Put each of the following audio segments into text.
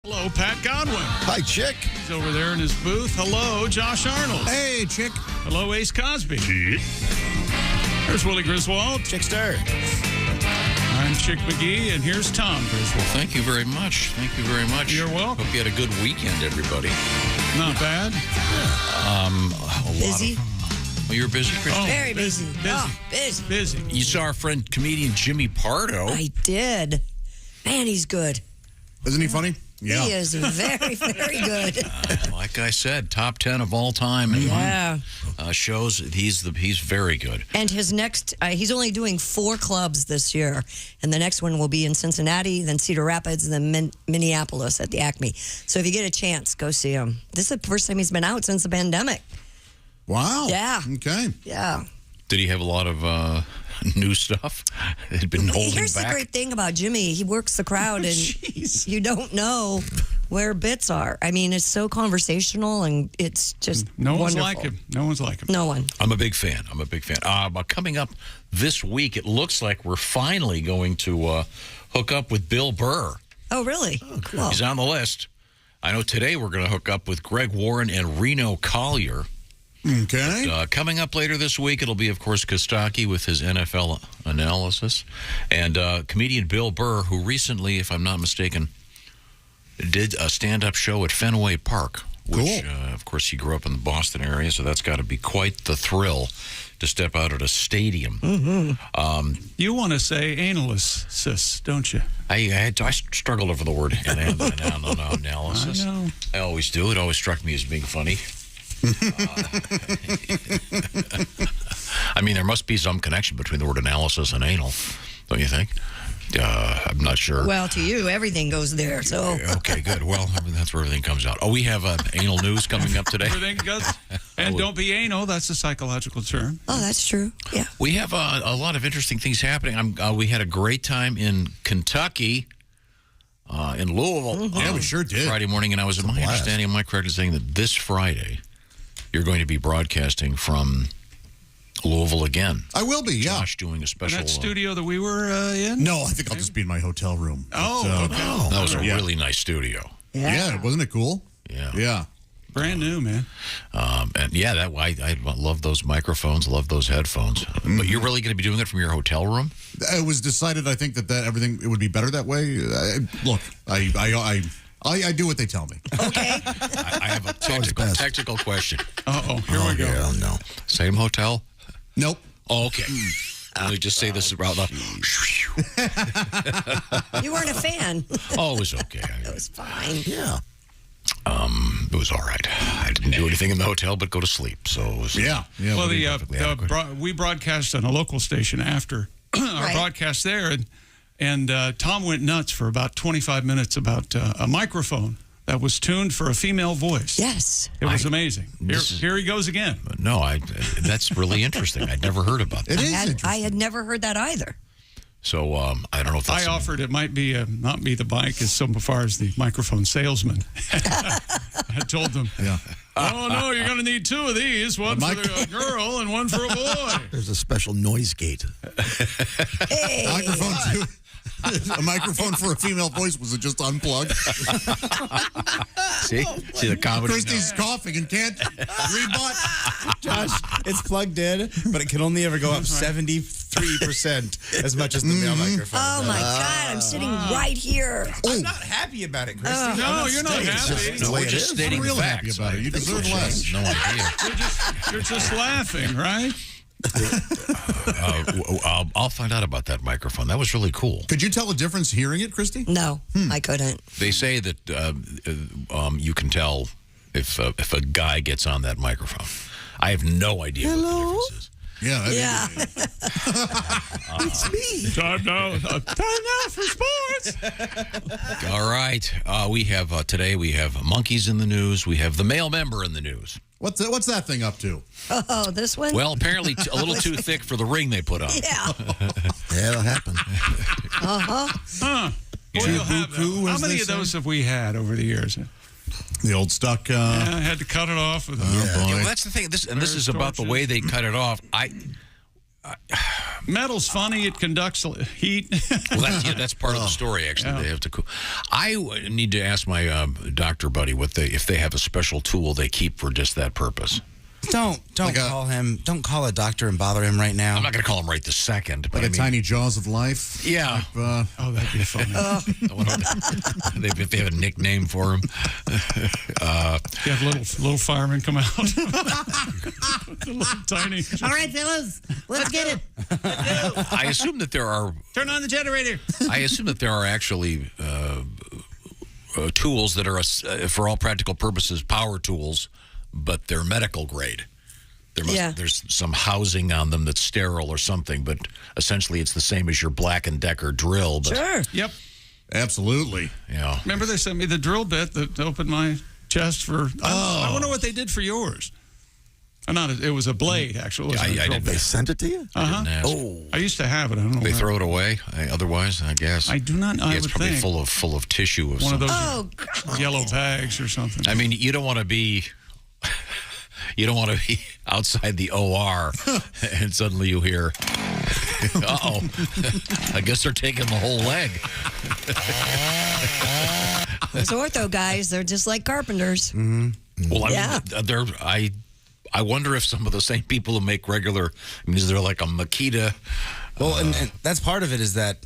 Hello, Pat Godwin. Hi, Chick. He's over there in his booth. Hello, Josh Arnold. Hey, Chick. Hello, Ace Cosby. There's Willie Griswold. Chickster. I'm Chick McGee, and here's Tom Griswold. Thank you very much. Thank you very much. You're welcome. Hope you had a good weekend, everybody. Not bad. Busy? Well, you're busy, Christian? Very busy. Busy. You saw our friend, comedian Jimmy Pardo. I did. Man, he's good. Isn't he funny? Yeah. He is very, very good. Like I said, top 10 of all time in shows. He's very good. And his next, he's only doing 4 clubs this year. And the next one will be in Cincinnati, then Cedar Rapids, and then Minneapolis at the Acme. So if you get a chance, go see him. This is the first time he's been out since the pandemic. Wow. Yeah. Okay. Yeah. Did he have a lot of new stuff? It had been holding Here's back. the great thing about Jimmy. He works the crowd, and you don't know where bits are. I mean, it's so conversational, and it's just No one's wonderful. like him. No one's like him. No one. I'm a big fan. But coming up this week, it looks like we're finally going to hook up with Bill Burr. Oh, really? Oh, cool. He's on the list. I know today we're going to hook up with Greg Warren and Reno Collier. Okay. But, coming up later this week, it'll be, of course, Kostaki with his NFL analysis. And comedian Bill Burr, who recently, if I'm not mistaken, did a stand-up show at Fenway Park. Which, of course, he grew up in the Boston area, so that's got to be quite the thrill to step out at a stadium. Mm-hmm. You want to say analysis, don't you? I struggled over the word analysis. I know. I always do. It always struck me as being funny. I mean, there must be some connection between the word analysis and anal, don't you think? I'm not sure. Well, to you, everything goes there. So Okay, good. Well, that's where everything comes out. Oh, we have anal news coming up today. Everything goes. And don't be anal. That's a psychological term. Oh, that's true. Yeah. We have a lot of interesting things happening. We had a great time in Kentucky, in Louisville. Yeah, we sure did. Friday morning, and I was, in my understanding, am I correct in saying that this Friday you're going to be broadcasting from Louisville again? I will be, yeah. Josh doing a special... That studio that we were in? No, I think I'll just be in my hotel room. Oh, But, okay. that was a really nice studio. Yeah, wasn't it cool? Yeah. Yeah. Brand new, man. And yeah, I love those microphones, love those headphones. But you're really going to be doing it from your hotel room? It was decided, I think, that everything, it would be better that way. Look, I do what they tell me. Okay. I have a technical question. Uh-oh, here we go. Yeah, no. Same hotel? Nope. Oh, okay. Let me just say this about the... You weren't a fan. Oh, it was okay. It was fine. Yeah. It was all right. I didn't do anything in the hotel but go to sleep. So it was, Yeah. Well, perfectly adequate. we broadcast on a local station after our Right. broadcast there, and Tom went nuts for about 25 minutes about a microphone that was tuned for a female voice. Yes. It was amazing. Here he goes again. No, that's really interesting. I'd never heard about that. It is I interesting. had never heard that either. So I don't know if that's... I offered it might be not be the bike as so far as the microphone salesman. I told them, oh, no, you're going to need 2 of these, one for the girl and one for a boy. There's a special noise gate. Hey. Microphone too. A microphone for a female voice, was it just unplugged? See the comedy? Christy's coughing and can't rebut. Josh, it's plugged in, but it can only ever go up 73% as much as the male microphone. Oh, my God. I'm sitting right here. I'm not happy about it, Christy. No, you're not happy. No, we're just stating I'm the real happy facts. about it. You deserve less. No idea. You're just laughing, right? I'll find out about that microphone. That was really cool. Could you tell a difference hearing it, Christy? No, I couldn't. They say that you can tell if a guy gets on that microphone. I have no idea what the difference is. Yeah. Yeah. It's me. Time now for sports. All right. We have today we have monkeys in the news. We have the male member in the news. What's that thing up to? Oh, this one? Well, apparently a little too thick for the ring they put on. Yeah. Yeah, it'll happen. Huh. Well, you'll have that. How many of those have we had over the years? The old stuck. I had to cut it off with Yeah, well, that's the thing. This is about the way they cut it off. Metal's funny. It conducts heat. Well, that's part of the story, actually. They have to cool. I need to ask my doctor buddy if they have a special tool they keep for just that purpose. Don't call him. Don't call a doctor and bother him right now. I'm not going to call him right this second. But Like tiny jaws of life? Yeah. Like, Oh, that'd be funny. If they have a nickname for him. You have little firemen come out. The little tiny. All right, fellas, let's get it. I assume that there are. Turn on the generator. I assume that there are actually tools that are, for all practical purposes, power tools, but they're medical grade. There's some housing on them that's sterile or something, but essentially it's the same as your Black & Decker drill. But, Sure. Yep. absolutely. Yeah. Remember they sent me the drill bit that opened my chest for... I wonder what they did for yours. It was a blade, actually. I didn't. They sent it to you? Uh-huh. Oh. I used to have it. I don't know. They throw it away. Otherwise, I guess. I do not. I it's would probably think full of tissue of one some. of those yellow bags or something. I mean, you don't want to be. You don't want to be outside the OR and suddenly you hear, uh-oh, I guess they're taking the whole leg. Those ortho guys, they're just like carpenters. Mm-hmm. Well, I wonder if some of the same people who make regular, is there like a Makita? Well, and that's part of it is that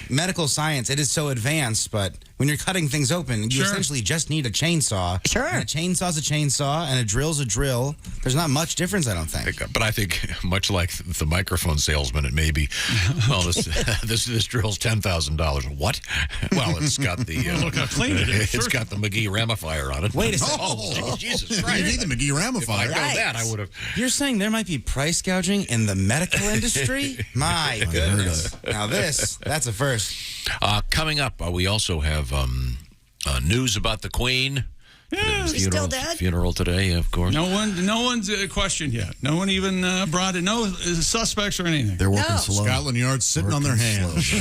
medical science, it is so advanced, but when you're cutting things open, you essentially just need a chainsaw. Sure. And a chainsaw's a chainsaw, and a drill's a drill. There's not much difference, I don't think. But I think, much like the microphone salesman, it may be, well, this drill's $10,000. What? Well, it's got the... look how clean it is. It's got the McGee ramifier on it. Wait a second. Oh, Jesus You Christ. need the McGee If I ramifier. know that, I would have... You're saying there might be price gouging in the medical industry? My goodness. Now that's a first. Coming up, we also have news about the Queen. Yeah, She's still dead? Funeral today, of course. no one's questioned yet. No one even brought it. No suspects or anything. They're working No. slow. Scotland Yard sitting on their hands.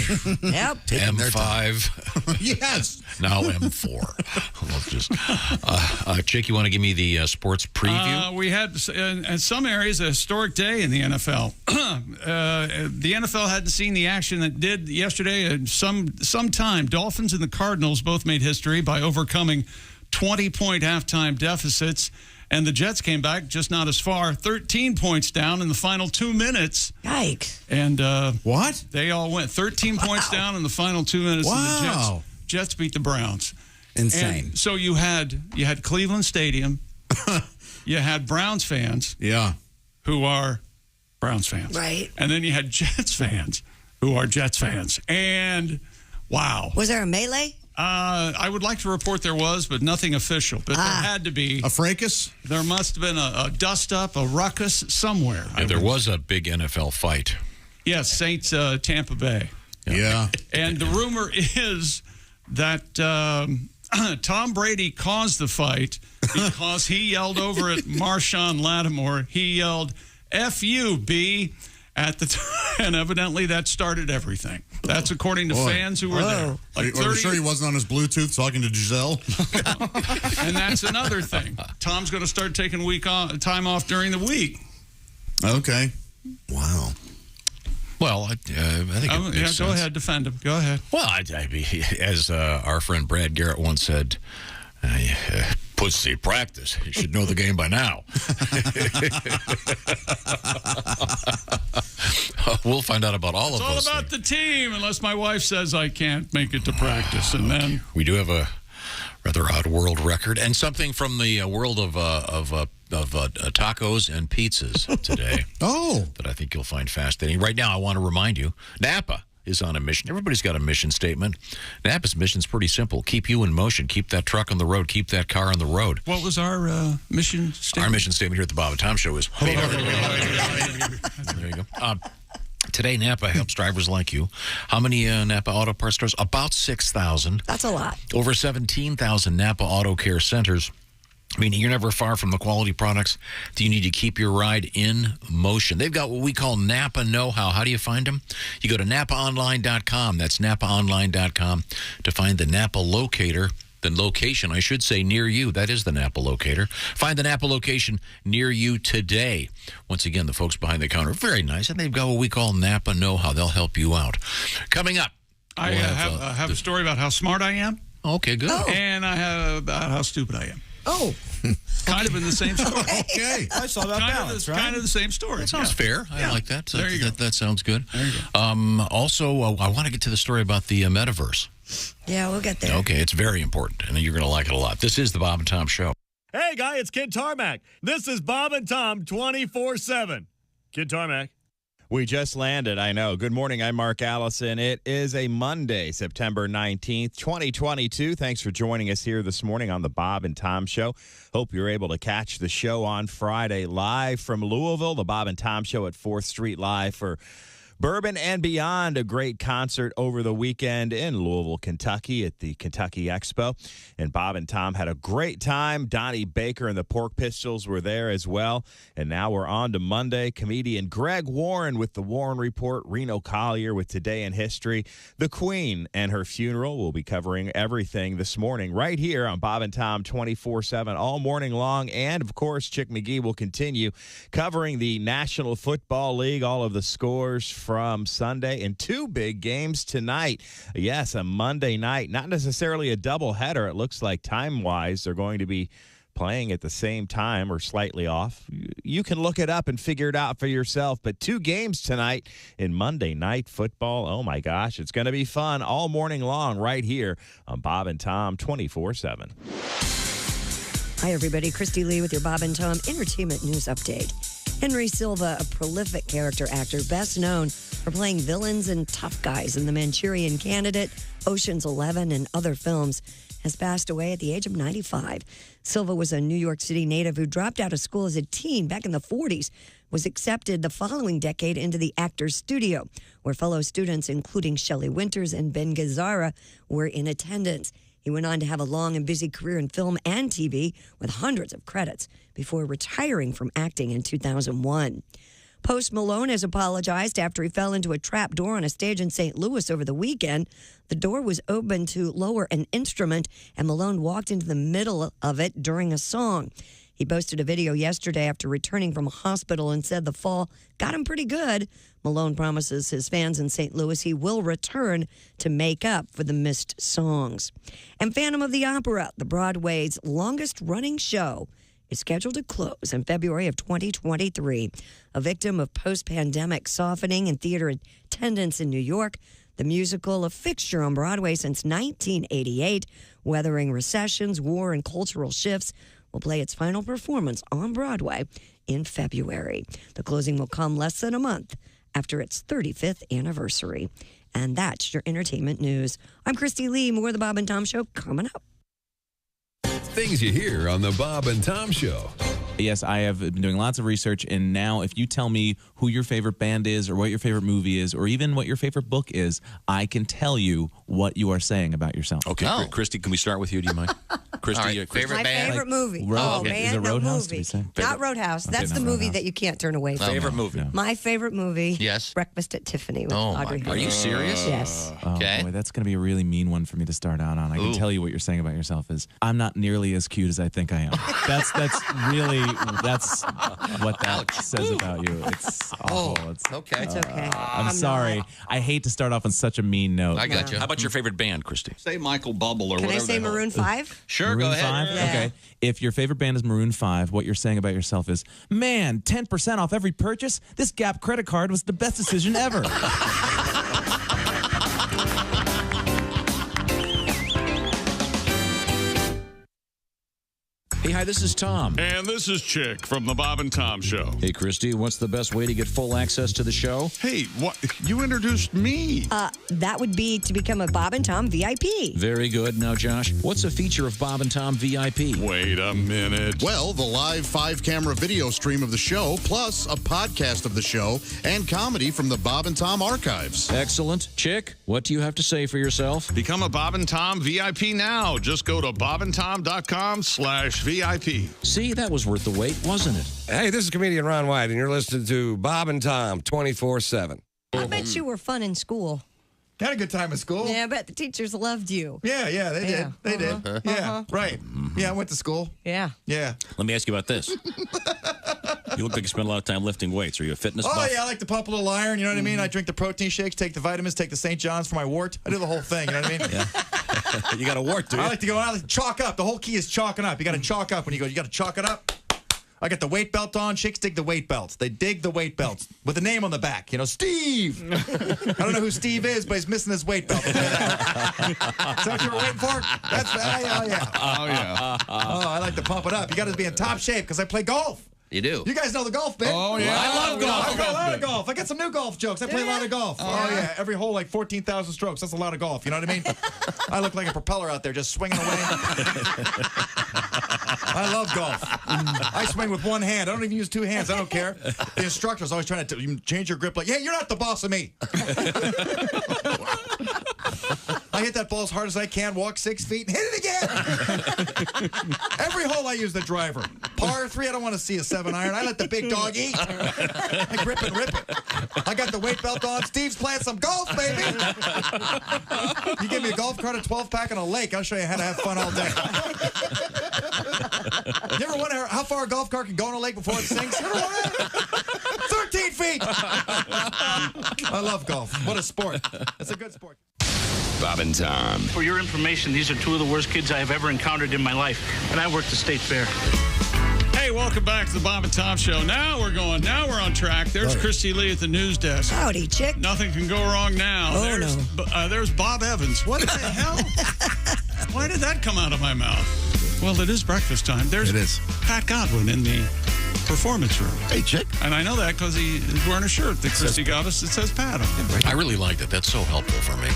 Yep. M5. Yes. Now M4. Let's just... Chick, you want to give me the sports preview? We had, in some areas, a historic day in the NFL. The NFL hadn't seen the action that did yesterday in some time. Dolphins and the Cardinals both made history by overcoming 20-point halftime deficits, and the Jets came back just not as far, 13 points down in the final 2 minutes. Yikes. And What? they all went 13 points down in the final 2 minutes. Wow. And the Jets beat the Browns. Insane. And so you had Cleveland Stadium. You had Browns fans Yeah. who are Browns fans. Right. And then you had Jets fans who are Jets fans. And wow. Was there a melee? I would like to report there was, but nothing official. But there had to be. A fracas? There must have been a dust-up, a ruckus somewhere. Yeah, there was a big NFL fight. Yes, Saints Tampa Bay. Yeah. And the rumor is that Tom Brady caused the fight because he yelled over at Marshawn Lattimore. He yelled, F you, B, at the time. And evidently that started everything. That's according to fans who were there. Are you sure he wasn't on his Bluetooth talking to Giselle? And that's another thing. Tom's going to start taking time off during the week. Okay. Wow. Well, I think it makes sense. Go ahead, defend him. Go ahead. Well, as our friend Brad Garrett once said, pussy practice. You should know the game by now. We'll find out about all of those. It's all about the team, unless my wife says I can't make it to practice. And then we do have a rather odd world record and something from the world of tacos and pizzas today. Oh. That I think you'll find fascinating. Right now, I want to remind you, Napa is on a mission. Everybody's got a mission statement. Napa's mission is pretty simple. Keep you in motion. Keep that truck on the road. Keep that car on the road. what was our mission statement? Our mission statement here at the Bob and Tom Show is... There you go. Today, Napa helps drivers like you. How many Napa Auto Parts stores? About 6,000. That's a lot. Over 17,000 Napa Auto Care centers. Meaning you're never far from the quality products that you need to keep your ride in motion. They've got what we call Napa Know-How. How do you find them? You go to NapaOnline.com. That's NapaOnline.com to find the Napa Locator The location, I should say, near you. That is the Napa locator. Find the Napa location near you today. Once again, the folks behind the counter are very nice, and they've got what we call Napa know-how. They'll help you out. Coming up. I have a story about how smart I am. Okay, good. And I have about how stupid I am. Oh. Kind of in the same story. Okay. That's all about balance, right? Kind of the same story. That sounds fair. I like that. There you go. That sounds good. There you go. Also, I want to get to the story about the metaverse. Yeah, we'll get there. Okay, it's very important, and you're going to like it a lot. This is the Bob and Tom Show. Hey, guy, it's Kid Tarmac. This is Bob and Tom 24/7. Kid Tarmac. We just landed, I know. Good morning, I'm Mark Allison. It is a Monday, September 19th, 2022. Thanks for joining us here this morning on the Bob and Tom Show. Hope you're able to catch the show on Friday live from Louisville, the Bob and Tom Show at 4th Street Live for Bourbon and Beyond, a great concert over the weekend in Louisville, Kentucky at the Kentucky Expo. And Bob and Tom had a great time. Donnie Baker and the Pork Pistols were there as well. And now we're on to Monday. Comedian Greg Warren with the Warren Report, Reno Collier with Today in History. The Queen and her funeral. We'll be covering everything this morning right here on Bob and Tom 24/7 all morning long. And, of course, Chick McGee will continue covering the National Football League, all of the scores from Sunday, and two big games tonight. Yes, a Monday night, not necessarily a doubleheader. It looks like time-wise they're going to be playing at the same time or slightly off. You can look it up and figure it out for yourself, but two games tonight in Monday Night Football. Oh, my gosh, it's going to be fun all morning long right here on Bob and Tom 24/7. Hi, everybody. Christy Lee with your Bob and Tom Entertainment News Update. Henry Silva, a prolific character actor, best known for playing villains and tough guys in The Manchurian Candidate, Ocean's 11, and other films, has passed away at the age of 95. Silva was a New York City native who dropped out of school as a teen back in the 40s, was accepted the following decade into the Actors Studio, where fellow students, including Shelley Winters and Ben Gazzara, were in attendance. He went on to have a long and busy career in film and TV with hundreds of credits before retiring from acting in 2001. Post Malone has apologized after he fell into a trap door on a stage in St. Louis over the weekend. The door was open to lower an instrument, and Malone walked into the middle of it during a song. He posted a video yesterday after returning from a hospital and said the fall got him pretty good. Malone promises his fans in St. Louis he will return to make up for the missed songs. And Phantom of the Opera, the Broadway's longest-running show, is scheduled to close in February of 2023. A victim of post-pandemic softening in theater attendance in New York, the musical, a fixture on Broadway since 1988, weathering recessions, war, and cultural shifts, will play its final performance on Broadway in February. The closing will come less than a month after its 35th anniversary. And that's your entertainment news. I'm Christy Lee. More of the Bob and Tom Show coming up. Things you hear on the Bob and Tom Show. Yes, I have been doing lots of research, and now if you tell me who your favorite band is or what your favorite movie is or even what your favorite book is, I can tell you what you are saying about yourself. Okay, Christy, can we start with you? Do you mind? Christy, right, favorite My band? favorite movie. Road- Oh, is man, it no Roadhouse, did movie. we say? Not Roadhouse. Okay, That's not the movie Roadhouse. that you can't turn away from. Favorite movie? Yeah. My favorite movie, Yes. Breakfast at Tiffany with Oh, my Audrey God. Hepburn. Are you serious? Yes. Oh, Okay. boy, that's going to be a really mean one for me to start out on. I can Ooh. tell you what you're saying about yourself is I'm not nearly as cute as I think I am. That's what that says about you. It's awful. Okay. It's okay. I'm sorry. not. I hate to start off on such a mean note. I got you. How about your favorite band, Christy? Say Michael Bubble or Can I whatever. say the hell- Maroon 5? Sure, Maroon go ahead. 5? Yeah. Okay. If your favorite band is Maroon 5, what you're saying about yourself is, man, 10% off every purchase? This Gap credit card was the best decision ever. Hey, hi, this is Tom. And this is Chick from the Bob and Tom Show. Hey, Christy, what's the best way to get full access to the show? Hey, what? You introduced me. That would be to become a Bob and Tom VIP. Very good. Now, Josh, what's a feature of Bob and Tom VIP? Wait a minute. Well, the live 5-camera video stream of the show, plus a podcast of the show and comedy from the Bob and Tom archives. Excellent. Chick, what do you have to say for yourself? Become a Bob and Tom VIP now. Just go to bobandtom.com/VIP. See, that was worth the wait, wasn't it? Hey, this is comedian Ron White, and you're listening to Bob and Tom 24/7. I bet you were fun in school. You had a good time at school. Yeah, I bet the teachers loved you. Yeah, they Yeah. did. They did. Yeah, right. Yeah, I went to school. Yeah. Yeah. Let me ask you about this. You look like you spend a lot of time lifting weights. Are you a fitness Oh, buff? yeah, I like to pump a little iron. You know what I mean? I drink the protein shakes, take the vitamins, take the St. John's for my wart. I do the whole thing. You know what I mean? Yeah. You got a wart, do you? I like to go out and chalk up. The whole key is chalking up. You got to chalk up when you go. You got to chalk it up. I got the weight belt on. Chicks dig the weight belts. They dig the weight belts with a name on the back. You know, Steve. I don't know who Steve is, but he's missing his weight belt. Is that what you were waiting for? That's oh yeah. Oh, yeah. Oh, I like to pump it up. You got to be in top shape because I play golf. You do. You guys know the golf bit. Oh, yeah. I love golf. I play a lot bit. of golf. I got some new golf jokes. I play a lot of golf. Oh, yeah. Every hole, like 14,000 strokes. That's a lot of golf. You know what I mean? I look like a propeller out there just swinging away. I love golf. I swing with one hand. I don't even use two hands. I don't care. The instructor's always trying to change your grip. Like, yeah, you're not the boss of me. I hit that ball as hard as I can, walk 6 feet, and hit it again. Every hole I use the driver. Par 3, I don't want to see a 7-iron. I let the big dog eat. I grip and rip it. I got the weight belt on. Steve's playing some golf, baby. You give me a golf cart, a 12-pack, and a lake, I'll show you how to have fun all day. You ever wonder how far a golf cart can go in a lake before it sinks? You ever wonder? 13 feet. I love golf. What a sport. It's a good sport. Bob and Tom. For your information, these are two of the worst kids I have ever encountered in my life, and I worked the state fair. Hey, welcome back to the Bob and Tom Show. Now we're on track. There's Christy Lee at the news desk. Howdy, chick. Nothing can go wrong now. Oh, there's Bob Evans. What the hell? Why did that come out of my mouth? Well, it is breakfast time. It is. Pat Godwin in the performance room. Hey, chick. And I know that because he is wearing a shirt that Christy got us that says Pat on it. I really liked it. That's so helpful for me.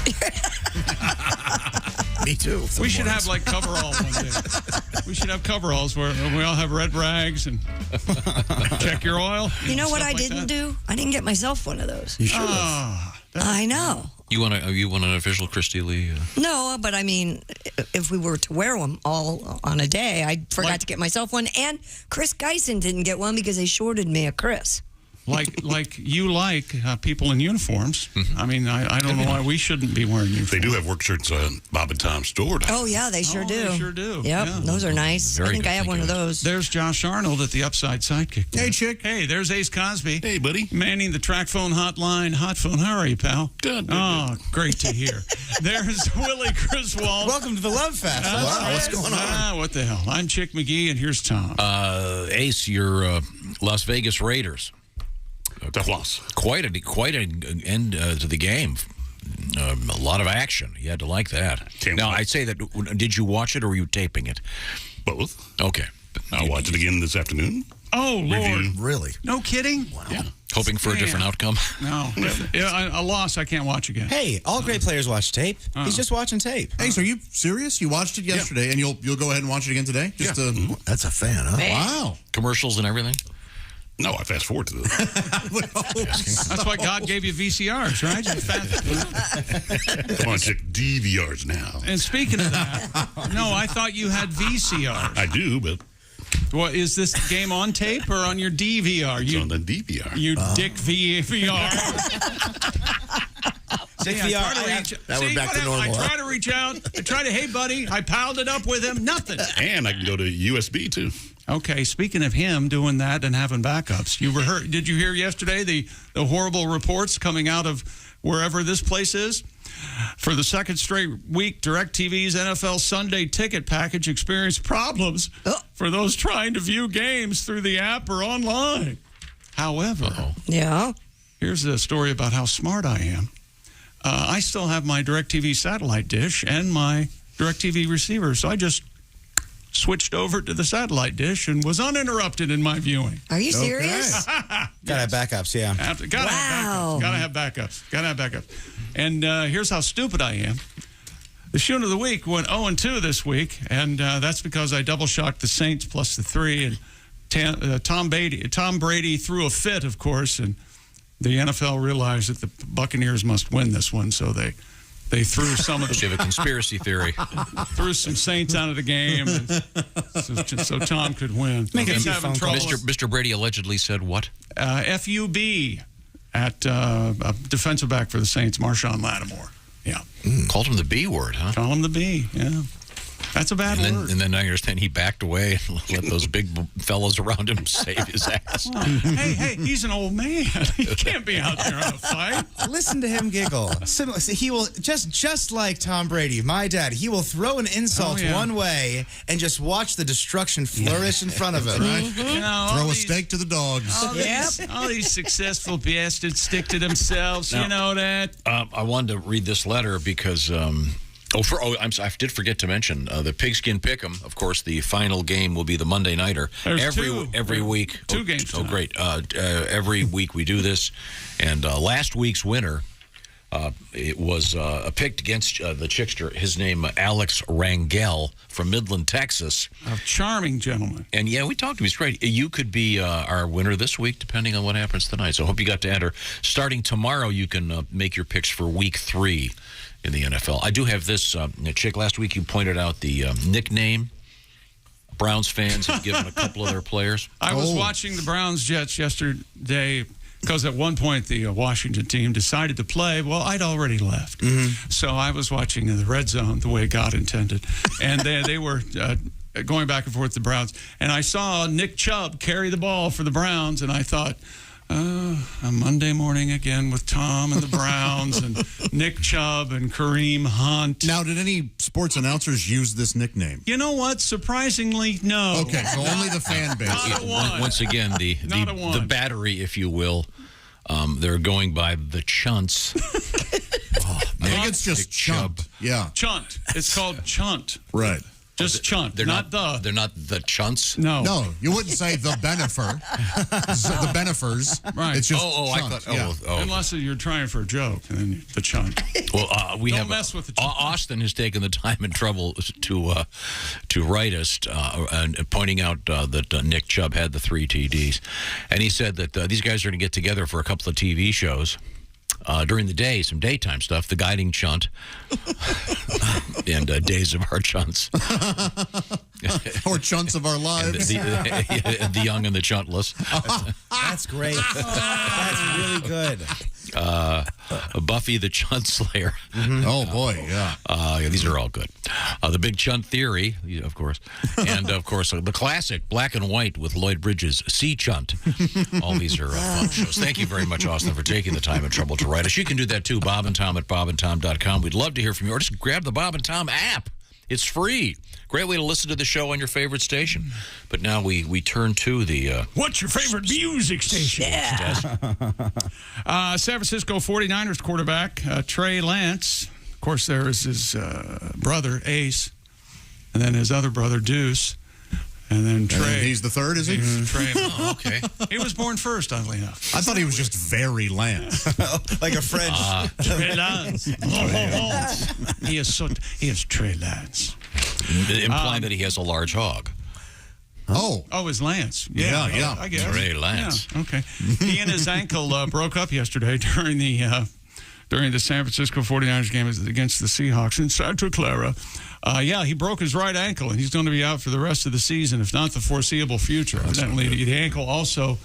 Me too. We should have like coveralls one day. We should have coveralls where we all have red rags and check your oil. You know what I didn't do? I didn't get myself one of those. You should have. I know. You want an official Christy Lee? No, but I mean, if we were to wear them all on a day, I forgot to get myself one. And Chris Geisen didn't get one because they shorted me a Chris. Like people in uniforms. I mean, I don't know why we shouldn't be wearing uniforms. They do have work shirts on Bob and Tom's store. Oh, yeah, they sure do. They sure do. Yep, Yeah. those are nice. I think I have one of those. There's Josh Arnold at the Upside Sidekick. Hey, chick. Hey, there's Ace Cosby. Hey, buddy. Manning the track phone hotline. Hot phone, how are you, pal? Good. Oh, great to hear. There's Willie Griswold. Welcome to the Love Fest. Wow, what's going on? What the hell? I'm Chick McGee, and here's Tom. Ace, your Las Vegas Raiders. Quite an end to the game. A lot of action. You had to like that. Now, I'd say that, did you watch it or were you taping it? Both. Okay. I'll watch it again this afternoon. Oh, Lord. Really? No kidding? Wow. Yeah. Hoping for a different outcome? No. A loss I can't watch again. Hey, all great players watch tape. He's just watching tape. Hey, so are you serious? You watched it yesterday, and you'll go ahead and watch it again today? That's a fan, huh? Wow. Commercials and everything? No, I fast forward to them. That's why God gave you VCRs, right? Come on, check DVRs now. And speaking of that, no, I thought you had VCRs. I do, but... Well, is this game on tape or on your DVR? It's on the DVR. You dick VCR. I try to reach out. I try to, hey, buddy, I piled it up with him. Nothing. And I can go to USB, too. Okay, speaking of him doing that and having backups, did you hear yesterday the horrible reports coming out of wherever this place is? For the second straight week, DirecTV's NFL Sunday ticket package experienced problems for those trying to view games through the app or online. However, here's a story about how smart I am. I still have my DirecTV satellite dish and my DirecTV receiver, so I just switched over to the satellite dish and was uninterrupted in my viewing. Are you serious? Gotta have backups, yeah. Gotta have backups. And here's how stupid I am. The Shoon of the Week went 0-2 this week, and that's because I double-shocked the Saints plus the 3, and Tom Brady threw a fit, of course, and the NFL realized that the Buccaneers must win this one, so they threw some of the... You have a conspiracy theory. Threw some Saints out of the game so Tom could win. He's having trouble. Mr. Brady allegedly said what? FUB at a defensive back for the Saints, Marshawn Lattimore. Yeah. Called him the B word, huh? Call him the B, yeah. That's a bad word. And then I understand he backed away and let those big fellows around him save his ass. Hey, he's an old man. He can't be out there on a fight. Listen to him giggle. He will just like Tom Brady, my dad. He will throw an insult one way and just watch the destruction flourish in front of him. Right? You know, Throw a steak to the dogs. All these successful bastards stick to themselves. You know that. I wanted to read this letter because... I did forget to mention the Pigskin Pick'em. Of course, the final game will be the Monday Nighter. Every week. Two games. Oh, great! Every week we do this, and last week's winner, it was picked against the Chickster. His name Alex Rangel from Midland, Texas. A charming gentleman. And yeah, we talked to him. He's great. You could be our winner this week, depending on what happens tonight. So I hope you got to enter. Starting tomorrow, you can make your picks for Week 3. In the NFL. I do have this, Chick, last week you pointed out the nickname Browns fans have given a couple of their players. I was watching the Browns-Jets yesterday because at one point the Washington team decided to play. Well, I'd already left. So I was watching in the red zone the way God intended. And they were going back and forth, the Browns. And I saw Nick Chubb carry the ball for the Browns, and I thought, a Monday morning again with Tom and the Browns and Nick Chubb and Kareem Hunt. Now, did any sports announcers use this nickname? You know what? Surprisingly, no. Okay, so only the fan base. Not a one. Once again, the battery, if you will, they're going by the Chunts. I think it's just Chubb. Yeah. Chunt. It's called Chunt. Right. Just Chunt. They're not the Chunts? No. No, you wouldn't say the Benefer. The Benefers. Right. It's just I thought, Unless you're trying for a joke, and then the Chunt. Well, we Don't mess with the Chunt. Austin has taken the time and trouble to write us and pointing out that Nick Chubb had the 3 TDs. And he said that these guys are going to get together for a couple of TV shows. During the day, some daytime stuff, The Guiding Chunt, and Days of Our Chunts. Or Chunts of Our Lives. The Young and the Chuntless. That's great. That's really good. Buffy the Chunt Slayer. Oh, boy, yeah. These are all good. The Big Chunt Theory, of course. And, of course, the classic Black and White with Lloyd Bridges, Sea Chunt. All these are fun shows. Thank you very much, Austin, for taking the time and trouble to write us. You can do that, too, Bob and Tom at bobandtom.com. We'd love to hear from you. Or just grab the Bob and Tom app. It's free. Great way to listen to the show on your favorite station. But now we turn to the... What's your favorite music station? Yeah. San Francisco 49ers quarterback, Trey Lance. Of course, there is his brother, Ace, and then his other brother, Deuce, and then Trey. And he's the third, is he? Trey. Oh, okay. He was born first, oddly enough. I thought he was just very Lance. Like a French. Trey Lance. He is Trey Lance. Implying that he has a large hog. Oh, his Lance. Yeah, I guess. Trey Lance. Yeah, okay. He and his ankle broke up yesterday during the San Francisco 49ers game against the Seahawks in Santa Clara. He broke his right ankle, and he's going to be out for the rest of the season, if not the foreseeable future. Evidently, the ankle also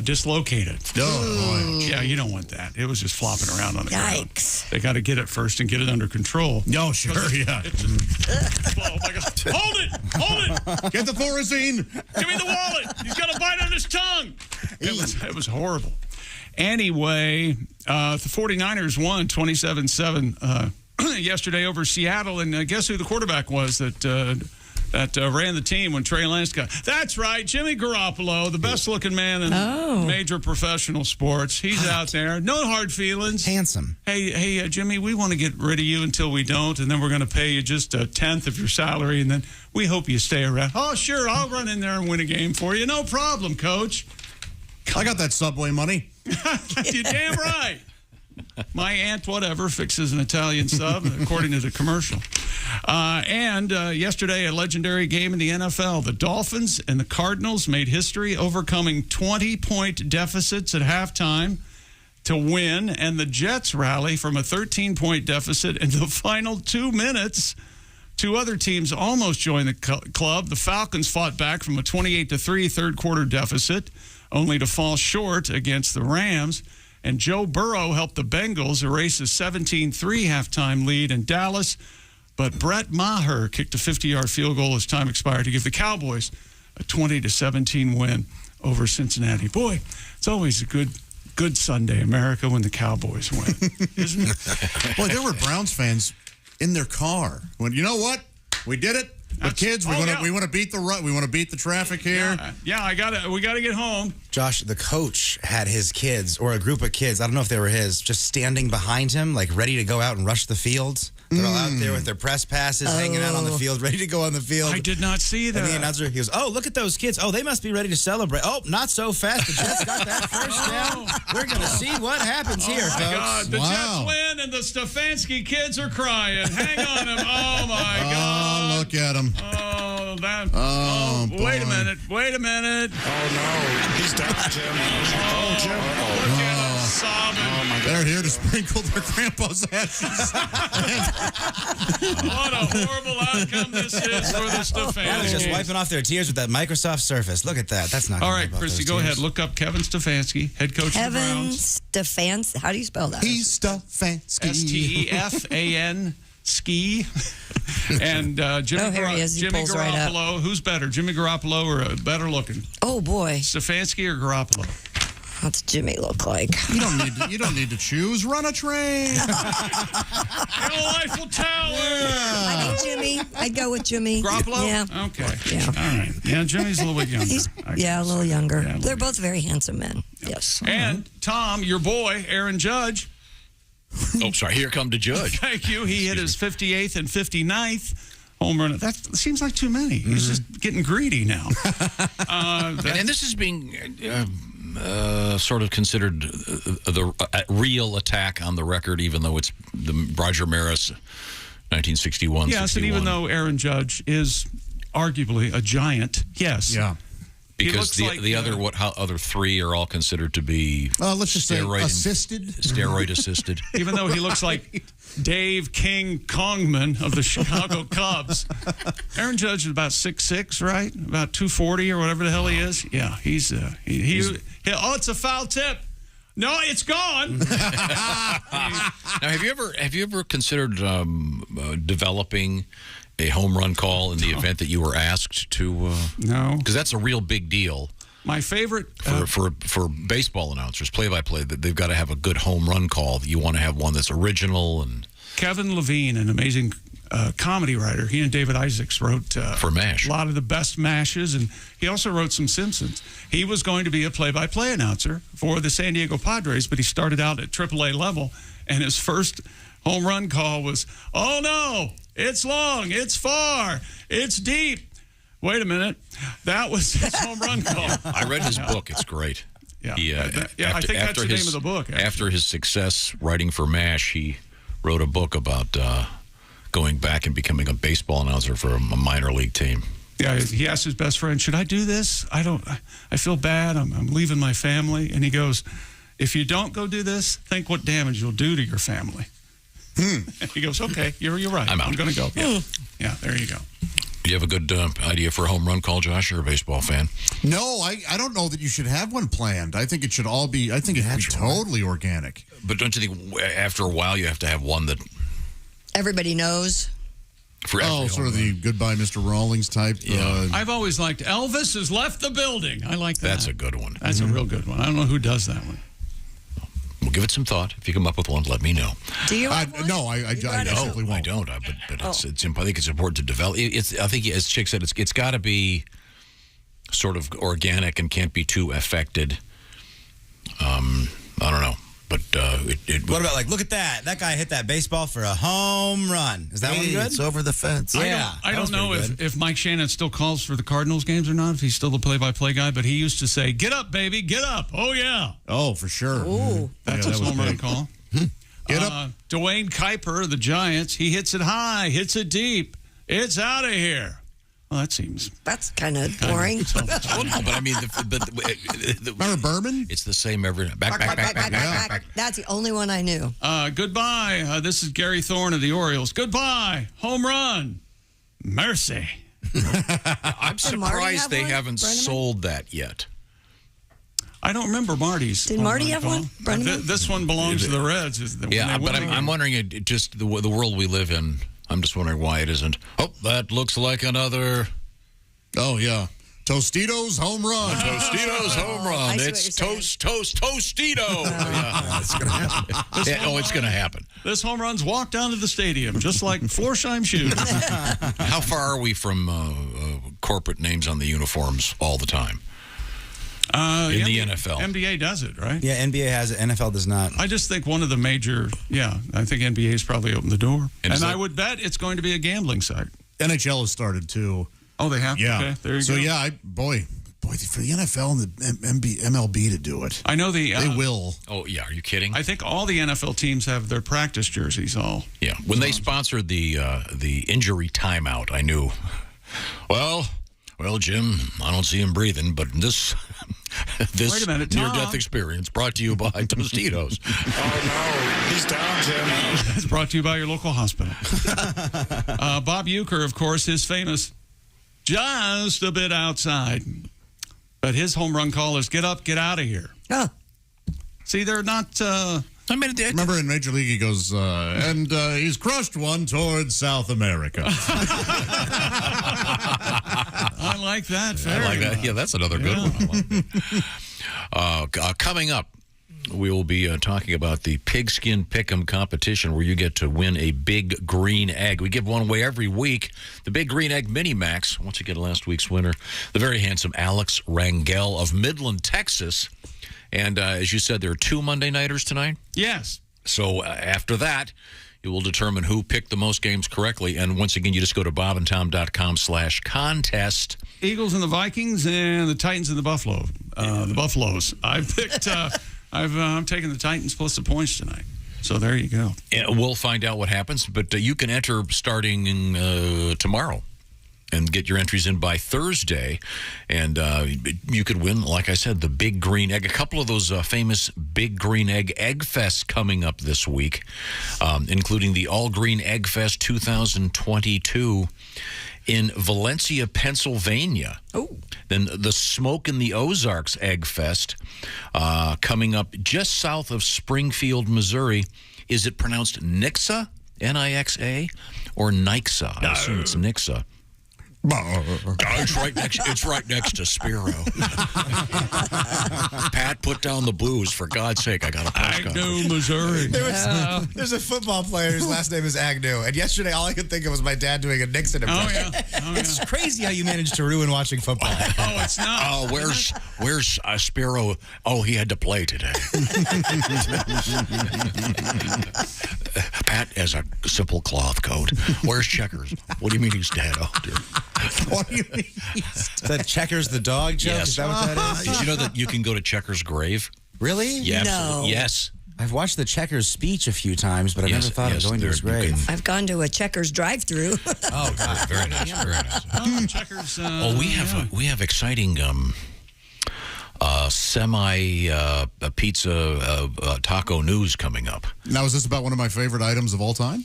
dislocated. Oh, boy. Yeah, you don't want that. It was just flopping around on the ground. Yikes. They got to get it first and get it under control. No, sure, yeah. Oh, my God. Hold it! Get the Thorazine. Give me the wallet. He's got a bite on his tongue. It was horrible. Anyway, the 49ers won 27-7 yesterday over Seattle, and guess who the quarterback was that ran the team when Trey Lance got... That's right, Jimmy Garoppolo, the best-looking man in major professional sports. He's out there. No hard feelings. Handsome. Hey, Jimmy, we want to get rid of you until we don't, and then we're going to pay you just 1/10 of your salary, and then we hope you stay around. Oh, sure, I'll run in there and win a game for you. No problem, Coach. I got that Subway money. You're damn right. My aunt, whatever, fixes an Italian sub, according to the commercial. And yesterday, a legendary game in the NFL. The Dolphins and the Cardinals made history, overcoming 20-point deficits at halftime to win. And the Jets rally from a 13-point deficit in the final 2 minutes. Two other teams almost joined the club. The Falcons fought back from a 28-3 third-quarter deficit, only to fall short against the Rams. And Joe Burrow helped the Bengals erase a 17-3 halftime lead in Dallas. But Brett Maher kicked a 50-yard field goal as time expired to give the Cowboys a 20-17 win over Cincinnati. Boy, it's always a good Sunday, America, when the Cowboys win, isn't it? Boy, there were Browns fans in their car. When you know what, we did it. But kids, we want to beat the traffic here. We gotta get home. Josh, the coach had his kids, or a group of kids, I don't know if they were his, just standing behind him, like ready to go out and rush the field. They're all out there with their press passes, hanging out on the field, ready to go on the field. I did not see that. And the announcer, he goes, "Oh, look at those kids. Oh, they must be ready to celebrate. Oh, not so fast. The Jets got that first down. We're going to see what happens here, folks." God. The Jets win, and the Stefanski kids are crying. Hang on him. Oh, my God. Oh, look at him. Oh, that. boy. Wait a minute. Oh, no. He's down, Jim. Oh, Jim. Look at him sobbing. Oh, my God. They're here to sprinkle their grandpa's ashes. What a horrible outcome this is for the Stefanski. I was just wiping off their tears with that Microsoft Surface. Look at that. That's not all right, Christy, go ahead. Look up Kevin Stefanski, head coach of the Kevin Browns. Stefanski. How do you spell that? He's Stefanski. Stefan ski. And Jimmy here he is. He pulls right up. Garoppolo. Who's better, Jimmy Garoppolo or better looking? Oh, boy. Stefanski or Garoppolo? What's Jimmy look like? You don't need to choose. Run a train. Eiffel Tower. I think Jimmy. I'd go with Jimmy. Garoppolo? Yeah. Okay. Yeah. All right. Yeah, Jimmy's a little bit younger. A little younger. They're both very handsome men. Yes. And Tom, your boy, Aaron Judge. Oh, sorry. Here come the Judge. Thank you. He hit his 58th and 59th home run. That seems like too many. He's just getting greedy now. And this is being sort of considered the real attack on the record, even though it's the Roger Maris 1961. Yes, 61. And even though Aaron Judge is arguably a giant, yes. Yeah. Because the other three are all considered to be let's just say steroid assisted. Even though he looks like Dave King Kongman of the Chicago Cubs. Aaron Judge is about 6'6", right? About 240 or whatever the hell he is. Yeah, he's it's a foul tip. No, it's gone. Now, have you ever considered developing a home run call in the event that you were asked to? No, because that's a real big deal. My favorite for baseball announcers, play-by-play, that they've got to have a good home run call. You want to have one that's original. And Kevin Levine, an amazing comedy writer, he and David Isaacs wrote for MASH a lot of the best MASHes, and he also wrote some Simpsons. He was going to be a play-by-play announcer for the San Diego Padres, but he started out at AAA level, and his first home run call was, "Oh no, it's long, it's far, it's deep." Wait a minute. That was his home run call. I read his book. It's great. Yeah, I think that's the name of the book. Actually. After his success writing for MASH, he wrote a book about going back and becoming a baseball announcer for a minor league team. Yeah, he asked his best friend, "Should I do this? I feel bad. I'm leaving my family." And he goes, "If you don't go do this, think what damage you'll do to your family." He goes, "Okay, you're right. I'm out. I'm going to go." Yeah, there you go. Do you have a good idea for a home run call, Josh? You're a baseball fan. No, I don't know that you should have one planned. I think it should all be. I think it should be totally organic. But don't you think after a while you have to have one that everybody knows? For sort of the Goodbye, Mr. Rawlings type. Yeah. I've always liked Elvis has left the building. I like that. That's a good one. That's a real good one. I don't know who does that one. We'll give it some thought. If you come up with one, let me know. Do you? No, I simply won't. I don't. But I think it's important to develop. I think, as Chick said, it's got to be sort of organic and can't be too affected. I don't know. But what about, like, look at that? That guy hit that baseball for a home run. Is that one good? It's over the fence. Yeah. I don't know if Mike Shannon still calls for the Cardinals games or not, if he's still the play-by-play guy, but he used to say, "Get up, baby, get up." Oh, yeah. Oh, for sure. Ooh. That's a home run call. Get up. Dwayne Kuiper of the Giants, he hits it high, hits it deep. It's out of here. Well, that seems... That's kind of boring. Well, no, but I mean... Remember Berman? It's the same every... Back. That's the only one I knew. Goodbye. This is Gary Thorne of the Orioles. Goodbye. Home run. Mercy. I'm surprised they haven't sold that yet. I don't remember Marty's. Did Marty have one? This one belongs to the Reds. Yeah, but I'm wondering, just the world we live in, I'm just wondering why it isn't. Oh, that looks like another. Oh, yeah. Tostitos home run. Tostitos home run. It's Tostito. Yeah, it's going to happen. It's going to happen. This home run's walked down to the stadium, just like Florsheim shoes. How far are we from corporate names on the uniforms all the time? In the NFL. NBA does it, right? Yeah, NBA has it. NFL does not. I just think one of the major, I think NBA's probably opened the door. And I would bet it's going to be a gambling site. NHL has started, too. Oh, they have? Yeah. Okay, there you go. So, boy, for the NFL and the MLB to do it. I know they will. Oh, yeah. Are you kidding? I think all the NFL teams have their practice jerseys all. Yeah. When they sponsored the injury timeout, I knew, well, Jim, I don't see him breathing, but this Wait a minute, near-death experience brought to you by Tostitos. Oh, no. He's down, Jim. It's brought to you by your local hospital. Bob Uecker, of course, is famous just a bit outside. But his home run call is get up, get out of here. Oh. See, they're not... Remember in Major League, he goes, and he's crushed one towards South America. I like that. I like that. Yeah, that's another good one. I like that. Coming up, we will be talking about the Pigskin Pick'em competition where you get to win a big green egg. We give one away every week. The Big Green Egg Mini Max. Once again, last week's winner, the very handsome Alex Rangel of Midland, Texas. And as you said, there are 2 Monday Nighters tonight? Yes. So after that, you will determine who picked the most games correctly. And once again, you just go to bobandtom.com/contest. Eagles and the Vikings and the Titans and the Buffaloes. I've picked... I'm taking the Titans plus the points tonight. So there you go. Yeah, we'll find out what happens, but you can enter starting tomorrow and get your entries in by Thursday. And you could win, like I said, the Big Green Egg. A couple of those famous Big Green Egg Egg Fests coming up this week, including the All Green Egg Fest 2022 in Valencia, Pennsylvania. Oh. Then the Smoke in the Ozarks Egg Fest coming up just south of Springfield, Missouri. Is it pronounced Nixa, N-I-X-A, or Nixa? I assume it's Nixa. It's right next to Spiro. Pat, put down the booze, for God's sake. I got a press conference. Agnew, Missouri. There's a football player whose last name is Agnew, and yesterday all I could think of was my dad doing a Nixon impression. It's crazy how you managed to ruin watching football. Oh, it's not. Oh, where's Spiro? Oh, he had to play today. Pat has a simple cloth coat. Where's Checkers? What do you mean he's dead? Oh, dear. What do you mean? Is that Checkers the dog joke? Yes. Is that what that is? Did you know that you can go to Checkers' grave? Really? Yeah, No. absolutely. Yes. I've watched the Checkers speech a few times, but I never thought of going to his grave. I've gone to a Checkers drive-through. Oh, God, very nice, very nice. Oh, Checkers. We have exciting semi pizza taco news coming up. Now, is this about one of my favorite items of all time?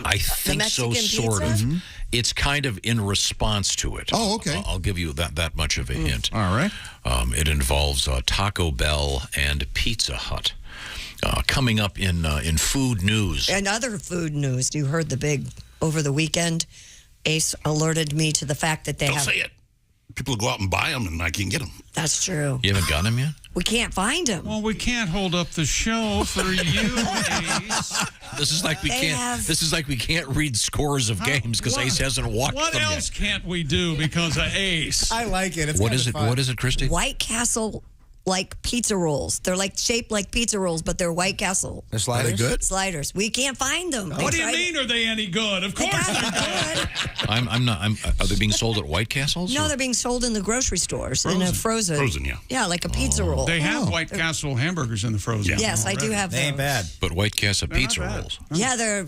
I think so, sort of. Mm-hmm. It's kind of in response to it. Oh, okay. I'll give you that much of a hint. All right. It involves Taco Bell and Pizza Hut. Coming up in food news. And other food news. You heard the big, over the weekend, Ace alerted me to the fact that they Don't have... say it. People go out and buy them, and I can't get them. That's true. You haven't got them yet? We can't find them. Well, we can't hold up the show for you, Ace. This is like we can't read scores of games because Ace hasn't watched them yet. What else can't we do because of Ace? I like it. It's What is it? Fun. What is it, Christy? White Castle like pizza rolls. They're like shaped like pizza rolls, but they're White Castle. They're sliders? Are they good? Sliders. We can't find them. What do you mean? Are they any good? Of course they're good. Are they being sold at White Castles? No, they're being sold in the grocery stores in a frozen. Frozen, yeah. Yeah, like a pizza roll. They have White Castle hamburgers in the frozen. Yeah. Yes, I do have They ain't bad. But White Castle They're pizza not bad. rolls. Yeah,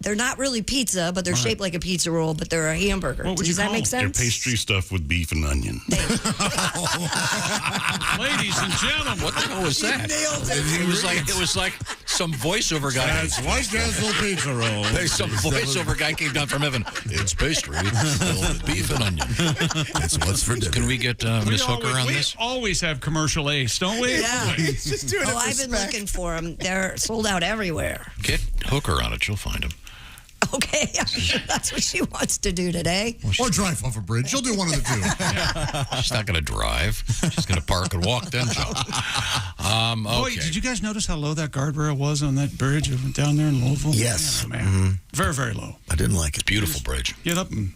they're not really pizza, but they're shaped like a pizza roll, but they're a hamburger. What would Does you that call make them? They're sense? pastry stuffed with beef and onion. Ladies and gentlemen. What the hell was that? nailed it. It was like some voiceover guy. That's White Castle pizza roll. Some voiceover guy came down from heaven. It's pastry, filled with beef and onion. That's what's for dinner. Can we get Miss Hooker on this? We always have commercial ace, don't we? Yeah. He's just doing it for I've been spec. looking for them. They're sold out everywhere. Get Hooker on it. She'll find him. Okay, that's what she wants to do today. Or drive off a bridge. She'll do one of the two. She's not going to drive. She's going to park and walk then, Joe. Boy, did you guys notice how low that guardrail was on that bridge down there in Louisville? Yes. Yeah, man. Very, very low. I didn't like it. Beautiful bridge. Get up and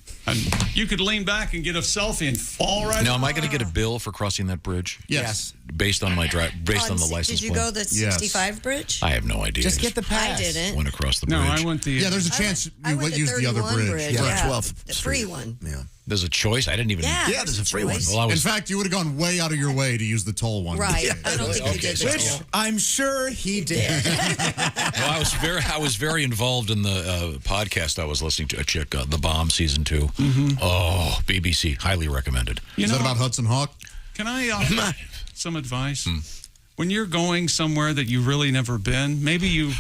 you could lean back and get a selfie and fall right. Now, am I going to get a bill for crossing that bridge? Yes. Based on my based on the license Did you plate? go the 65 bridge? I have no idea. Just get the pass. I didn't. Went across the bridge. No, I went the. Yeah, there's a chance I you went would the use the other 31 bridge. Yeah, 12th the free one. Yeah. There's a choice. I didn't even. Yeah, there's a free one. Well, I In was, fact, you would have gone way out of your way to use the toll one. Right. I don't think you did. so- Which I'm sure he did. well, I was very involved in the podcast I was listening to. Chick, The Bomb season 2. Oh, BBC, highly recommended. You Is know, that about Hudson Hawk? Can I offer some advice? When you're going somewhere that you've really never been, maybe you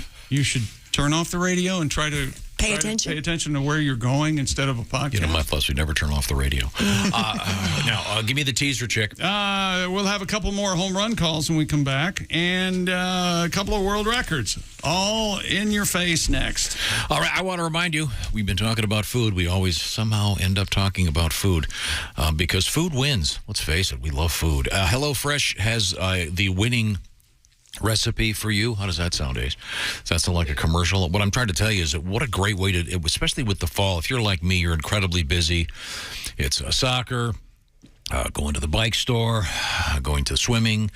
should turn off the radio and try to Pay attention to where you're going instead of a podcast. You know, my plus, we never turn off the radio. Now, give me the teaser, Chick. We'll have a couple more home run calls when we come back, and a couple of world records, all in your face next. All right, I want to remind you, we've been talking about food. We always somehow end up talking about food because food wins. Let's face it, we love food. HelloFresh has the winning recipe for you. How does that sound, Ace? Does that sound like a commercial? What I'm trying to tell you is that what a great way to, especially with the fall, if you're like me, you're incredibly busy. It's soccer, going to the bike store, going to swimming.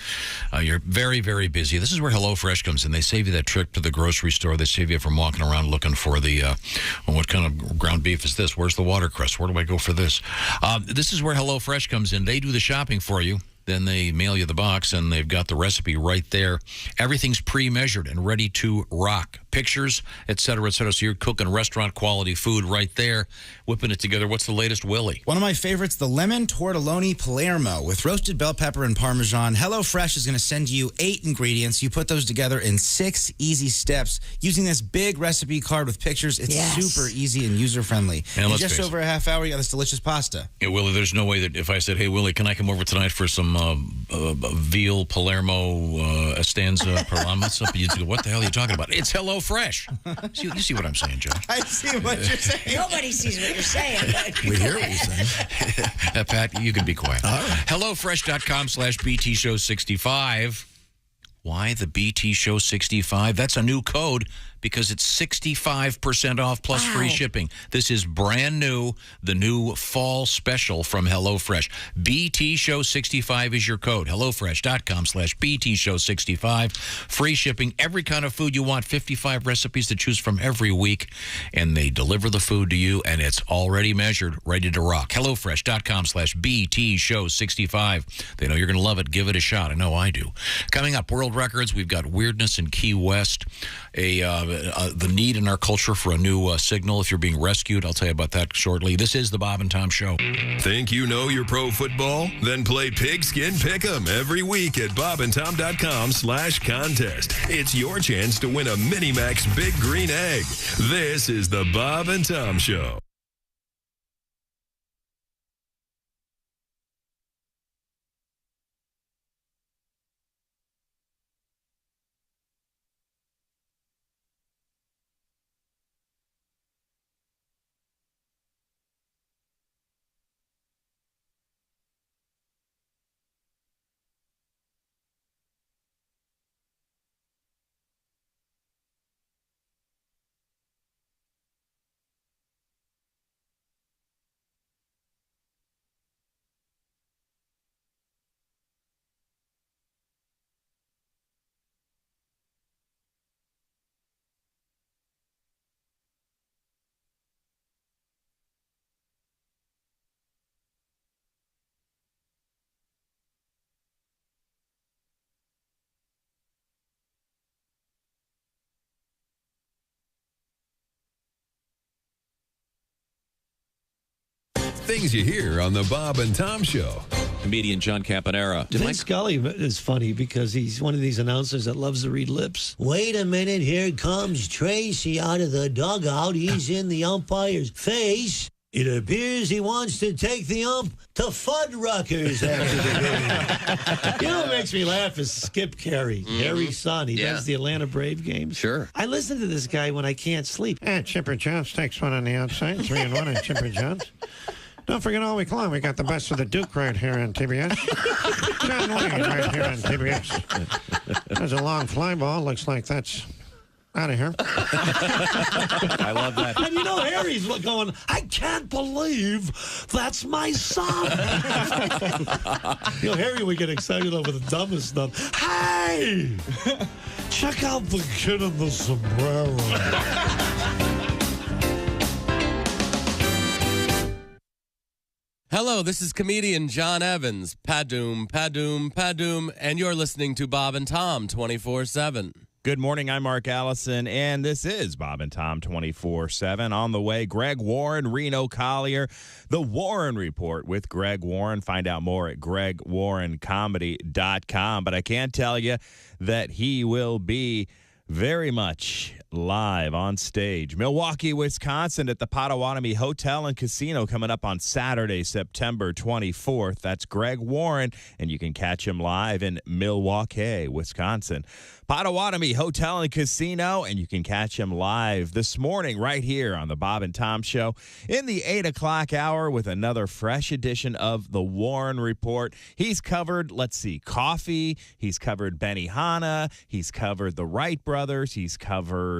You're very, very busy. This is where HelloFresh comes in. They save you that trip to the grocery store. They save you from walking around looking for the, well, what kind of ground beef is this? Where's the watercress? Where do I go for this? This is where HelloFresh comes in. They do the shopping for you. Then they mail you the box, and they've got the recipe right there. Everything's pre-measured and ready to rock. Pictures, et cetera, et cetera. So you're cooking restaurant-quality food right there, whipping it together. What's the latest, Willie? One of my favorites, the lemon tortelloni Palermo with roasted bell pepper and Parmesan. HelloFresh is going to send you 8 ingredients. You put those together in 6 easy steps using this big recipe card with pictures. It's super easy and user-friendly. And In let's just face over a half hour, you got this delicious pasta. Yeah, Willie, there's no way that if I said, hey, Willie, can I come over tonight for some veal Palermo Estanza Parmesan? You'd go, what the hell are you talking about? It's HelloFresh. You see what I'm saying, Joe? I see what you're saying. Nobody sees what you're saying. We hear what you're saying. Pat, you can be quiet. HelloFresh.com/BT Show 65. Why the BT Show 65? That's a new code because it's 65% off plus free shipping. This is brand new, the new fall special from HelloFresh. BT Show 65 is your code. HelloFresh.com/BT Show 65. Free shipping, every kind of food you want, 55 recipes to choose from every week, and they deliver the food to you, and it's already measured, ready to rock. HelloFresh.com/BT Show 65. They know you're going to love it. Give it a shot. I know I do. Coming up, world records. We've got weirdness in Key West. The need in our culture for a new signal if you're being rescued. I'll tell you about that shortly. This is the Bob and Tom Show. Think you know your pro football? Then play Pigskin Pick'em every week at bobandtom.com/contest. It's your chance to win a Minimax Big Green Egg. This is the Bob and Tom Show. Things you hear on the Bob and Tom Show. Comedian John Campanera. Vin Scully is funny because he's one of these announcers that loves to read lips. Wait a minute, here comes Tracy out of the dugout. He's in the umpire's face. It appears he wants to take the ump to Fuddruckers after the game. You know what makes me laugh is Skip Carey, Harry's son. He does the Atlanta Brave games. Sure. I listen to this guy when I can't sleep. Chipper Jones takes one on the outside, 3-1 on Chipper Jones. Don't forget all week long, we got the best of the Duke right here on TBS. John Wayne right here on TBS. There's a long fly ball. Looks like that's out of here. I love that. And you know, Harry's going, I can't believe that's my son. You know, Harry would get excited over the dumbest stuff. Hey! Check out the kid in the sombrero. Hello, this is comedian John Evans. Padoom, padoom, padoom, and you're listening to Bob and Tom 24/7. Good morning, I'm Mark Allison, and this is Bob and Tom 24/7. On the way, Greg Warren, Reno Collier, The Warren Report with Greg Warren. Find out more at gregwarrencomedy.com. But I can tell you that he will be very much live on stage. Milwaukee, Wisconsin at the Potawatomi Hotel and Casino coming up on Saturday, September 24th. That's Greg Warren, and you can catch him live in Milwaukee, Wisconsin. Potawatomi Hotel and Casino, and you can catch him live this morning right here on the Bob and Tom Show in the 8 o'clock hour with another fresh edition of The Warren Report. He's covered, coffee. He's covered Benihana. He's covered the Wright brothers. He's covered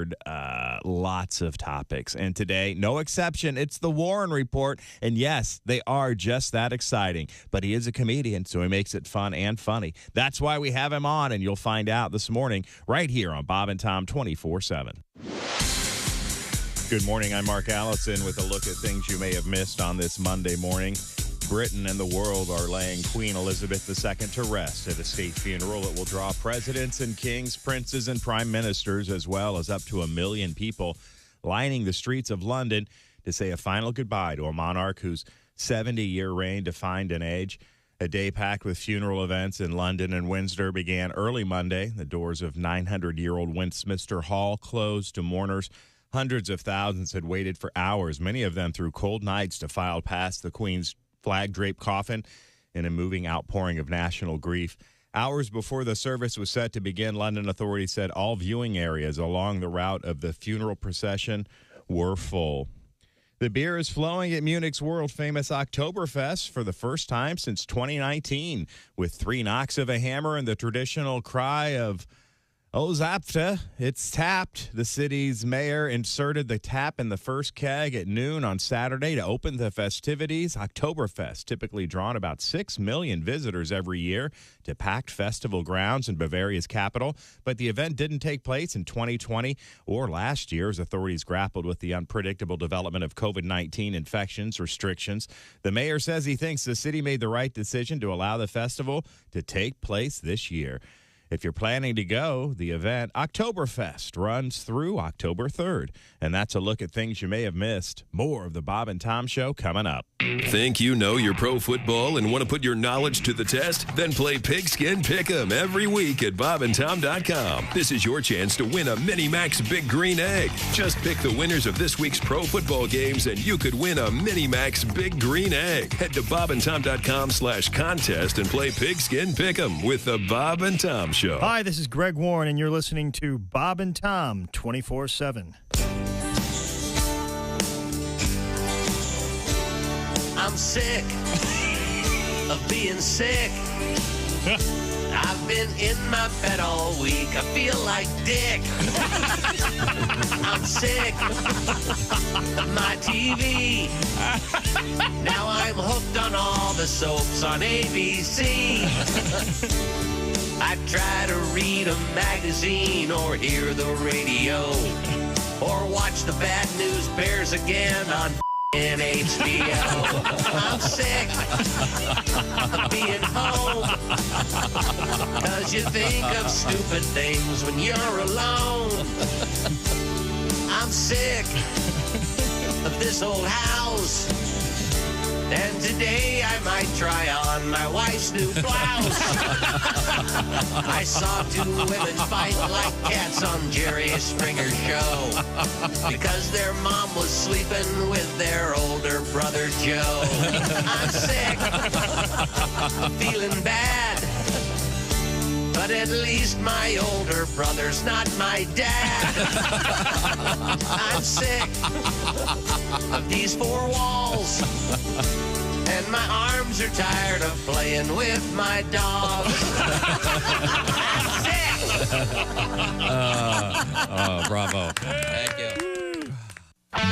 lots of topics. And today, no exception, it's The Warren Report. And yes, they are just that exciting. But he is a comedian, so he makes it fun and funny. That's why we have him on, and you'll find out this morning right here on Bob and Tom 24/7. Good morning, I'm Mark Allison with a look at things you may have missed on this Monday morning. Britain and the world are laying Queen Elizabeth II to rest at a state funeral that will draw presidents and kings, princes, and prime ministers, as well as up to 1 million people lining the streets of London to say a final goodbye to a monarch whose 70-year reign defined an age. A day packed with funeral events in London and Windsor began early Monday. The doors of 900-year-old Westminster Hall closed to mourners. Hundreds of thousands had waited for hours, many of them through cold nights, to file past the Queen's flag-draped coffin in a moving outpouring of national grief. Hours before the service was set to begin, London authorities said all viewing areas along the route of the funeral procession were full. The beer is flowing at Munich's world-famous Oktoberfest for the first time since 2019, with 3 knocks of a hammer and the traditional cry of "Oh, Zapfte, it's tapped." The city's mayor inserted the tap in the first keg at noon on Saturday to open the festivities. Oktoberfest, typically drawn about 6 million visitors every year to packed festival grounds in Bavaria's capital. But the event didn't take place in 2020 or last year as authorities grappled with the unpredictable development of COVID-19 infections restrictions. The mayor says he thinks the city made the right decision to allow the festival to take place this year. If you're planning to go, the event, Oktoberfest, runs through October 3rd. And that's a look at things you may have missed. More of the Bob and Tom Show coming up. Think you know your pro football and want to put your knowledge to the test? Then play Pigskin Pick'em every week at bobandtom.com. This is your chance to win a Mini Max Big Green Egg. Just pick the winners of this week's pro football games and you could win a Mini Max Big Green Egg. Head to bobandtom.com/contest and play Pigskin Pick'em with the Bob and Tom Show. Hi, this is Greg Warren, and you're listening to Bob and Tom 24/7. I'm sick of being sick. I've been in my bed all week. I feel like dick. I'm sick of my TV. Now I'm hooked on all the soaps on ABC. I try to read a magazine or hear the radio or watch the Bad News Bears again on HBO. I'm sick of being home, 'cause you think of stupid things when you're alone. I'm sick of this old house And today I might try on my wife's new blouse. I saw two women fight like cats on Jerry Springer's show because their mom was sleeping with their older brother Joe. I'm sick, feeling bad, but at least my older brother's not my dad. I'm sick of these four walls, and my arms are tired of playing with my dog. I'm sick. Bravo. Thank you.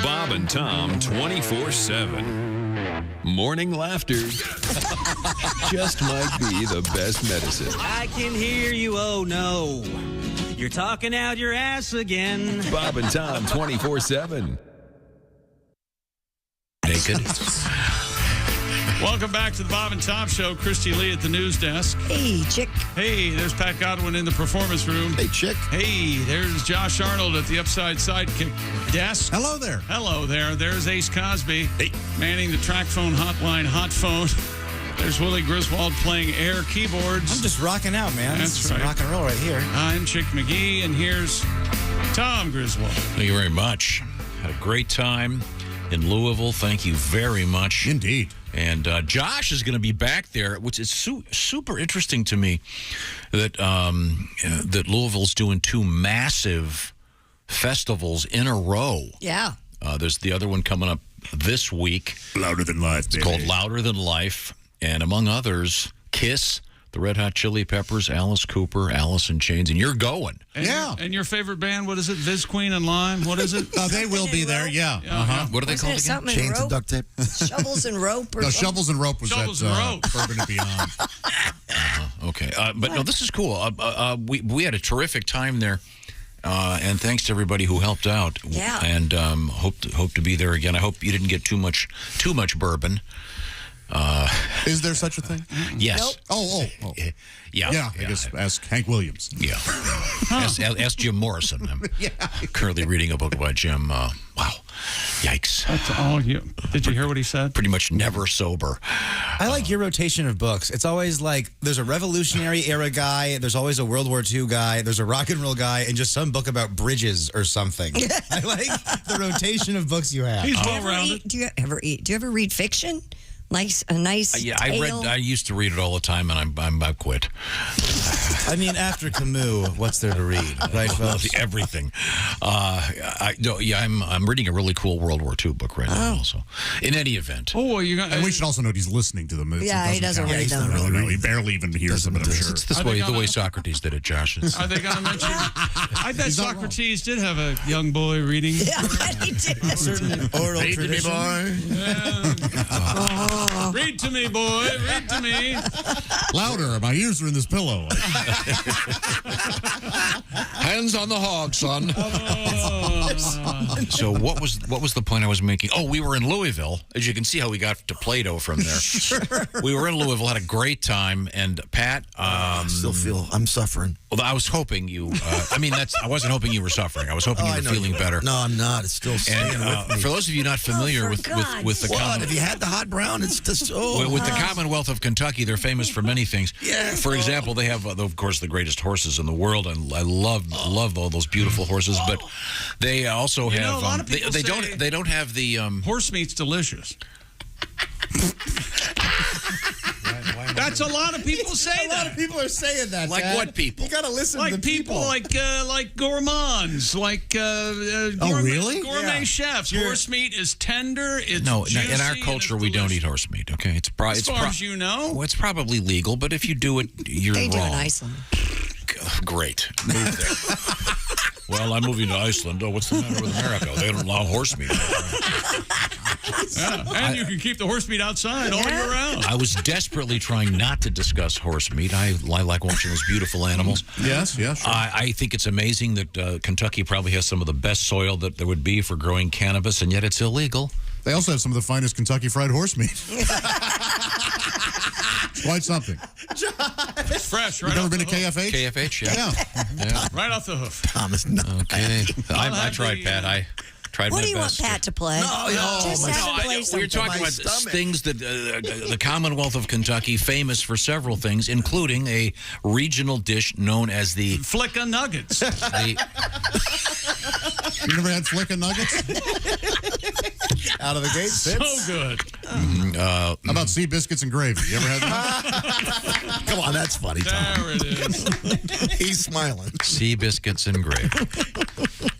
Bob and Tom 24/7. Morning laughter just might be the best medicine. I can hear you, oh no. You're talking out your ass again. Bob and Tom 24/7. Naked. Welcome back to the Bob and Tom Show. Christy Lee at the news desk. Hey, chick. Hey, there's Pat Godwin in the performance room. Hey, chick. Hey, there's Josh Arnold at the Upside Sidekick desk. Hello there. Hello there. There's Ace Cosby. Hey. Manning the track phone hotline hot phone. There's Willie Griswold playing air keyboards. I'm just rocking out, man. That's This is right. rock and roll right here. I'm Chick McGee, and here's Tom Griswold. Thank you very much. Had a great time in Louisville. Thank you very much. Indeed. And Josh is going to be back there, which is super interesting to me that that Louisville's doing two massive festivals in a row. Yeah. There's the other one coming up this week. Louder Than Life, It's baby. called Louder Than Life. And among others, Kiss, the Red Hot Chili Peppers, Alice Cooper, Alice in Chains. And you're going. And and your favorite band, what is it? Viz Queen and Lime? What is it? They will be there, yeah. What are they Wasn't called it again? something in Chains and rope? duct tape. Shovels and rope? Or No, something? Shovels and Rope was Shovels at and Rope. Bourbon and Beyond. Okay. But no, this is cool. We had a terrific time there. And thanks to everybody who helped out. Yeah. And hope to be there again. I hope you didn't get too much bourbon. Is there such a thing? Yes. Nope. Oh. Yeah. I guess ask Hank Williams. Yeah. Ask Jim Morrison. I'm currently reading a book by Jim. Wow. Yikes. That's all you. Did you hear what he said? Pretty much never sober. I like your rotation of books. It's always like there's a Revolutionary era guy, there's always a World War II guy, there's a rock and roll guy, and just some book about bridges or something. I like the rotation of books you have. He's Do you well ever rounded. eat- Do you ever read fiction? Like a nice Yeah, tale? I used to read it all the time, and I quit. I mean, after Camus, what's there to read, right, folks? Everything. I'm reading a really cool World War II book right now. Also, in any event. Oh, well, you got. And we should also note he's listening to them. Yeah, he doesn't read them. No, he barely even hears them, I'm sure. It's this Are way, they the way gonna- Socrates did it, Josh. It's- Are they going to mention? I bet He's not Socrates did have a young boy reading. Yeah, I bet he did. Certain oral Read to me, tradition. boy. Read to me, boy. Read to me. Louder, my ears are in this pillow. Hands on the hog, son. So what was the point I was making? Oh, we were in Louisville. As you can see how we got to Plato from there. We were in Louisville, had a great time, and Pat. Still feel I'm suffering. Well, I was hoping you. I wasn't hoping you were suffering. I was hoping you I were know feeling better. No, I'm not. It's still staying And with me. for those of you not familiar with the What? Have you had the hot brown? It's just with the Commonwealth of Kentucky, they're famous for many things. Yeah. For example, they have, of course, the greatest horses in the world, and I love all those beautiful horses. But they also You know, have a lot of people they say- don't have the Horse meat's delicious. That's a lot of people say that. A lot of people are saying that. Like Dad. what people? You gotta listen Like to the people like gourmands, like really? gourmet Yeah. chefs. Horse meat is tender. It's no. juicy, In our and culture, it's we don't delicious. eat horse meat. Okay, it's As far as you know. Well, it's probably legal, but if you do it, you're They do wrong. in Iceland. Great. Move there. Well, I'm moving to Iceland. Oh, what's the matter with America? They don't allow horse meat. Yeah, and you can keep the horse meat outside all year round. I was desperately trying not to discuss horse meat. I like watching those beautiful animals. Yes, sure. I think it's amazing that Kentucky probably has some of the best soil that there would be for growing cannabis, and yet it's illegal. They also have some of the finest Kentucky fried horse meat. Quite something. Fresh, right You've never off been the to hoof. KFH? KFH, yeah. Yeah. Yeah. Right off the hoof. Thomas, no. Okay. I have tried, the, Pat. I Tried What my do you best. want Pat to play? Just have him play We're something. talking about things that the Commonwealth of Kentucky famous for several things, including a regional dish known as the Flicka Nuggets. You never had Flicka Nuggets? Out of the gate, So good. How about sea biscuits and gravy? You ever had that? Come on, that's funny, Tom. There it is. He's smiling. sea biscuits and gravy.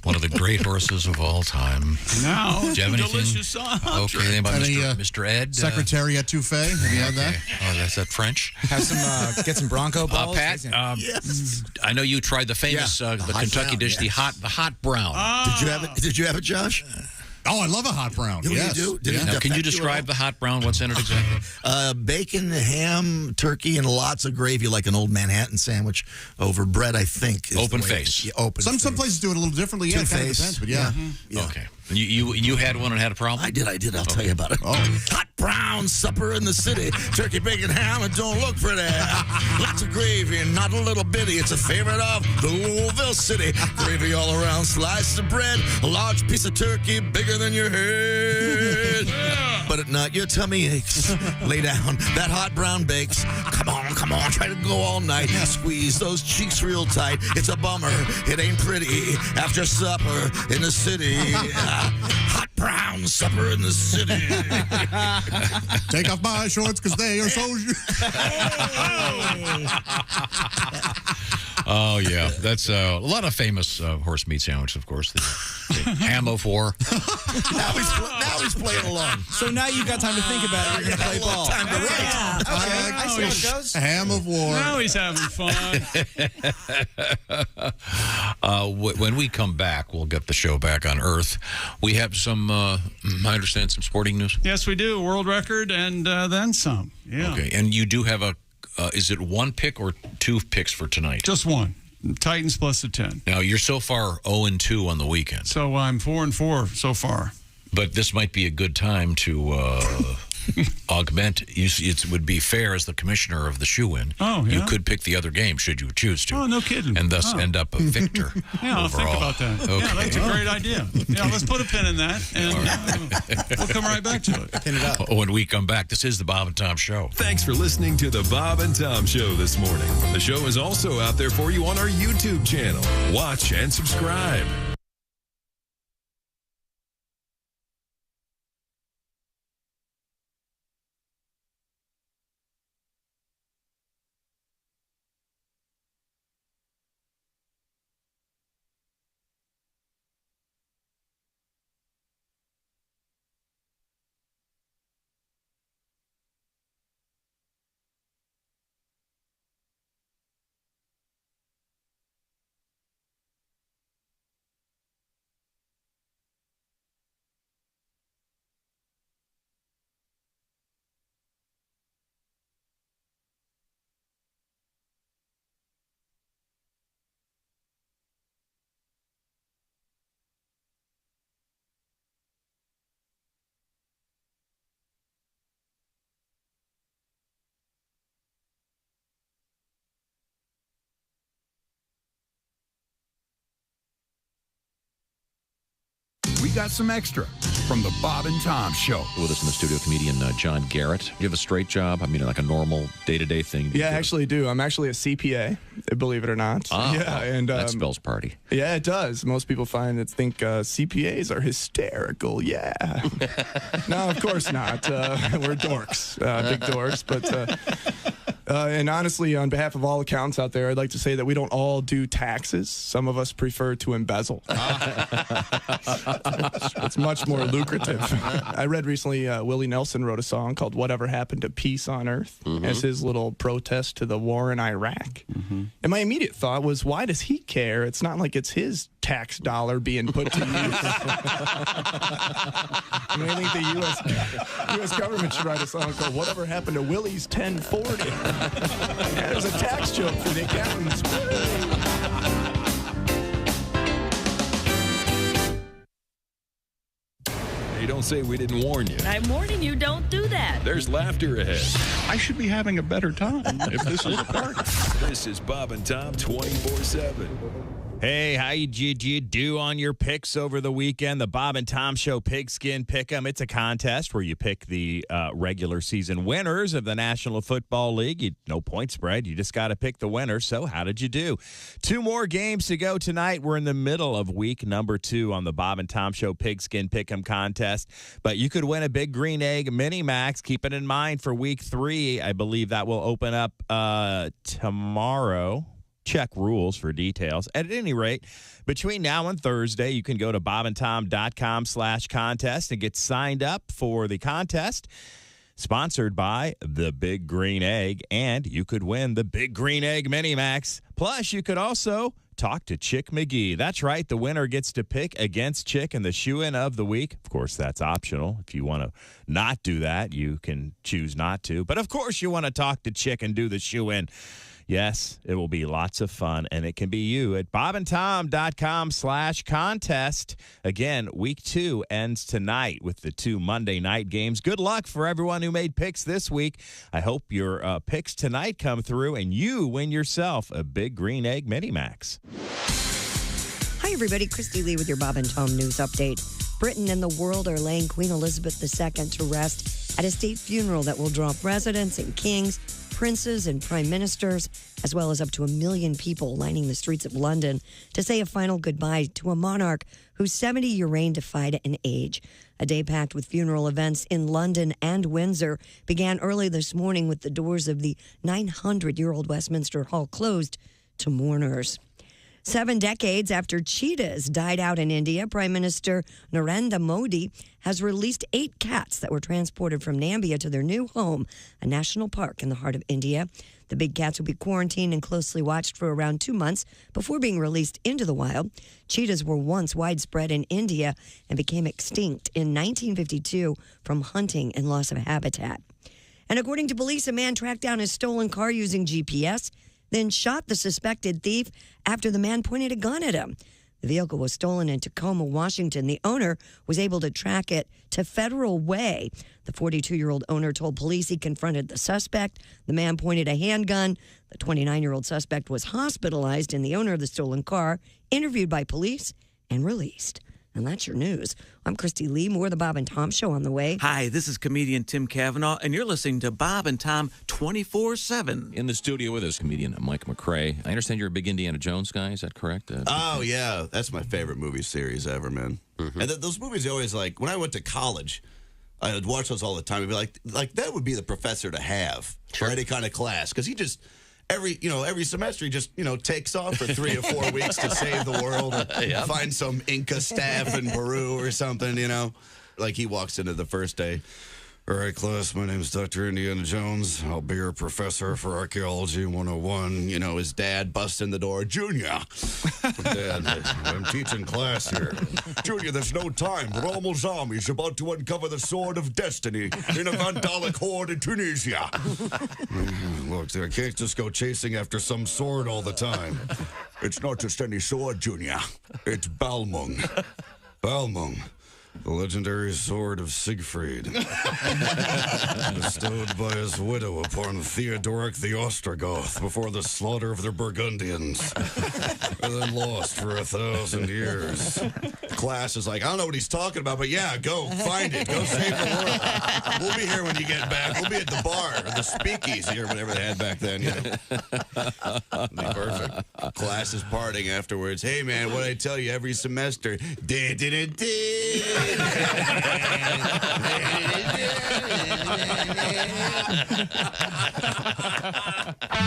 One of the great horses of all time. Now, Do you have anything? delicious Okay, anything about Any, Mr. Ed? Secretary etouffee? Have you had that? Oh, that's that French. Have some, get some Bronco balls. Pat, I know you tried the famous the Kentucky brown, dish, yes. the hot brown. Did you have it? Did you have it, Josh? Oh, I love a hot brown. You Yes. do? Did it Now, can you affect describe at the hot brown? What's in it exactly? all? Bacon, ham, turkey, and lots of gravy, like an old Manhattan sandwich over bread, I think. is Open the way it face. is. Yeah, open Some face. places do it a little differently. Yeah, it kind of Two-face. depends, but yeah. Yeah. Okay. You had one and had a problem? I did. I'll tell you about it. Hot brown supper in the city. Turkey, bacon, ham, it don't look pretty. Lots of gravy and not a little bitty. It's a favorite of the Louisville city. Gravy all around, slices of bread, a large piece of turkey bigger than your head. But at night, your tummy aches. Lay down, that hot brown bakes. Come on, try to go all night. Squeeze those cheeks real tight. It's a bummer, it ain't pretty. After supper in the city. Hot brown supper in the city. Take off my shorts because they are so... Oh, yeah. That's a lot of famous horse meat sandwiches, of course. The ham of war. Now he's playing along. So now you've got time to think about it. You're going to play ball. Time to write. Okay, I see how it goes. Ham of war. Now he's having fun. When we come back, we'll get the show back on Earth. We have some, I understand, some sporting news. Yes, we do. World record and then some. Yeah. Okay, and you do have is it one pick or two picks for tonight? Just one. Titans plus the 10. Now, you're so far 0-2 on the weekend. So I'm 4-4 so far. But this might be a good time to augment. It would be fair as the commissioner of the shoe-in. Oh, yeah? You could pick the other game should you choose to. Oh, no kidding. And thus end up a victor. Yeah, I'll think about that. Okay. Yeah, that's a great idea. Yeah, let's put a pin in that, and we'll come right back to it. Pin it up. When we come back, this is the Bob and Tom Show. Thanks for listening to the Bob and Tom Show this morning. The show is also out there for you on our YouTube channel. Watch and subscribe. We got some extra from the Bob and Tom Show. With us in the studio, comedian John Garrett. You have a straight job? I mean, like a normal day-to-day thing? Yeah, I actually do. I'm actually a CPA, believe it or not. Yeah, and that spells party. Yeah, it does. Most people think CPAs are hysterical. Yeah. No, of course not. We're dorks, big dorks. But and honestly, on behalf of all accountants out there, I'd like to say that we don't all do taxes. Some of us prefer to embezzle. It's much more lucrative. I read recently Willie Nelson wrote a song called Whatever Happened to Peace on Earth as his little protest to the war in Iraq. And my immediate thought was, why does he care? It's not like it's his tax dollar being put to use. I mean, I think the U.S. government should write a song called Whatever Happened to Willie's 1040. Yeah, there's a tax joke for the accountants. Hey, don't say we didn't warn you. I'm warning you, don't do that. There's laughter ahead. I should be having a better time if this is a party. This is Bob and Tom 24/7. Hey, how did you do on your picks over the weekend? The Bob and Tom Show Pigskin Pick'em. It's a contest where you pick the regular season winners of the National Football League. No point spread. You just got to pick the winner. So how did you do? 2 more games to go tonight. We're in the middle of week number 2 on the Bob and Tom Show Pigskin Pick'em contest. But you could win a Big Green Egg Mini Max. Keep it in mind for week 3. I believe that will open up tomorrow. Check rules for details. At any rate, between now and Thursday, you can go to bobandtom.com/contest and get signed up for the contest. Sponsored by the Big Green Egg, and you could win the Big Green Egg Mini Max. Plus, you could also talk to Chick McGee. That's right. The winner gets to pick against Chick in the shoe-in of the week. Of course, that's optional. If you want to not do that, you can choose not to. But, of course, you want to talk to Chick and do the shoe-in. Yes, it will be lots of fun, and it can be you at bobandtom.com/contest. Again, week 2 ends tonight with the 2 Monday night games. Good luck for everyone who made picks this week. I hope your picks tonight come through, and you win yourself a Big Green Egg Mini Max. Hi, everybody. Christy Lee with your Bob and Tom News Update. Britain and the world are laying Queen Elizabeth II to rest at a state funeral that will draw presidents and kings, princes and prime ministers, as well as up to 1 million people lining the streets of London to say a final goodbye to a monarch whose 70-year reign defied an age. A day packed with funeral events in London and Windsor began early this morning with the doors of the 900-year-old Westminster Hall closed to mourners. 7 decades after cheetahs died out in India, Prime Minister Narendra Modi has released 8 cats that were transported from Namibia to their new home, a national park in the heart of India. The big cats will be quarantined and closely watched for around 2 months before being released into the wild. Cheetahs were once widespread in India and became extinct in 1952 from hunting and loss of habitat. And according to police, a man tracked down his stolen car using GPS, then shot the suspected thief after the man pointed a gun at him. The vehicle was stolen in Tacoma, Washington. The owner was able to track it to Federal Way. The 42-year-old owner told police he confronted the suspect. The man pointed a handgun. The 29-year-old suspect was hospitalized, and the owner of the stolen car interviewed by police and released. And that's your news. I'm Christy Lee. More of the Bob and Tom Show on the way. Hi, this is comedian Tim Cavanaugh, and you're listening to Bob and Tom 24/7. In the studio with us, comedian Mike McRae. I understand you're a big Indiana Jones guy. Is that correct? Oh, yeah. That's my favorite movie series ever, man. Mm-hmm. And those movies are always like, when I went to college, I would watch those all the time. I'd be like that would be the professor to have for any kind of class. Because he just, every semester, he just, takes off for 3 or 4 weeks to save the world or find some Inca staff in Peru or something, Like he walks into the first day. All right, class, my name is Dr. Indiana Jones. I'll be your professor for Archaeology 101. His dad busts in the door. Junior, Dad, I'm teaching class here. Junior, there's no time. We're almost zombies about to uncover the sword of destiny in a Vandalic horde in Tunisia. Look, I can't just go chasing after some sword all the time. It's not just any sword, Junior. It's Balmung. Balmung. The legendary sword of Siegfried, bestowed by his widow upon Theodoric the Ostrogoth before the slaughter of the Burgundians, and then lost for 1,000 years. Class is like, I don't know what he's talking about, but yeah, go find it. Go save the world. We'll be here when you get back. We'll be at the bar, or the speakeasy, or whatever they had back then. Perfect. Class is partying afterwards. Hey, man, what did I tell you every semester?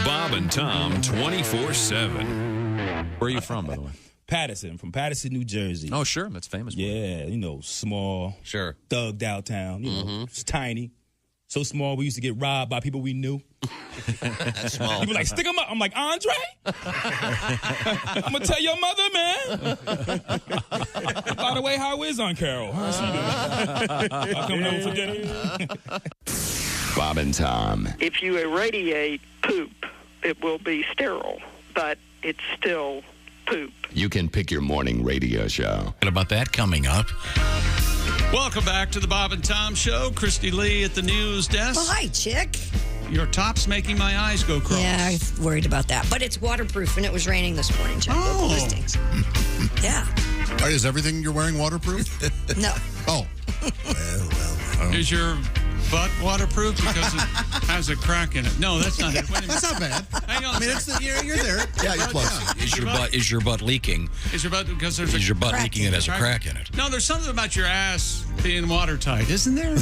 Bob and Tom 24/7. Where are you from, by the way? Patterson, from Patterson, New Jersey. Oh, sure. That's famous. Yeah, small. Sure. Thugged out town. It's tiny. So small, we used to get robbed by people we knew. That's small. People like, stick them up. I'm like, Andre? I'm going to tell your mother, man. By the way, how is Aunt Carol? How's she doing? I'll come home for dinner. Bob and Tom. If you irradiate poop, it will be sterile, but it's still poop. You can pick your morning radio show. And about that coming up. Welcome back to the Bob and Tom Show. Christy Lee at the news desk. Well, hi, chick. Your top's making my eyes go cross. Yeah, I'm worried about that. But it's waterproof, and it was raining this morning. Check local listings. Yeah. Is everything you're wearing waterproof? No. Oh. Is your butt waterproof because it has a crack in it? No, that's not it. Wait a minute. That's not bad. Hang on. I mean, you're there. Yeah, you're close. Is your butt leaking? Is your butt because there's Is a your butt crack leaking? It has a crack in it. No, there's something about your ass being watertight, isn't there?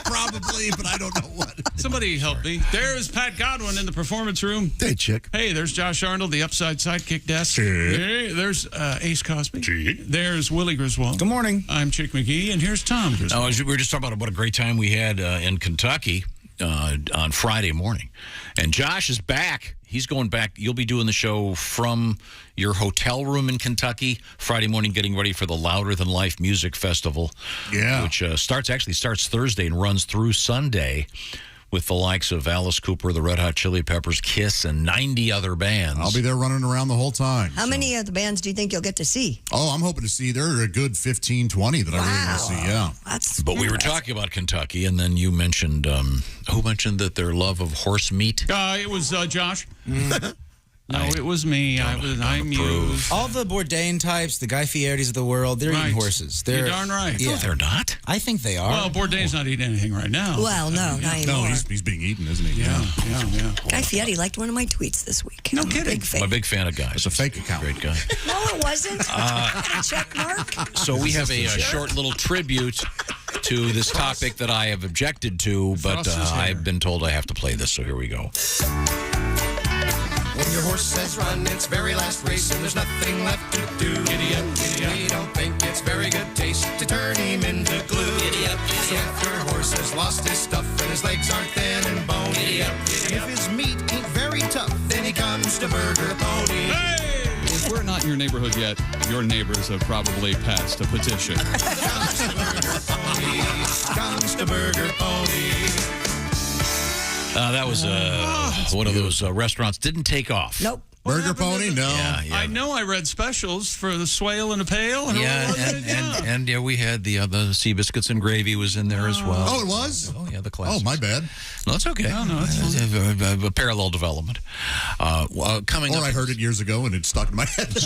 Probably, but I don't know what. Somebody help me. There's Pat Godwin in the performance room. Hey, chick. Hey, there's Josh Arnold, the upside sidekick desk. Hey, there's Ace Cosby. There's Willie Griswold. Good morning. I'm Chick McGee, and here's Tom Griswold. We were just talking about what a great time we had in Kentucky on Friday morning. And Josh is back. He's going back. You'll be doing the show from your hotel room in Kentucky Friday morning, getting ready for the Louder Than Life Music Festival. Yeah. Which starts Thursday and runs through Sunday with the likes of Alice Cooper, the Red Hot Chili Peppers, Kiss, and 90 other bands. I'll be there running around the whole time. How many of the bands do you think you'll get to see? Oh, I'm hoping to see. There are a good 15, 20 that I really want to see, yeah. But we were talking about Kentucky, and then you mentioned, who mentioned that their love of horse meat? It was Josh. No, it was me. I mused. All the Bourdain types, the Guy Fieri's of the world, they're eating horses. You're darn right. Yeah. No, they're not. I think they are. Well, Bourdain's not eating anything right now. Well, no, not anymore. No, he's being eaten, isn't he? Yeah. Guy Fieri liked one of my tweets this week. No kidding. Big fan. I'm a big fan of Guy. It's a fake account. Great guy. No, it wasn't. Check mark. So we have a short little tribute to this topic that I have objected to, but I've been told I have to play this, so here we go. When your horse says run, it's very last race, and there's nothing left to do. Giddy up, giddy up. We don't think it's very good taste to turn him into glue. Giddy up, giddy so if your horse has lost his stuff and his legs aren't thin and bony, giddy up, giddy up. If his meat ain't very tough, then he comes to Burger Pony. Hey! If we're not in your neighborhood yet, your neighbors have probably passed a petition. Comes to Burger Pony. Comes to Burger Pony. That was one of those restaurants. Didn't take off. Nope. Burger Pony? No. Yeah. I know I read specials for the swale and a pail. And And we had the sea biscuits and gravy was in there as well. Oh, it was? Oh, yeah, the classics. Oh, my bad. No, it's okay. No, it's a parallel development. Coming up, I heard it years ago and it stuck in my head.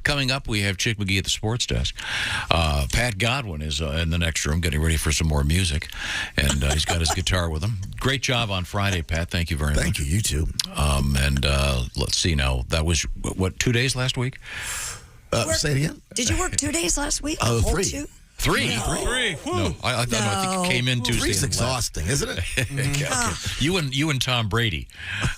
Coming up, we have Chick McGee at the sports desk. Pat Godwin is in the next room getting ready for some more music, and he's got his guitar with him. Great job on Friday, Pat. Thank you very much. Thank you. You too. And let's see now. That was, what, 2 days last week? Say it again. Did you work 2 days last week? Oh, Whole 3. two? Three. Woo. No, I think it came in Tuesday. Three's exhausting, isn't it? Okay. You and Tom Brady.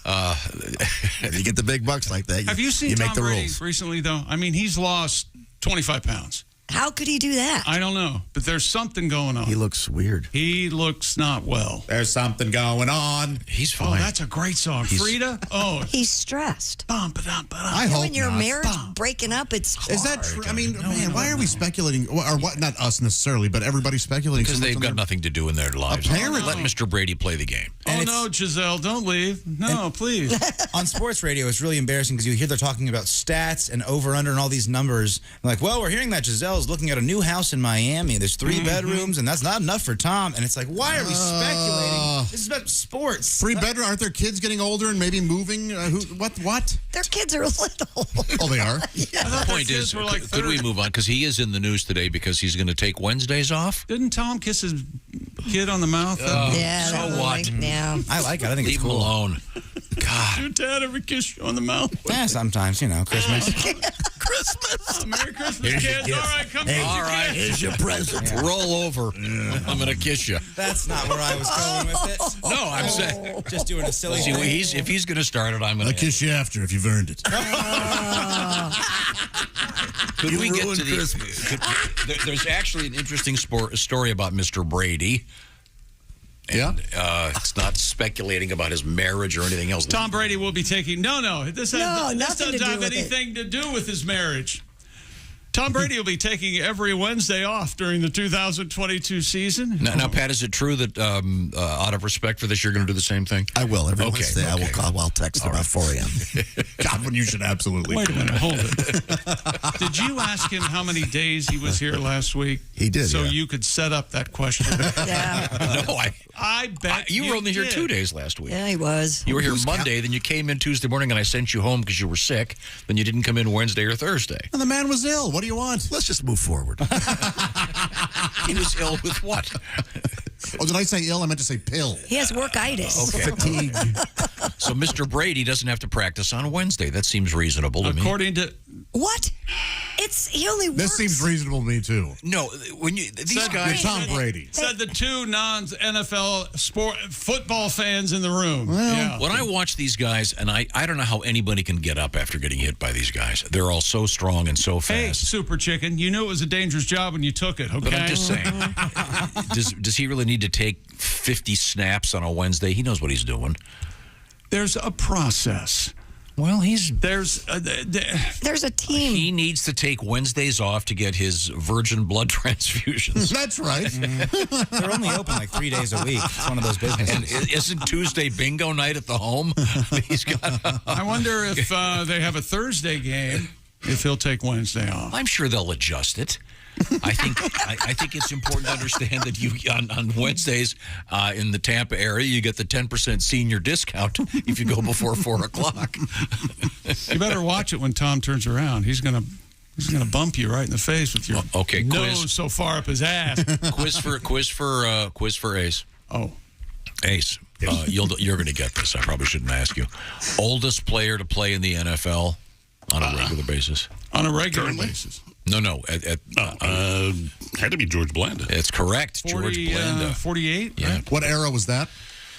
You get the big bucks like that. Have you seen Tom Brady recently, though? I mean, he's lost 25 pounds. How could he do that? I don't know, but there's something going on. He looks weird. He looks not well. There's something going on. He's Oh, fine. that's a great song. Frida? Oh. He's stressed. I hope When your not. marriage breaking up, it's hard. Is that true? I mean, man, why are we speculating? Or what? Not us necessarily, but everybody's speculating. Because they've got nothing to do in their lives. Apparently. Let Mr. Brady play the game. Oh, no, Giselle, don't leave. No, please. On sports radio, it's really embarrassing because you hear they're talking about stats and over-under and all these numbers. Like, well, we're hearing that Giselle's looking at a new house in Miami. There's 3 bedrooms, and that's not enough for Tom. And it's like, why are we speculating? This is about sports. 3 bedroom? Aren't their kids getting older and maybe moving? What? Their kids are little. Oh, they are? The point is, could we move on? Because he is in the news today because he's going to take Wednesdays off. Didn't Tom kiss his kid on the mouth? Yeah, so that what? Yeah. I like it. I think Leave it's cool. him alone. God. Your dad ever kiss you on the mouth? Yeah, sometimes, Christmas. Christmas. Merry Christmas, kids. All right, come Hey, get your all right, kids. here's your present. Roll over. I'm going to kiss you. That's not where I was going with it. No, I'm saying. Just doing a silly See, thing. if he's going to start it, I'm going I'll to. kiss you after if you've earned it. Could You we get to ruined the? There's actually an interesting story about Mr. Brady. And, it's not speculating about his marriage or anything else. Tom Brady will be taking... No, this nothing doesn't to do have with anything to do with his marriage. Tom Brady will be taking every Wednesday off during the 2022 season. Now, Pat, is it true that out of respect for this, you're going to do the same thing? I will. Every Wednesday, I will call. I'll text about 4 a.m. God, when you should absolutely. Wait a minute, hold it. Did you ask him how many days he was here last week? He did. So yeah. you could set up that question. Yeah. No, I bet you were only here did. 2 days last week. Yeah, he was. You were here Monday, then you came in Tuesday morning, and I sent you home because you were sick. Then you didn't come in Wednesday or Thursday. And the man was ill. What do you want? Let's just move forward. He was ill with what? Oh, did I say ill? I meant to say pill. He has workitis. Okay. Fatigue. So Mr. Brady doesn't have to practice on Wednesday. That seems reasonable to me. According to What? He only works. This seems reasonable to me, too. No, when these guys... Tom Brady. Said the two non-NFL football fans in the room. Well, When I watch these guys, and I don't know how anybody can get up after getting hit by these guys. They're all so strong and so fast. Hey, Super Chicken, you knew it was a dangerous job when you took it, okay? But I'm just saying, does he really need to take 50 snaps on a Wednesday? He knows what he's doing. There's a process. Well, there's a team. He needs to take Wednesdays off to get his virgin blood transfusions. That's right. They're only open like 3 days a week. It's one of those businesses. And isn't Tuesday bingo night at the home? He's got. I wonder if they have a Thursday game, if he'll take Wednesday off. I'm sure they'll adjust it. I think it's important to understand that you on Wednesdays in the Tampa area you get the 10% senior discount if you go before 4 o'clock. You better watch it when Tom turns around. He's gonna bump you right in the face with your nose so far up his ass. quiz for Ace. Oh, Ace, you're going to get this. I probably shouldn't ask you. Oldest player to play in the NFL on a regular basis. On a regular basis. No. Had to be George Blanda. It's correct. George Blanda. 48? Yeah. What era was that?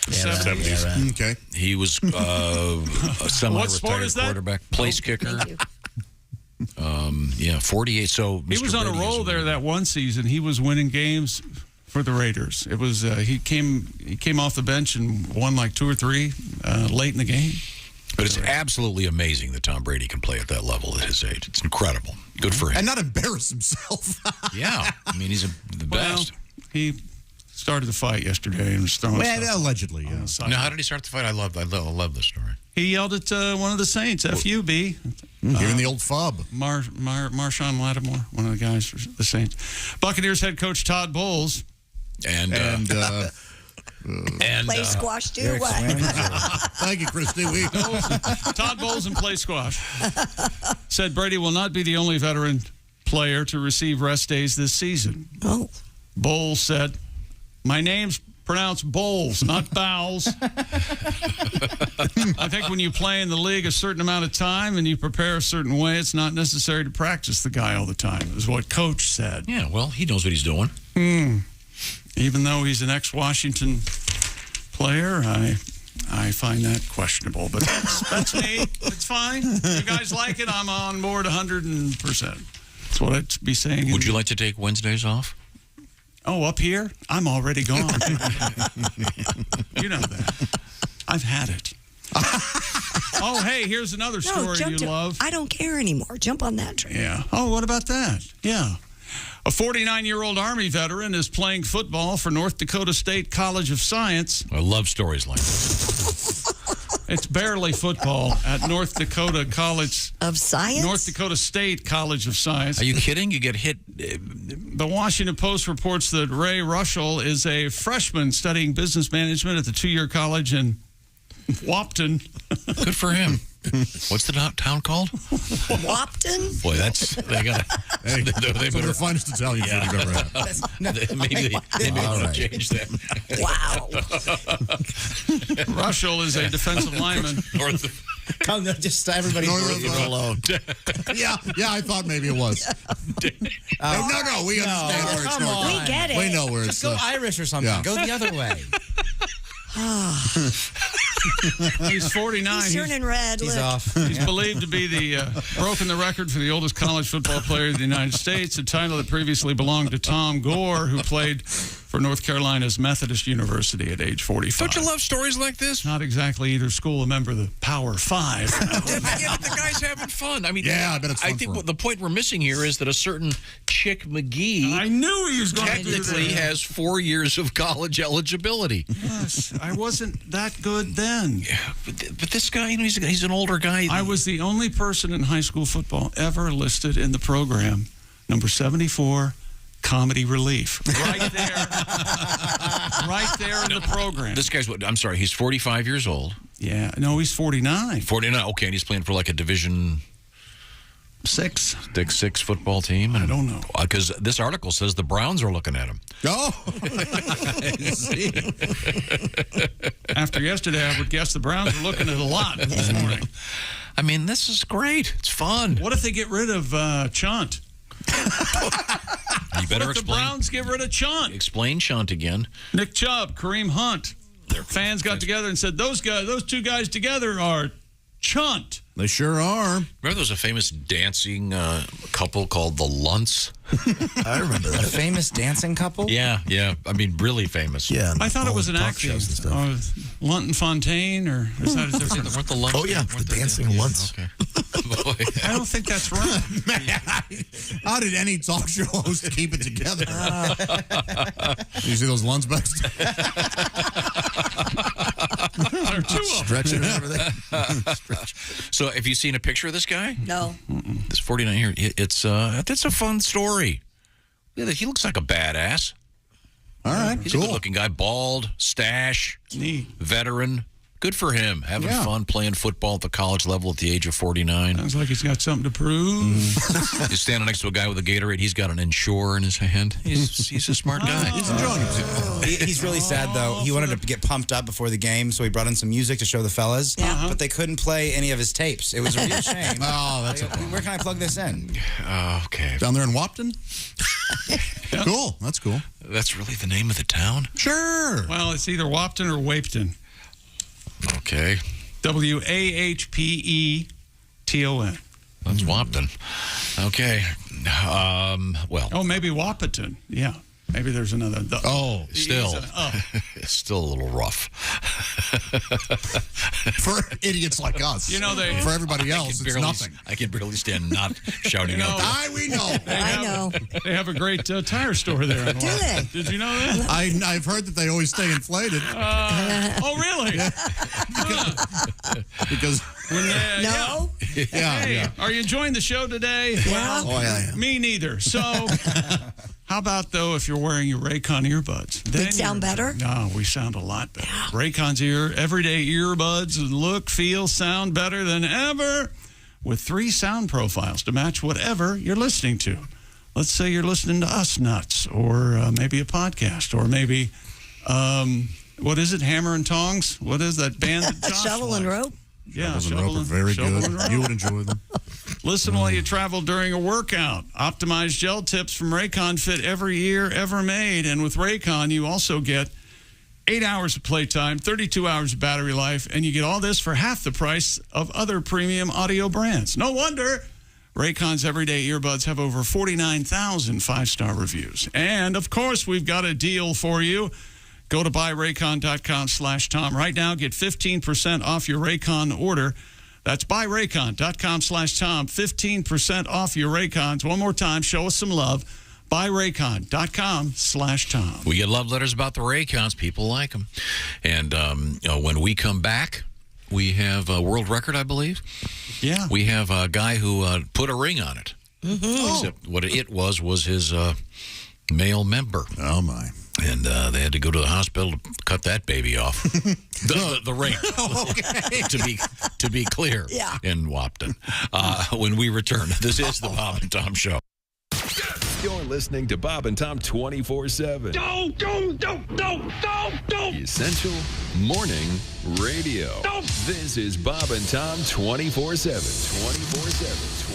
70s. Okay. He was a semi-retired quarterback, place kicker. 48. So he was on a roll there that one season. He was winning games for the Raiders. It was he came off the bench and won like 2 or 3 late in the game. But it's absolutely amazing that Tom Brady can play at that level at his age. It's incredible. Good for him. And not embarrass himself. Yeah. I mean, he's the best. He started the fight yesterday and was throwing stuff allegedly, yeah. Now, how did he start the fight? I love this story. He yelled at one of the Saints, F-U-B. Giving the old fob. Marshawn Lattimore, one of the guys for the Saints. Buccaneers head coach Todd Bowles. And play squash too. What? Thank you, Christy. Todd Bowles and play squash said Brady will not be the only veteran player to receive rest days this season. Oh. Bowles said, "My name's pronounced Bowles, not Bowles. I think when you play in the league a certain amount of time and you prepare a certain way, it's not necessary to practice the guy all the time," is what Coach said. Yeah, well, he knows what he's doing. Even though he's an ex-Washington player, I find that questionable. But that's me. It's fine. You guys like it? I'm on board 100%. That's what I'd be saying. Would you like to take Wednesdays off? Oh, up here? I'm already gone. You know that. I've had it. Oh, hey, here's another story you love. I don't care anymore. Jump on that train. Yeah. Oh, what about that? Yeah. A 49-year-old Army veteran is playing football for North Dakota State College of Science. I love stories like this. It's barely football at North Dakota College of Science? North Dakota State College of Science. Are you kidding? You get hit. The Washington Post reports that Ray Rushell is a freshman studying business management at the 2-year college in Wapton. Good for him. What's the town called? Wapton? Boy, they got Hey, they some of the finest Italian food you've ever had. Maybe they change that. Wow. Rushell is a defensive lineman. Come, just everybody leave it alone. Yeah, I thought maybe it was. No, we understand where it's come going. We get it. We know where Just it's go Irish or something. Yeah. Go the other way. He's 49. He's turning red. He's Look. off. He's believed to be broken the record for the oldest college football player in the United States, a title that previously belonged to Tom Gore, who played for North Carolina's Methodist University at age 45. Don't you love stories like this? Not exactly either school a member of the Power Five. Yeah, but the guy's having fun. I mean, Yeah, I bet it's fun I think for what the point we're missing here is that a certain Chick McGee I knew he was going to do technically that. has 4 years of college eligibility. Yes, I wasn't that good then. But this guy, he's an older guy. I was the only person in high school football ever listed in the program, number 74, comedy relief. Right there. Right there in the program. This guy's I'm sorry, he's 45 years old. Yeah, no, he's 49. 49, okay, and he's playing for like a Division 6 football team. I don't know. Because this article says the Browns are looking at him. Oh, After yesterday, I would guess the Browns were looking at a lot this morning. I mean, this is great. It's fun. What if they get rid of Chunt? You better What if the Browns get rid of Chunt? Explain Chunt again. Nick Chubb, Kareem Hunt. Their fans got together and said, those two guys together are Chunt. they sure are. Remember there was a famous dancing couple called the Lunts? I remember that. A famous dancing couple? Yeah. I mean, really famous. Yeah. I thought it was an talk acting. shows and stuff. Lunton Fontaine, or is that a different? Weren't the Lunts? Oh, yeah, the dancing Lunts. Okay. Boy. I don't think that's right. Man, how did any talk show host keep it together? You see those lunch bags? There are two of them. Stretching and everything. So, have you seen a picture of this guy? No. This 49 here. It's a fun story. He looks like a badass. All right, He's cool. a good-looking guy, bald, stash, Neat. veteran. Good for him, having fun playing football at the college level at the age of 49. Sounds like he's got something to prove. He's standing next to a guy with a Gatorade. He's got an Ensure in his hand. He's a smart guy. He's enjoying himself. He's really sad, though. He wanted to get pumped up before the game, so he brought in some music to show the fellas. But they couldn't play any of his tapes. It was a real shame. Oh, that's okay. Where can I plug this in? Okay. Down there in Wapton? Cool. That's cool. That's really the name of the town? Sure. Well, it's either Wapton or Wapton. Okay. Wappeton. That's Wapton. Okay. Well. Oh, maybe Wapaton. Yeah. Maybe there's another. Still a little rough. For idiots like us. You know, for everybody else, it's nothing. I can barely stand not shouting out. We know. I know. They have a great tire store there. Do they? Did you know that? I've heard that they always stay inflated. Oh, really? Because No. Hey, are you enjoying the show today? Yeah. Oh, yeah. Me neither. So, how about, though, if you're wearing your Raycon earbuds? They sound better? No, we sound a lot better. Raycon's everyday earbuds look, feel, sound better than ever with 3 sound profiles to match whatever you're listening to. Let's say you're listening to Us Nuts, or maybe a podcast, or maybe, what is it, Hammer and Tongs? What is that band? That Josh Shovel and likes? rope. Yeah, Shovel and Rope are very good. You would enjoy them. Listen while you travel during a workout. Optimized gel tips from Raycon fit every ear ever made. And with Raycon, you also get 8 hours of playtime, 32 hours of battery life, and you get all this for half the price of other premium audio brands. No wonder Raycon's everyday earbuds have over 49,000 5-star reviews. And, of course, we've got a deal for you. Go to buyraycon.com/Tom right now. Get 15% off your Raycon order. That's buyraycon.com/Tom. 15% off your Raycons. One more time, show us some love. Buyraycon.com/Tom. We get love letters about the Raycons. People like them. And when we come back, we have a world record, I believe. Yeah. We have a guy who put a ring on it. Mm-hmm. Except what it was his male member. Oh, my. And they had to go to the hospital to cut that baby off. the ring. Okay. to be clear. Yeah. In Wapton. When we return, this is the Bob and Tom Show. You're listening to Bob and Tom 24/7. Essential Morning Radio. This is Bob and Tom 24/7.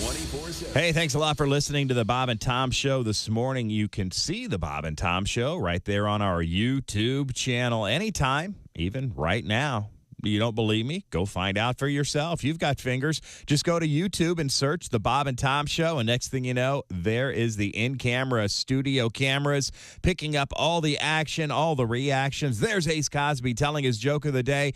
24/7. Hey, thanks a lot for listening to the Bob and Tom Show this morning. You can see the Bob and Tom Show right there on our YouTube channel anytime, even right now. You don't believe me? Go find out for yourself. You've got fingers. Just go to YouTube and search The Bob and Tom Show, and next thing you know, there is the in-camera studio cameras picking up all the action, all the reactions. There's Ace Cosby telling his joke of the day,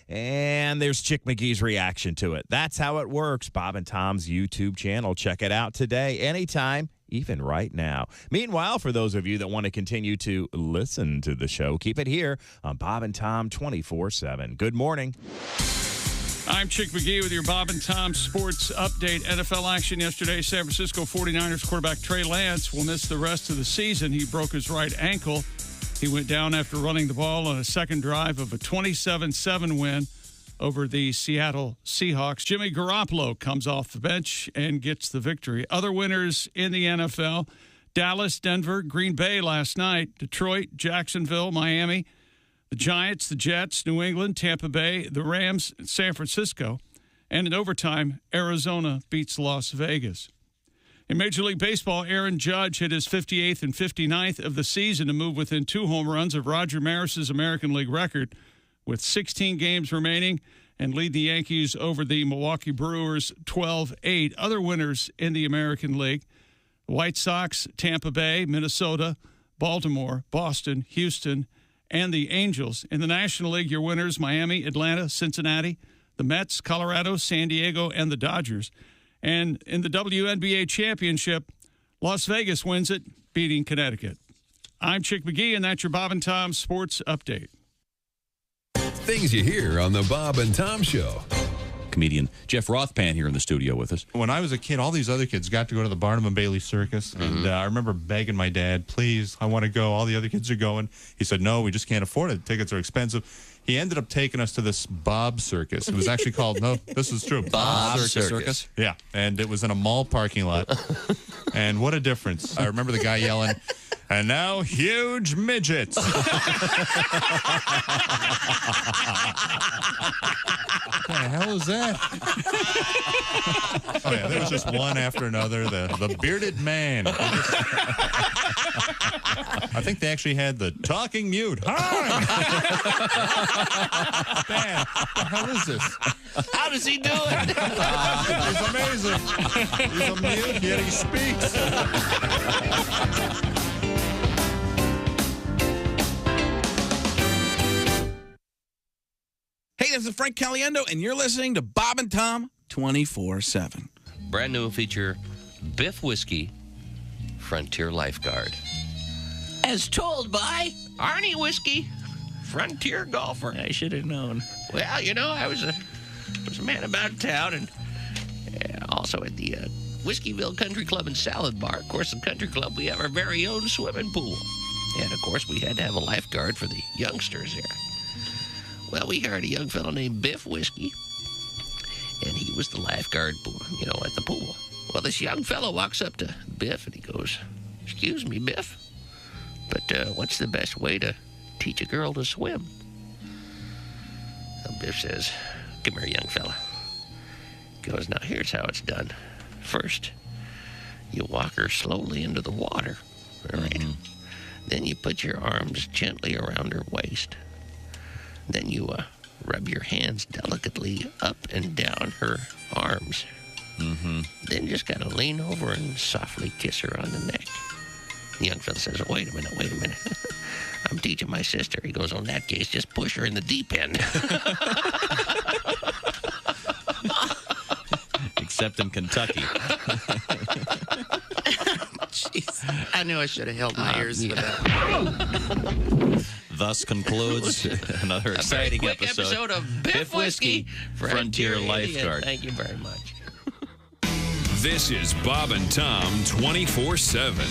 and there's Chick McGee's reaction to it. That's how it works. Bob and Tom's YouTube channel. Check it out today, anytime, even right now. Meanwhile, for those of you that want to continue to listen to the show, keep it here on Bob and Tom 24/7. Good morning. I'm Chick McGee with your Bob and Tom Sports Update. NFL action yesterday. San Francisco 49ers quarterback Trey Lance will miss the rest of the season. He broke his right ankle. He went down after running the ball on a second drive of a 27-7 win over the Seattle Seahawks. Jimmy Garoppolo comes off the bench and gets the victory. Other winners in the NFL: Dallas, Denver, Green Bay last night, Detroit, Jacksonville, Miami, the Giants, the Jets, New England, Tampa Bay, the Rams, San Francisco. And in overtime, Arizona beats Las Vegas. In Major League Baseball, Aaron Judge hit his 58th and 59th of the season to move within 2 home runs of Roger Maris's American League record with 16 games remaining and lead the Yankees over the Milwaukee Brewers 12-8. Other winners in the American League: the White Sox, Tampa Bay, Minnesota, Baltimore, Boston, Houston, and the Angels. In the National League, your winners: Miami, Atlanta, Cincinnati, the Mets, Colorado, San Diego, and the Dodgers. And in the WNBA championship, Las Vegas wins it, beating Connecticut. I'm Chick McGee, and that's your Bob and Tom Sports Update. Things you hear on the Bob and Tom Show. Comedian Jeff Rothpan here in the studio with us. When I was a kid, all these other kids got to go to the Barnum and Bailey Circus, and I remember begging my dad, please, I want to go. All the other kids are going. He said, no, we just can't afford it. Tickets are expensive. He ended up taking us to this Bob Circus. It was actually called, no, this is true, Bob Circus. Yeah, and it was in a mall parking lot. And what a difference. I remember the guy yelling, and now huge midgets. What the hell is that? Oh, yeah, there was just one after another. The bearded man. I think they actually had the talking mute. Hi! Man, what the hell is this? How does he do it? He's amazing. He's a mute, yet he speaks. Hey, this is Frank Caliendo, and you're listening to Bob and Tom 24/7. Brand new feature, Biff Whiskey, Frontier Lifeguard. As told by Arnie Whiskey, Frontier Golfer. I should have known. Well, you know, I was a man about town, and also at the Whiskeyville Country Club and Salad Bar. Of course, the country club, we have our very own swimming pool. And, of course, we had to have a lifeguard for the youngsters there. Well, we hired a young fellow named Biff Whiskey, and he was the lifeguard, you know, at the pool. Well, this young fellow walks up to Biff, and he goes, "Excuse me, Biff, but what's the best way to teach a girl to swim?" Well, Biff says, "Come here, young fella." He goes, "Now, here's how it's done. First, you walk her slowly into the water, all right? Then you put your arms gently around her waist. Then you rub your hands delicately up and down her arms. Then just kind of lean over and softly kiss her on the neck." The young fella says, wait a minute. I'm teaching my sister." He goes, "Oh, in that case, just push her in the deep end." Except in Kentucky. Jeez. I knew I should have held my ears for that. Thus concludes another exciting quick episode of Biff Whiskey, Frontier Lifeguard. Thank you very much. This is Bob and Tom 24/7.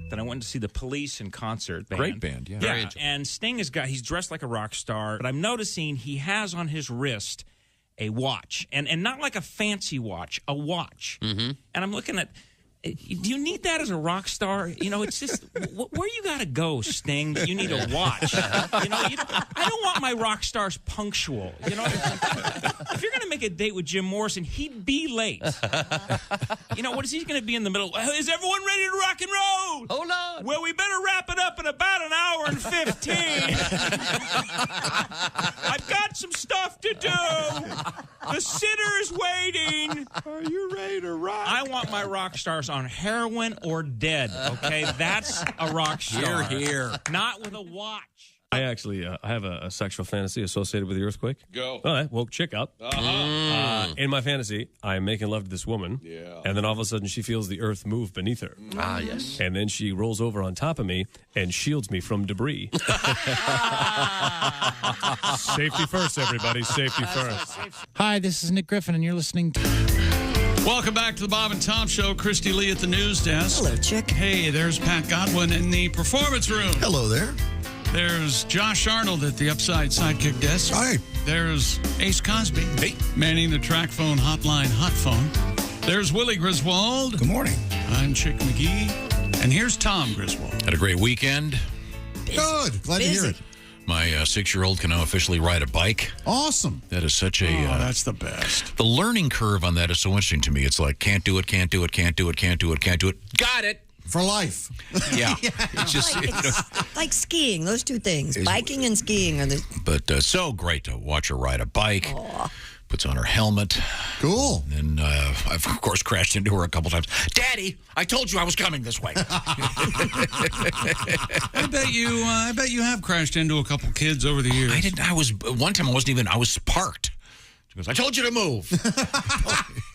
Then I went to see the Police in concert band. Great band, yeah. Yeah, and Sting he's dressed like a rock star, but I'm noticing he has on his wrist a watch, and not like a fancy watch, a watch. And I'm looking at, Do you need that as a rock star? It's just where you got to go, Sting. That you need to watch. I don't want my rock stars punctual. If you're going to make a date with Jim Morrison, he'd be late. What is he going to be in the middle? Is everyone ready to rock and roll? Hold on. Well, we better wrap it up in about an hour and 15. I've got some stuff to do. The sitter is waiting. Are you ready to rock? I want my rock stars on heroin or dead, okay? That's a rock star. Here. Not with a watch. I actually I have a sexual fantasy associated with the earthquake. Go. All right, woke chick up. In my fantasy, I'm making love to this woman. Yeah. And then all of a sudden, she feels the earth move beneath her. Ah, yes. And then she rolls over on top of me and shields me from debris. Safety first, everybody. Safety first. Hi, this is Nick Griffin, and you're listening to... Welcome back to the Bob and Tom Show. Christy Lee at the news desk. Hello, chick. Hey, there's Pat Godwin in the performance room. Hello there. There's Josh Arnold at the Upside Sidekick desk. Hi. There's Ace Cosby. Hey. Manning the track phone hotline hot phone. There's Willie Griswold. Good morning. I'm Chick McGee. And here's Tom Griswold. Had a great weekend. Good. Glad to hear it. My 6-year-old can now officially ride a bike. Awesome. That is such a... that's the best. The learning curve on that is so interesting to me. It's like, can't do it, can't do it, can't do it, can't do it, can't do it. Got it. For life. Yeah. It's just... It's like skiing, those two things. Biking and skiing are the... But so great to watch her ride a bike. Aw. Puts on her helmet. Cool. And I've, of course, crashed into her a couple times. Daddy, I told you I was coming this way. I bet you have crashed into a couple kids over the years. I didn't. One time I was parked. She goes, I told you to move.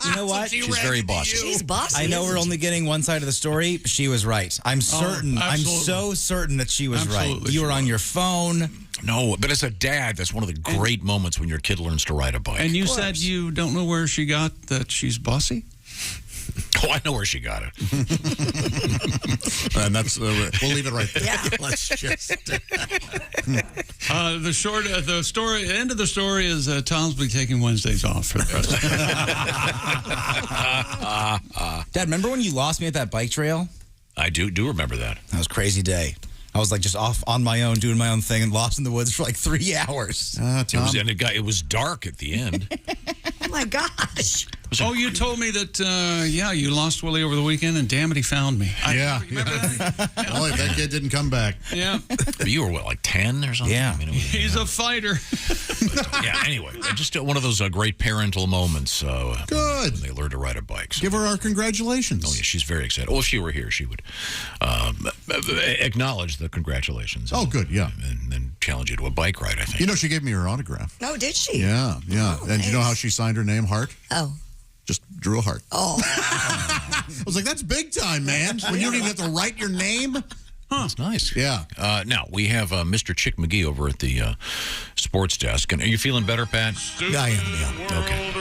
You know what? She's very bossy. She's bossy. I know we're only getting one side of the story. But she was right. I'm certain. I'm so certain that she was right. You were on your phone. No, but as a dad, that's one of the great moments when your kid learns to ride a bike. And you said you don't know where she got that she's bossy? Oh, I know where she got it. And that's we'll leave it right there. Yeah. Let's just. The end of the story is Tom's be taking Wednesdays off for the rest. Dad, remember when you lost me at that bike trail? I do remember that. That was a crazy day. I was like just off on my own, doing my own thing, and lost in the woods for like 3 hours. It was dark at the end. Oh my gosh. Oh, you told me that, you lost Willie over the weekend, and damn it, he found me. Remember that? Boy, that kid didn't come back. Yeah. You were, what, like 10 or something? Yeah. I mean, He's a fighter. Anyway, just one of those great parental moments. Good. When they learn to ride a bike. So. Give her our congratulations. Oh, yeah, she's very excited. Well, if she were here, she would acknowledge the congratulations. Oh, good, yeah. And then challenge you to a bike ride, I think. You know, she gave me her autograph. Oh, did she? Yeah. Oh, and you know how she signed her name, Hart? Oh. Just drew a heart. Oh. I was like, that's big time, man. When you don't even have to write your name. Huh. That's nice. Yeah. Now, we have Mr. Chick McGee over at the sports desk. And are you feeling better, Pat? Yeah, I am. Yeah. Okay.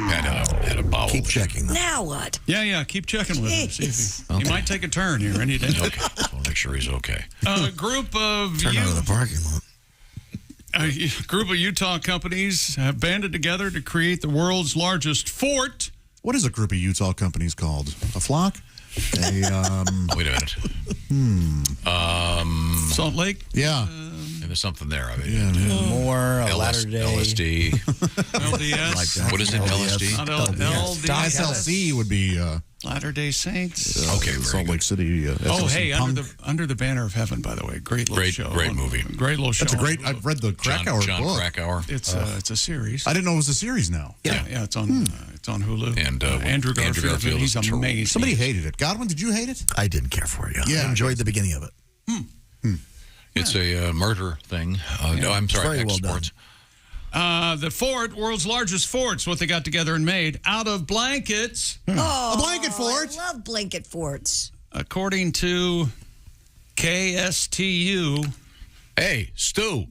Pat had a bowel. Keep checking them. Now what? Yeah, keep checking with him. See if he might take a turn here any day. Okay. Just want to make sure he's okay. A group of Turn out of the parking lot. A group of Utah companies have banded together to create the world's largest fort. What is a group of Utah companies called? A flock? Wait a minute. Salt Lake? Yeah. There's something there. I mean, yeah. More Latter-day. LSD. LDS. Like that. What is it? LSD? Not LDS. SLC would be Latter-day Saints. Okay, Salt Lake City. Under the Banner of Heaven, by the way. Great little show. Great movie. Great little show. That's a great. I've read the Krakauer John book. Krakauer. It's a series. I didn't know it was a series now. Yeah, it's on Hulu. And Andrew Garfield he's amazing. Somebody hated it. Godwin, did you hate it? I didn't care for it. Yeah. I enjoyed the beginning of it. It's a murder thing. No, I'm sorry. Very well Sports. The fort, world's largest fort's what they got together and made out of blankets. Oh, a blanket fort? I love blanket forts. According to KSTU. Hey, Stu.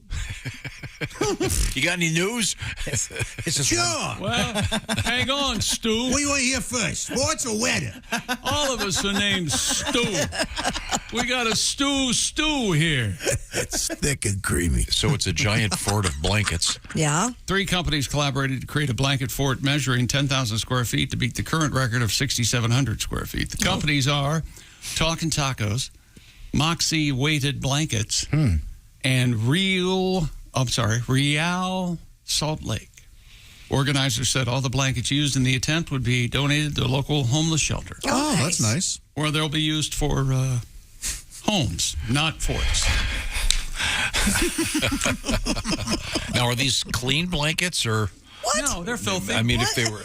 You got any news? It's just sure. Well, hang on, Stu. What do you want to hear first? Sports or weather? All of us are named Stu. We got a stew here. It's thick and creamy. So it's a giant fort of blankets. Yeah. 3 companies collaborated to create a blanket fort measuring 10,000 square feet to beat the current record of 6,700 square feet. The companies are Talkin' Tacos, Moxie Weighted Blankets, and Real Salt Lake. Organizers said all the blankets used in the attempt would be donated to a local homeless shelter. Oh, that's nice. Or they'll be used for homes, not forts. Now, are these clean blankets or? What? No, they're filthy. I mean, if they were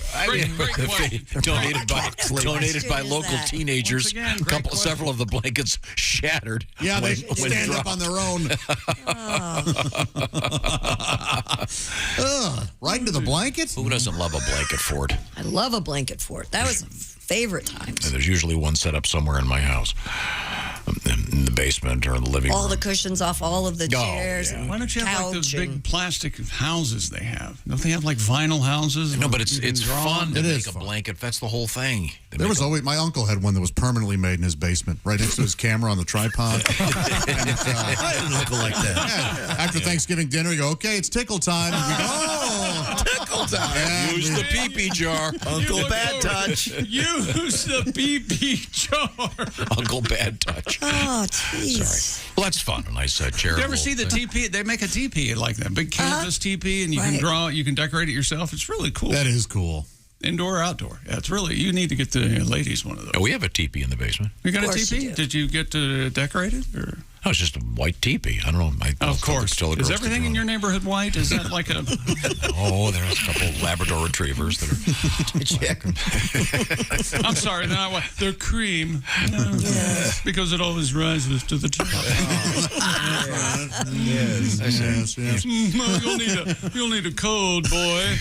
donated by local teenagers, several of the blankets shattered. Yeah, they when stand up on their own. Right into the blanket? Who doesn't love a blanket fort? I love a blanket fort. That was favorite times. And there's usually one set up somewhere in my house, in the basement or in the living room. All the cushions off all of the chairs. And why don't you have like those couch big plastic houses they have? Don't they have like vinyl houses? No, but it's fun to It make is a fun. blanket. That's the whole thing. There was always my uncle had one that was permanently made in his basement, right next to his camera on the tripod. I had an uncle like that. Yeah. After Thanksgiving dinner, you go, okay, it's tickle time. And we go, oh, tickle time. Yeah, Use the pee-pee jar. Uncle Bad Touch. Use the pee-pee jar. Uncle Bad Touch. Oh, jeez. Sorry. Well, that's fun. A nice charitable. You ever see the teepee? They make a teepee like that, big canvas teepee, and you can draw. You can decorate it yourself. It's really cool. that is cool. Indoor or outdoor. Yeah, it's really. You need to get the ladies one of those. Oh, we have a teepee in the basement. You got a Of course teepee? you do. Did you get to decorate it? Or? Oh, it's just a white teepee. I don't know. Of course. Still Is everything in your neighborhood white? Is that like a? Oh, there's a couple Labrador retrievers that are. I'm sorry, they're not white. They're cream. Because it always rises to the top. Yes. You'll need a code, boy.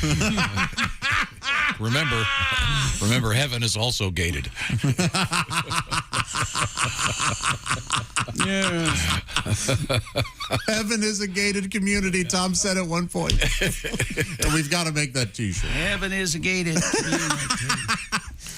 Remember, heaven is also gated. Yeah. Heaven is a gated community, Tom said at one point. And we've got to make that t-shirt. Heaven is a gated community.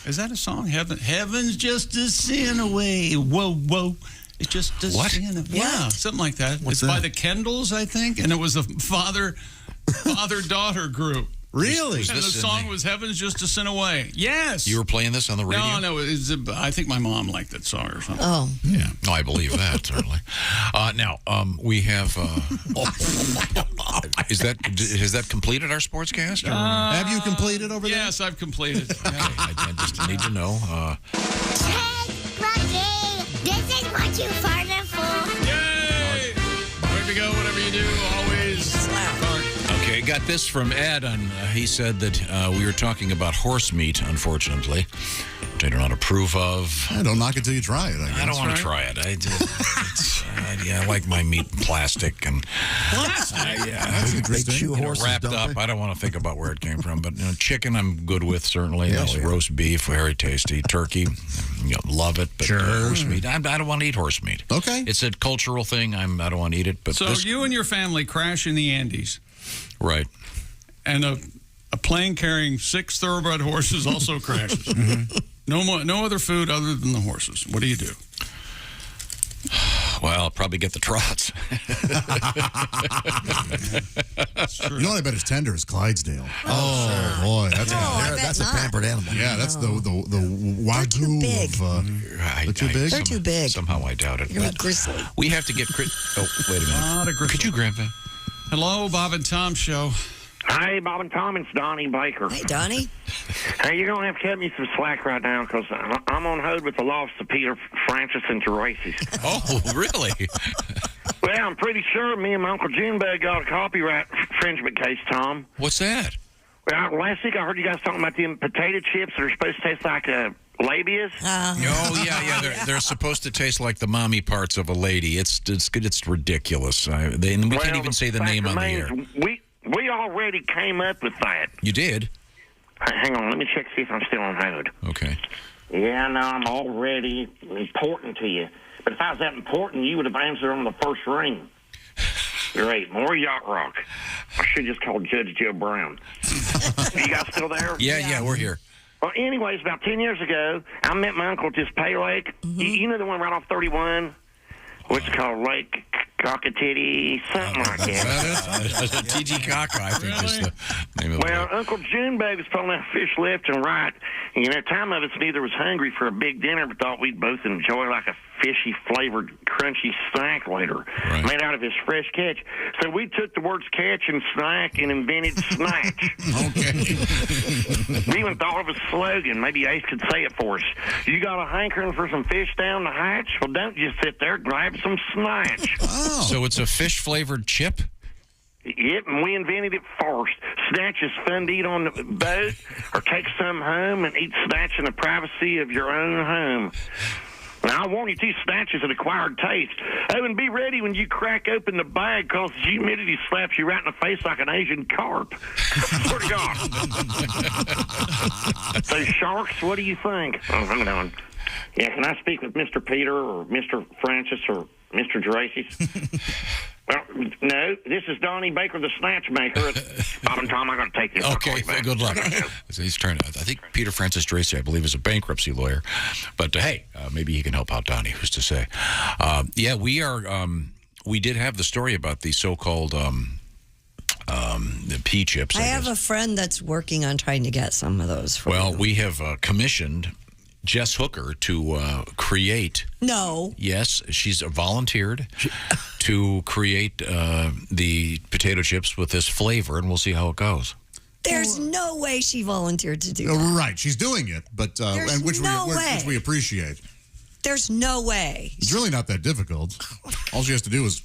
Is that a song? Heaven's just a sin away. Whoa, whoa. It's just a sin away. Yeah, something like that. It's by the Kendalls, I think. And it was a father-daughter group. Really? And the song was "Heaven's Just a Sin Away." Yes. You were playing this on the radio? No. I think my mom liked that song or something. Oh. Yeah. Oh, I believe that certainly. Now we have. Has that completed our sportscast? Or? Have you completed over there? Yes, I've completed. I just need to know. This is what you farted for. Yay! Way to go! Whatever you do, always slap hard. Okay, got this from Ed, and he said that we were talking about horse meat, unfortunately, which I do not approve of. Don't knock it till you try it, I guess. I don't want to try it. I like my meat plastic and That's interesting. wrapped up. I don't want to think about where it came from, but chicken I'm good with, certainly. Nice roast beef, very tasty. Turkey, love it, but horse meat, I don't want to eat horse meat. Okay. It's a cultural thing. I don't want to eat it. But So you and your family crash in the Andes. Right. And a plane carrying 6 thoroughbred horses also crashes. No other food other than the horses. What do you do? Well, I'll probably get the trots. You know what I bet is tender is Clydesdale. Oh, boy. That's a pampered animal. Yeah, that's the wagyu big. They're too big? They're too big. Somehow I doubt it. You're but like grizzly. we have to get... Oh, wait a minute. Could you grab that? Hello, Bob and Tom Show. Hey, Bob and Tom, it's Donnie Baker. Hey, Donnie. Hey, you're going to have to cut me some slack right now because I'm on hold with the loss of Peter Francis and Geraces. Oh, really? Well, I'm pretty sure me and my Uncle Junebug got a copyright infringement case, Tom. What's that? Well, last week I heard you guys talking about them potato chips that are supposed to taste like labias. Oh, yeah. They're supposed to taste like the mommy parts of a lady. It's ridiculous. We can't even say the name on the air. We already came up with that. You did? Hang on, let me check see if I'm still on hold. Okay. Yeah, no, I'm already important to you. But if I was that important, you would have answered on the first ring. Great, more yacht rock. I should just call Judge Joe Brown. Are you guys still there? Yeah, we're here. Well, anyways, about 10 years ago, I met my uncle at this pay lake. You know the one right off 31? what's it called, Lake Cockatitty, something like that. T.G. Caca, I think is the name of Well, it. Uncle Junebug was pulling out fish left and right. And, time of us neither was hungry for a big dinner, but thought we'd both enjoy like a fishy-flavored, crunchy snack later, made out of his fresh catch. So we took the words catch and snack and invented snatch. We even thought of a slogan. Maybe Ace could say it for us. You got a hankering for some fish down the hatch? Well, don't just sit there. Grab some snatch. So it's a fish-flavored chip? Yep, and we invented it first. Snatch is fun to eat on the boat, or take some home and eat snatch in the privacy of your own home. Now, I warn you, too, snatch is an acquired taste. Oh, and be ready when you crack open the bag, because the humidity slaps you right in the face like an Asian carp. Swear to God. So, sharks, what do you think? Oh, hang on. Yeah, can I speak with Mr. Peter or Mr. Francis or Mr. Dracy's? Well, no, this is Donnie Baker, the snatch maker. Bob and Tom, I got to take this. Okay, good luck. He's trying to. I think Peter Francis Tracy, I believe, is a bankruptcy lawyer, but hey, maybe he can help out Donnie. Who's to say? Yeah, we are. We did have the story about the so-called the pea chips. I have a friend that's working on trying to get some of those. For you. We have commissioned Jess Hooker to create. No. Yes, she's volunteered to create the potato chips with this flavor, and we'll see how it goes. There's no way she volunteered to do that. Right, she's doing it, but and which we appreciate. There's no way. It's really not that difficult. All she has to do is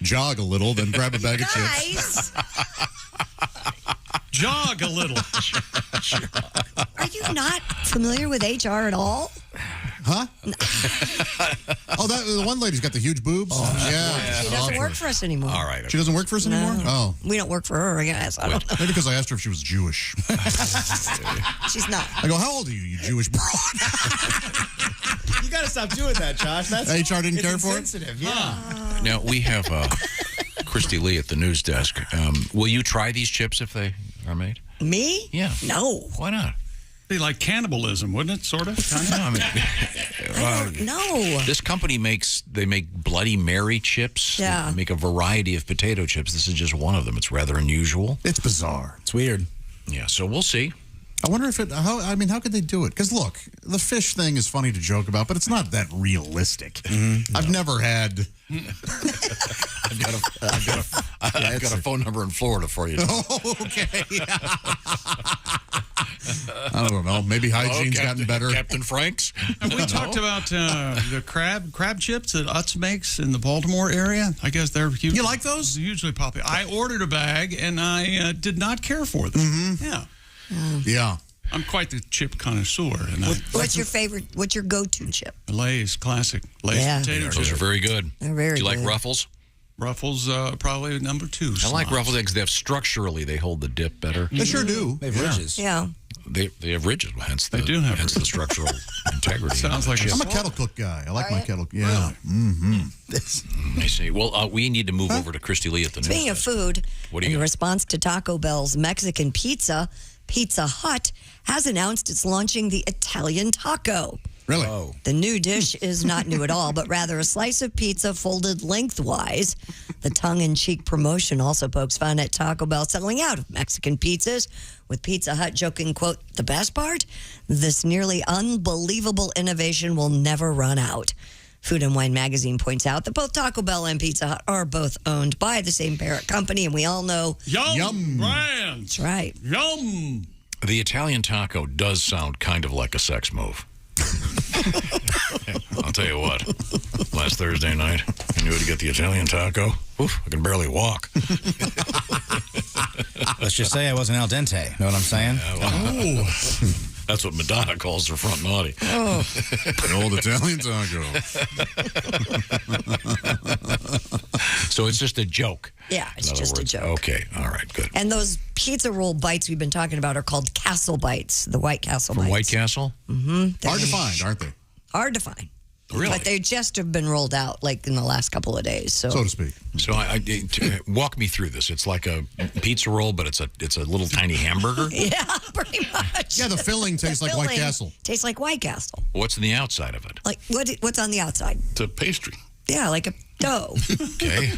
jog a little, then grab a bag of chips. Jog a little. Are you not familiar with HR at all? Huh? The one lady's got the huge boobs. Yeah. She doesn't work for us anymore. All right. She doesn't work for us anymore? Oh. We don't work for her, I guess. I don't know. Maybe because I asked her if she was Jewish. She's not. I go, how old are you, you Jewish broad? You got to stop doing that, Josh. That's HR didn't care for it? Sensitive, yeah. Now, we have Christy Lee at the news desk. Will you try these chips if they are made? Me? Yeah. No. Why not? Be like cannibalism, wouldn't it? Sort of. Kind of. I don't know. This company make Bloody Mary chips. Yeah. They make a variety of potato chips. This is just one of them. It's rather unusual. It's bizarre. It's weird. Yeah. So we'll see. I wonder if how could they do it? Because look, the fish thing is funny to joke about, but it's not that realistic. Mm-hmm. I've never had. I've got a phone number in Florida for you. Oh, okay. I don't know. Maybe hygiene's gotten better. Captain Frank's. Have we talked about the crab chips that Utz makes in the Baltimore area? I guess they're huge. You like those? Hugely popular. I ordered a bag and I did not care for them. Mm-hmm. Yeah. Yeah. I'm quite the chip connoisseur. And What's your favorite? What's your go-to chip? Lay's classic. Lay's potato chips. Those are very good. They're very Do you good. like Ruffles? Ruffles, probably number 2. I like Ruffles eggs. They have structurally, they hold the dip better. They sure do. They have ridges. Yeah. They have ridges, hence the, hence the structural integrity. Sounds like I'm a kettle cook guy. I like my kettle. Yeah. Mm-hmm. I see. Well, we need to move over to Christy Lee at the news. Speaking of food, what do you in got? response to Taco Bell's Mexican pizza, Pizza Hut has announced it's launching the Italian taco. Really? Oh. The new dish is not new at all, but rather a slice of pizza folded lengthwise. The tongue-in-cheek promotion also pokes fun at Taco Bell selling out of Mexican pizzas, with Pizza Hut joking, quote, the best part? This nearly unbelievable innovation will never run out. Food and Wine magazine points out that both Taco Bell and Pizza Hut are both owned by the same parent company, and we all know... Yum brand. That's right. Yum. The Italian taco does sound kind of like a sex move. I'll tell you what. Last Thursday night, I knew to get the Italian taco. Oof, I can barely walk. Let's just say I wasn't al dente. Know what I'm saying? That's what Madonna calls her front naughty. Oh. An old Italian taco. So it's just a joke. Yeah, it's In other just a words. joke. Okay, all right, good. And those pizza roll bites we've been talking about are called Castle Bites, the White Castle From bites. White Castle? Mm-hmm. Hard to find, aren't they? Hard to find. Really? But they just have been rolled out like in the last couple of days. So to speak. So walk me through this. It's like a pizza roll, but it's a little tiny hamburger. Yeah, pretty much. Yeah, the filling tastes like White Castle. Tastes like White Castle. What's in the outside of it? Like what's on the outside? It's a pastry. Yeah, like a dough. Okay.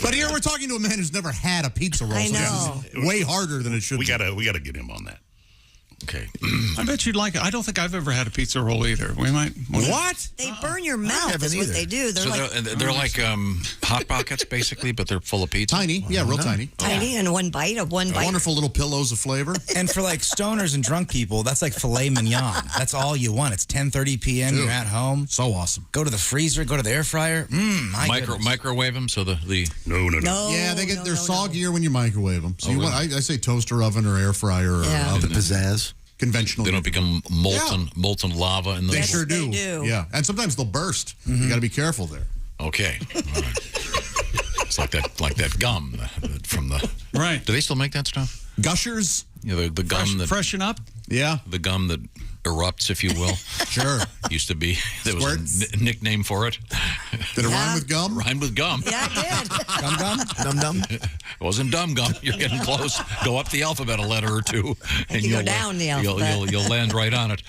But here we're talking to a man who's never had a pizza roll. I so know. this is way harder than it should be. We gotta get him on that. Okay. I bet you'd like it. I don't think I've ever had a pizza roll either. We might. What? They burn your mouth is what they do. They're So like they're like Hot Pockets, basically, but they're full of pizza. Tiny. Yeah, real tiny. tiny and one bite. Wonderful little pillows of flavor. And for like stoners and drunk people, that's like filet mignon. That's all you want. It's 10:30 p.m. Dude, You're at home. So awesome. Go to the freezer. Go to the air fryer. Microwave them so the No. Yeah, they're soggier when you microwave them. So I say toaster oven or air fryer or oven. The pizzazz. Conventional. They don't become molten lava in the. They sure do. They do. Yeah, and sometimes they'll burst. You got to be careful there. Okay. All right. It's like that gum from the. Right. Do they still make that stuff? Gushers. Yeah, the gum that freshen up. Yeah. The gum that erupts, if you will. Sure. Used to be. There was a nickname for it. Did it rhyme with gum? Rhymed with gum. Yeah, it did. Dum-dum? It wasn't dumb gum. You're getting close. Go up the alphabet a letter or two. And you go down the alphabet. You'll land right on it.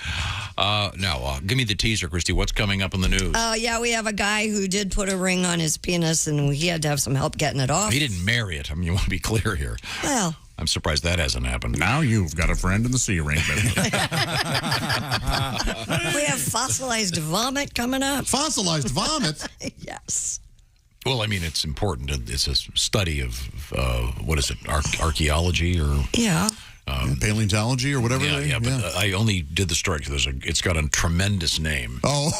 Now, give me the teaser, Christy. What's coming up in the news? Yeah, we have a guy who did put a ring on his penis, and he had to have some help getting it off. He didn't marry it. I mean, you want to be clear here. Well, I'm surprised that hasn't happened. Now you've got a friend in the sea ring. we have fossilized vomit coming up. Fossilized vomit? Yes. Well, I mean, it's important. It's a study of, what is it, archaeology or... Yeah. Paleontology or whatever. Yeah, but I only did the story because it's got a tremendous name. Oh,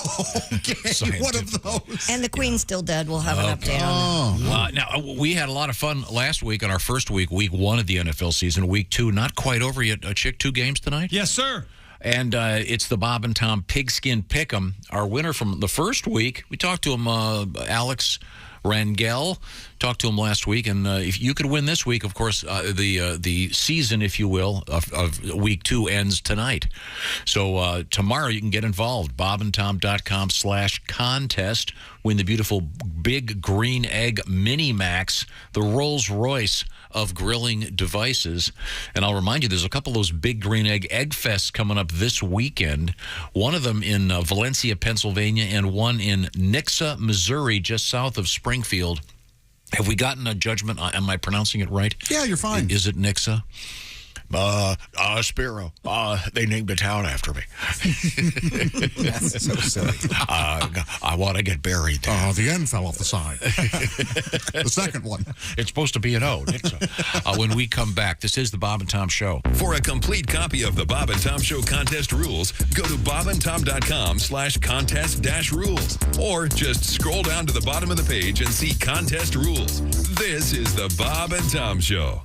okay. One of those. And the Queen's still dead. We'll have an update on that. Now, we had a lot of fun last week on our first week 1 of the NFL season. Week 2, not quite over yet. Chick, 2 games tonight? Yes, sir. And it's the Bob and Tom Pigskin Pick'em. Our winner from the first week, we talked to him, Alex Rangel. Talked to him last week, and if you could win this week, of course, the season, if you will, of week 2 ends tonight. So tomorrow you can get involved. bobandtom.com/contest. Win the beautiful Big Green Egg Mini Max, the Rolls Royce of grilling devices. And I'll remind you, there's a couple of those Big Green Egg Fests coming up this weekend. One of them in Valencia, Pennsylvania, and one in Nixa, Missouri, just south of Springfield. Have we gotten a judgment? Am I pronouncing it right? Yeah, you're fine. Is it Nixa? Spiro. They named a town after me. That's so silly. I want to get buried there. The N fell off the side. The second one. It's supposed to be an O, Nixa. When we come back, this is the Bob and Tom Show. For a complete copy of the Bob and Tom Show contest rules, go to bobandtom.com/contest-rules. Or just scroll down to the bottom of the page and see contest rules. This is the Bob and Tom Show.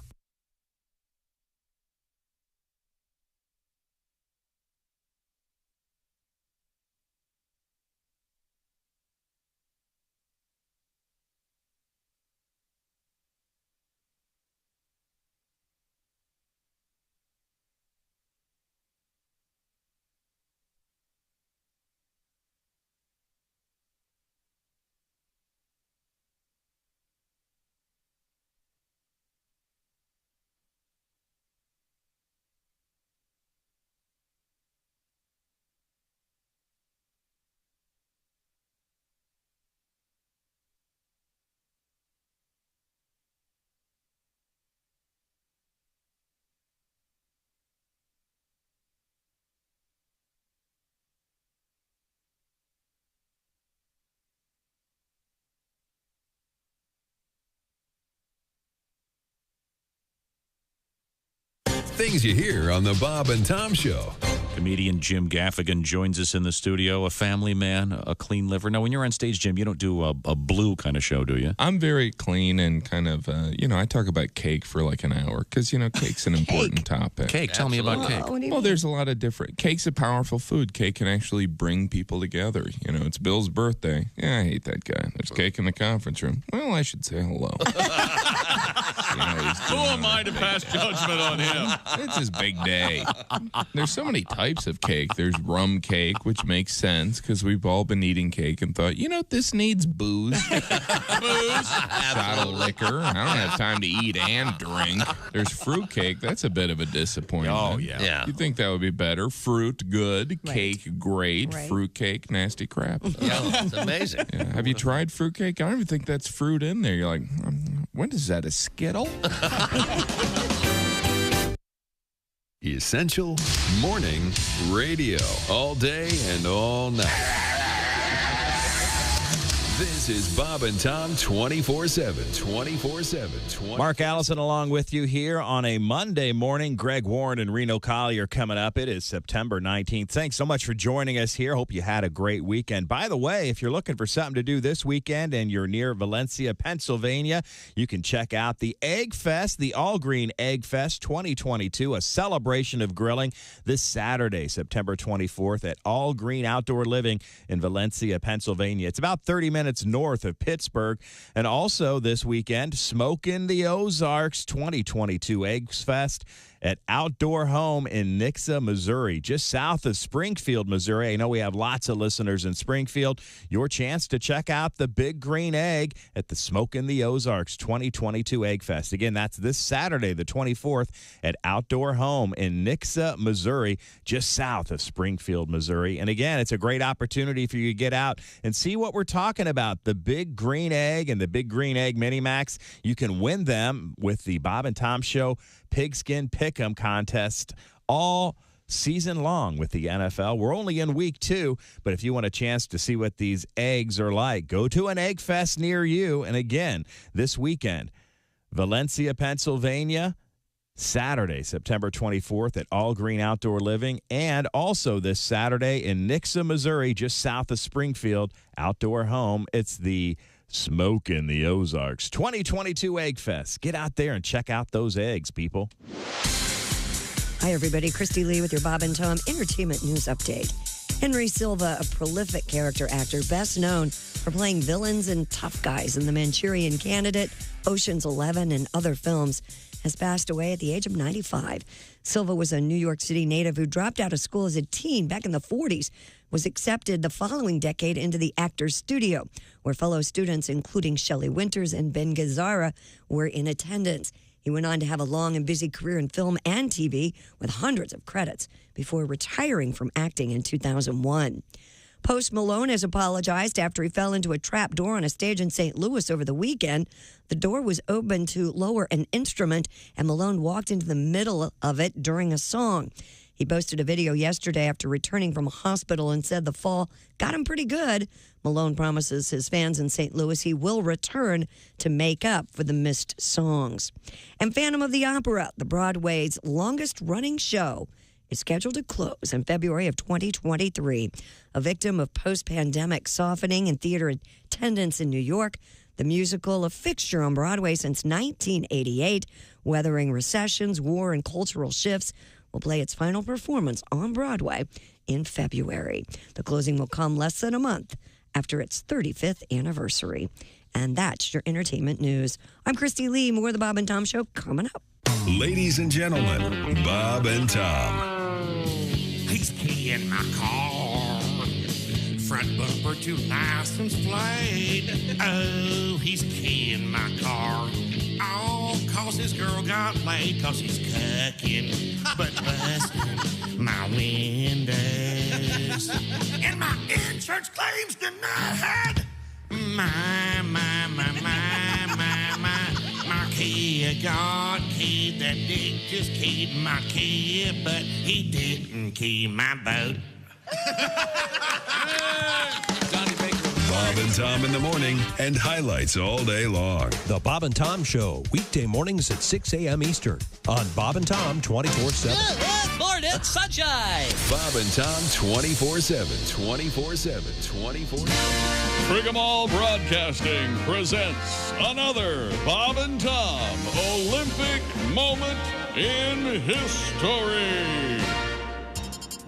Things you hear on the Bob and Tom Show. Comedian Jim Gaffigan joins us in the studio, a family man, a clean liver. Now, when you're on stage, Jim, you don't do a blue kind of show, do you? I'm very clean and kind of, I talk about cake for like an hour because, cake's an important topic. Cake, tell me about cake. Well, there's a lot of different. Cake's a powerful food. Cake can actually bring people together. It's Bill's birthday. Yeah, I hate that guy. There's cake in the conference room. Well, I should say hello. Who am I to pass judgment on him? It's his big day. There's so many types of cake. There's rum cake, which makes sense because we've all been eating cake and thought, this needs booze. Shot of liquor. I don't have time to eat and drink. There's fruit cake. That's a bit of a disappointment. Oh, yeah. You'd think that would be better. Fruit, good. Right. Cake, great. Right. Fruit cake, nasty crap. Yeah, it's amazing. Yeah. Have you tried fruit cake? I don't even think that's fruit in there. You're like, what is that, a Skittle? Essential Morning Radio. All day and all night. This is Bob and Tom 24/7. 24/7. Mark Allison along with you here on a Monday morning. Greg Warren and Reno Collier coming up. It is September 19th. Thanks so much for joining us here. Hope you had a great weekend. By the way, if you're looking for something to do this weekend and you're near Valencia, Pennsylvania, you can check out the Egg Fest, the All Green Egg Fest 2022, a celebration of grilling this Saturday, September 24th at All Green Outdoor Living in Valencia, Pennsylvania. It's about 30 minutes north of Pittsburgh. And also this weekend, Smokin' the Ozarks 2022 Eggs Fest at Outdoor Home in Nixa, Missouri, just south of Springfield, Missouri. I know we have lots of listeners in Springfield. Your chance to check out the Big Green Egg at the Smokin' the Ozarks 2022 Egg Fest. Again, that's this Saturday, the 24th, at Outdoor Home in Nixa, Missouri, just south of Springfield, Missouri. And again, it's a great opportunity for you to get out and see what we're talking about, the Big Green Egg and the Big Green Egg Mini Max. You can win them with the Bob and Tom Show Pigskin Pick'em contest all season long with the NFL. We're only in week 2, but if you want a chance to see what these eggs are like, go to an egg fest near you. And again, this weekend, Valencia, Pennsylvania, Saturday, September 24th at All Green Outdoor Living, and also this Saturday in Nixa, Missouri, just south of Springfield, Outdoor Home. It's the Smokin' the Ozarks 2022 Egg Fest. Get out there and check out those eggs, people. Hi, everybody. Christy Lee with your Bob and Tom Entertainment News Update. Henry Silva, a prolific character actor, best known for playing villains and tough guys in The Manchurian Candidate, Ocean's 11, and other films, has passed away at the age of 95. Silva was a New York City native who dropped out of school as a teen back in the 40s, was accepted the following decade into the Actors Studio, where fellow students, including Shelley Winters and Ben Gazzara, were in attendance. He went on to have a long and busy career in film and TV with hundreds of credits before retiring from acting in 2001. Post Malone has apologized after he fell into a trap door on a stage in St. Louis over the weekend. The door was open to lower an instrument, and Malone walked into the middle of it during a song. He posted a video yesterday after returning from a hospital and said the fall got him pretty good. Malone promises his fans in St. Louis he will return to make up for the missed songs. And Phantom of the Opera, the Broadway's longest-running show, is scheduled to close in February of 2023. A victim of post-pandemic softening in theater attendance in New York, the musical, a fixture on Broadway since 1988, weathering recessions, war, and cultural shifts, will play its final performance on Broadway in February. The closing will come less than a month after its 35th anniversary. And that's your entertainment news. I'm Christy Lee. More of the Bob and Tom Show coming up. Ladies and gentlemen, Bob and Tom. He's keying my car. Front bumper to license plate. Oh, he's keying my car. All cause his girl got laid, cause he's cucking, but busting my windows. And my insurance claims denied. My Kia got keyed. That dick just keyed my Kia, but he didn't key my boat. Bob and Tom in the morning and highlights all day long. The Bob and Tom Show, weekday mornings at 6 a.m. Eastern on Bob and Tom 24/7. Florida, it's sunshine. Bob and Tom 24/7. 24/7. 24/7. Frigamall Broadcasting presents another Bob and Tom Olympic moment in history.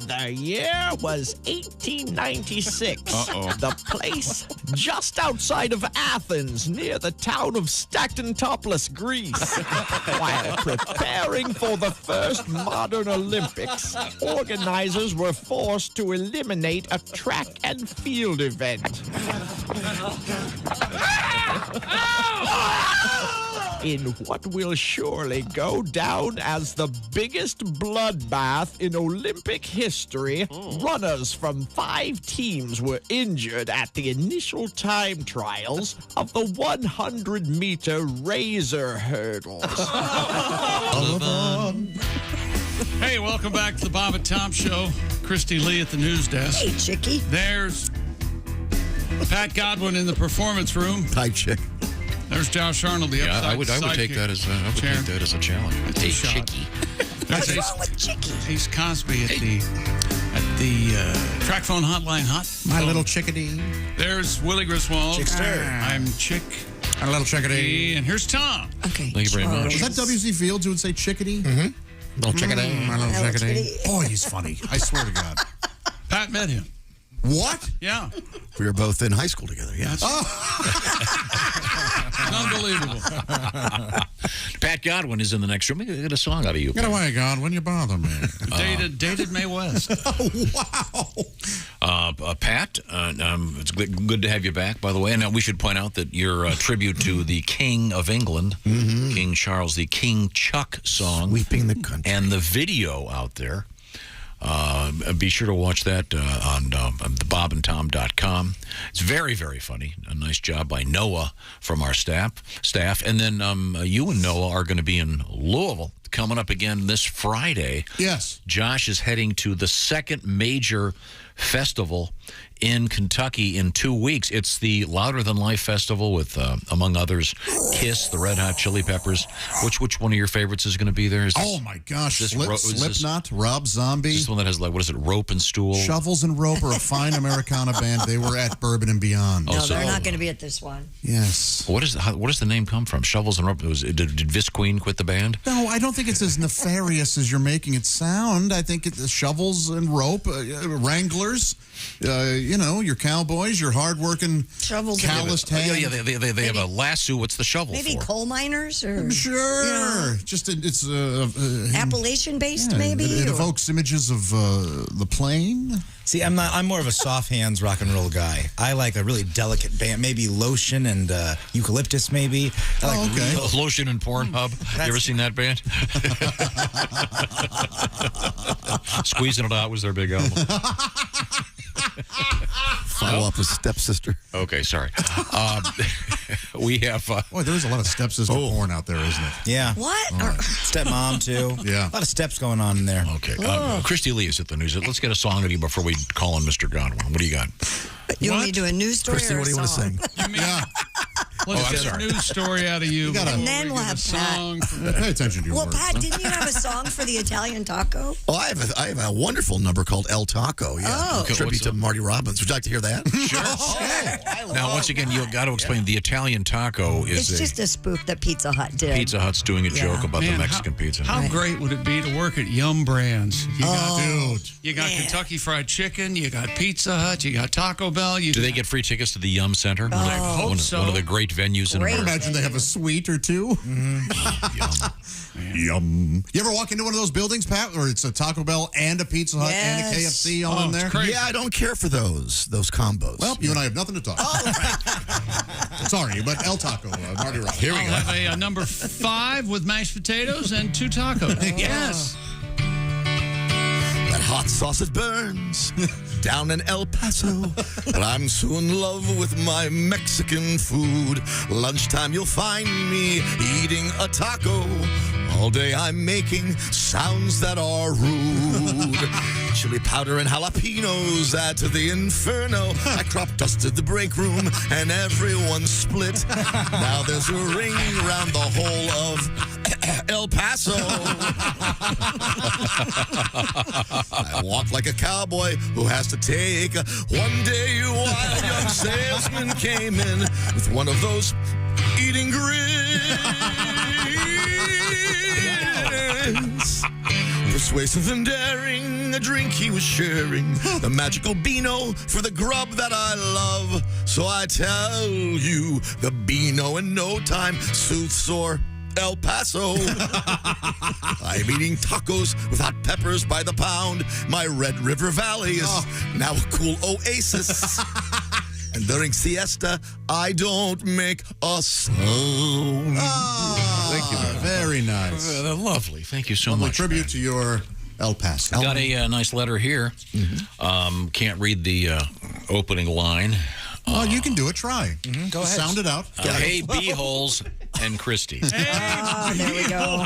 The year was 1896. Uh-oh. The place just outside of Athens, near the town of Stactontopolis, Greece. While preparing for the first modern Olympics, organizers were forced to eliminate a track and field event. In what will surely go down as the biggest bloodbath in Olympic history, runners from 5 teams were injured at the initial time trials of the 100-meter razor hurdles. Hey, welcome back to the Bob and Tom Show. Christy Lee at the news desk. Hey, chickie. There's Pat Godwin in the performance room. Hi, chick. There's Josh Arnold, the upside I would take that as a challenge. It's a shot. Chicky. What's wrong with Chicky? Ace Cosby at the track phone hotline. My little chickadee. There's Willie Griswold. Chickster. I'm Chick. A little chickadee. And here's Tom. Okay. Thank you very much. Was that W.C. Fields who would say chickadee? Mm-hmm. Little chickadee. My little Little chickadee. chickadee. Boy, he's funny. I swear to God. Pat met him. What? Yeah. We were both in high school together, yes. Unbelievable. Pat Godwin is in the next room. We get a song out of you. Get away, God, when you bother me. Dated Mae West. Wow. Pat, it's good to have you back, by the way. And we should point out that your tribute to the King of England, King Charles, the King Chuck song. Sweeping the country. And the video out there. Be sure to watch that on thebobandtom.com. It's very, very funny. A nice job by Noah from our staff. And then you and Noah are going to be in Louisville coming up again this Friday. Yes. Josh is heading to the second major festival in Kentucky in 2 weeks. It's the Louder Than Life Festival with, among others, Kiss, the Red Hot Chili Peppers. Which one of your favorites is going to be there? Oh, my gosh. Is this Slipknot, Rob Zombie. Is this one that has, what is it, Rope and Stool? Shovels and Rope are a fine Americana band. They were at Bourbon and Beyond. No, they're not going to be at this one. Yes. What does the name come from? Shovels and Rope. Did Vis Queen quit the band? No, I don't think it's as nefarious as you're making it sound. I think it's Shovels and Rope, Wranglers, your cowboys, your hardworking, calloused hands. Yeah, they have a lasso. What's the shovel Maybe for? coal miners or Sure. Just it's Appalachian based, maybe. It evokes images of the plain. See, I'm more of a soft hands rock and roll guy. I like a really delicate band, maybe Lotion and Eucalyptus, maybe. I like real- Lotion and Pornhub. You ever seen that band? Squeezing It Out was their big album. Follow up with Stepsister. Okay, sorry. We have. Boy, there's a lot of stepsister porn out there, isn't it? Yeah. What? Stepmom, too. Yeah. A lot of steps going on in there. Okay. Christy Lee is at the news. Let's get a song out of you before we call on Mr. Godwin. What do you got? You want me to do a news story Christy, or what do you a want to song? sing? Yeah. Let's I'm get sorry. a news story out of you. And then we'll have song. Pay attention to your Well, words. Pat, didn't you have a song for the Italian taco? Oh, I have a wonderful number called El Taco. Yeah. Oh. Okay, Tribute to Marty Robbins. Would you like to hear that? Sure. Now, once again, you've got to explain the Italian taco is It's just a spoof that Pizza Hut did. Pizza Hut's doing a joke about the Man, Mexican pizza. How great would it be to work at Yum Brands? You got, Dude. you got Kentucky Fried Chicken, you got Pizza Hut, you got Taco Bell. Do they get free tickets to the Yum Center? I hope one, so. one of the great venues in I America. imagine they have a suite or two. Yum. You ever walk into one of those buildings, Pat, where it's a Taco Bell and a Pizza Hut and a KFC all in there? Yeah, I don't care for those combos. Well, you and I have nothing to talk about. Sorry, but El Taco, Marty Robbins. Here we I'll go. have a number 5 with mashed potatoes and 2 tacos. Yes. That hot sauce, it burns down in El Paso. And I'm so in love with my Mexican food. Lunchtime, you'll find me eating a taco. All day I'm making sounds that are rude. Chili powder and jalapenos add to the inferno. I crop dusted the break room and everyone split. Now there's a ring around the whole of El Paso. I walk like a cowboy who has to take one day while a young salesman came in with one of those eating grins. Persuasive and daring, a drink he was sharing. The magical Beano for the grub that I love. So I tell you, the Beano in no time soothsore El Paso. I'm eating tacos with hot peppers by the pound. My Red River Valley is now a cool oasis. And during siesta, I don't make a sound. Thank you. Very nice. Lovely. Thank you so Lovely much. tribute to your El Paso. Got a nice letter here. Can't read the opening line. Well, you can do it. Try. Go ahead. Sound it out. Hey, Beeholes and Christy. There we go.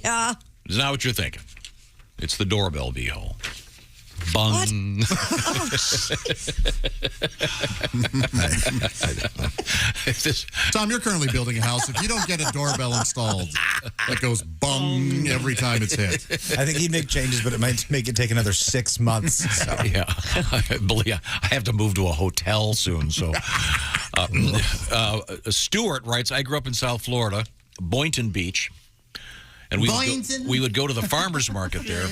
Yeah. Is not what you're thinking. It's the doorbell beehole. Bung. Tom, you're currently building a house. If you don't get a doorbell installed, that goes bung every time it's hit. I think he'd make changes, but it might make it take another 6 months. So. Yeah, I have to move to a hotel soon. So, Stuart writes, I grew up in South Florida, Boynton Beach. And we would go to the farmer's market there.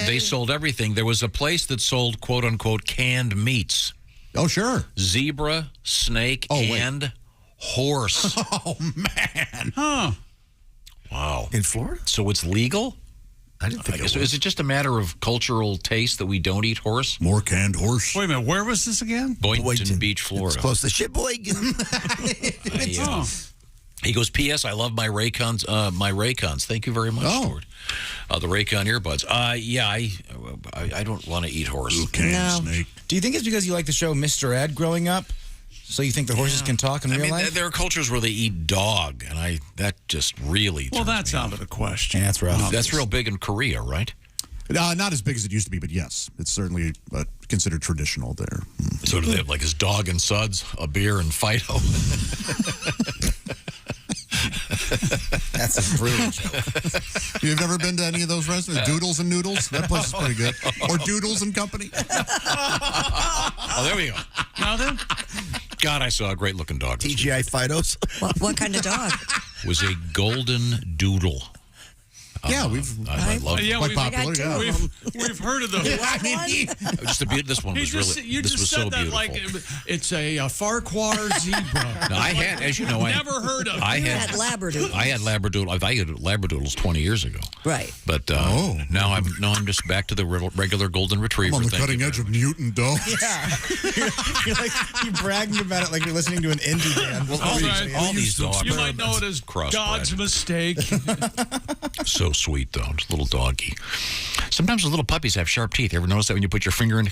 They sold everything. There was a place that sold, quote unquote, canned meats. Oh, sure. Zebra, snake, and horse. Oh, man. Huh. Wow. In Florida? So it's legal? I didn't think it was. Is it just a matter of cultural taste that we don't eat horse? More canned horse. Wait a minute. Where was this again? Boynton Beach, Florida. It's close to Sheboygan. He goes, P.S. I love my Raycons. My Raycons. Thank you very much, Stuart. The Raycon earbuds. Yeah, I don't want to eat horse. Snake. Do you think it's because you like the show Mr. Ed growing up? So you think the horses can talk in real life? There are cultures where they eat dog, and that just really. Well, that's out of the question. Yeah, that's rough. That's real big in Korea, right? Not as big as it used to be, but yes, it's certainly considered traditional there. So do they have like his dog and suds, a beer and Fido? That's a brilliant joke. You've ever been to any of those restaurants? Doodles and Noodles? That place is pretty good. Or Doodles and Company? Oh, there we go. Now then? God, I saw a great-looking dog. TGI Fidos. What kind of dog? Was a golden doodle. Yeah, I love it. quite popular. Yeah. We've heard of them. This one was really. You this just was said so that beautiful. like it's a Farquhar zebra. No, I had, as you know, never heard of. I had Labradoodles. I had Labradoodle. I had Labradoodles 20 years ago. Right. But now I'm just back to the regular golden retriever. I'm on the cutting edge of mutant dogs. Yeah. you're bragging about it like you're listening to an indie band. Well, all these dogs. You might know it as God's mistake. So sweet, though. Just a little doggy. Sometimes the little puppies have sharp teeth. You ever notice that when you put your finger in?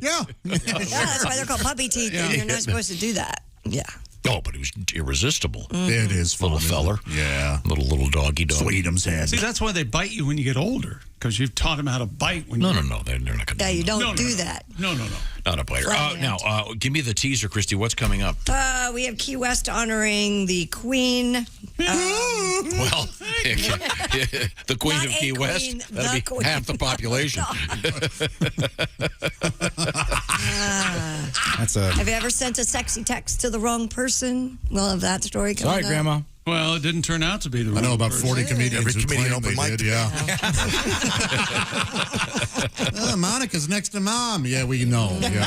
Yeah. That's why they're called puppy teeth, and you're not supposed to do that. Yeah. Oh, but it was irresistible. It is fun, little feller. Yeah. Little doggy dog. Sweetum's head. See, that's why they bite you when you get older, because you've taught them how to bite. When No, they're not going to. Yeah, you don't do that. No. Not a biter. Flat Now, give me the teaser, Christy. What's coming up? We have Key West honoring the Queen. Well, the Queen Not of a Key West. queen, That'd the be queen. half the population. Have you ever sent a sexy text to the wrong person? We'll have that story coming Sorry, up. Grandma. Well, it didn't turn out to be the. I know about person. 40 comedians Every who comedian claim open they mic did, yeah. Monica's next to Mom. Yeah, we know. Yeah.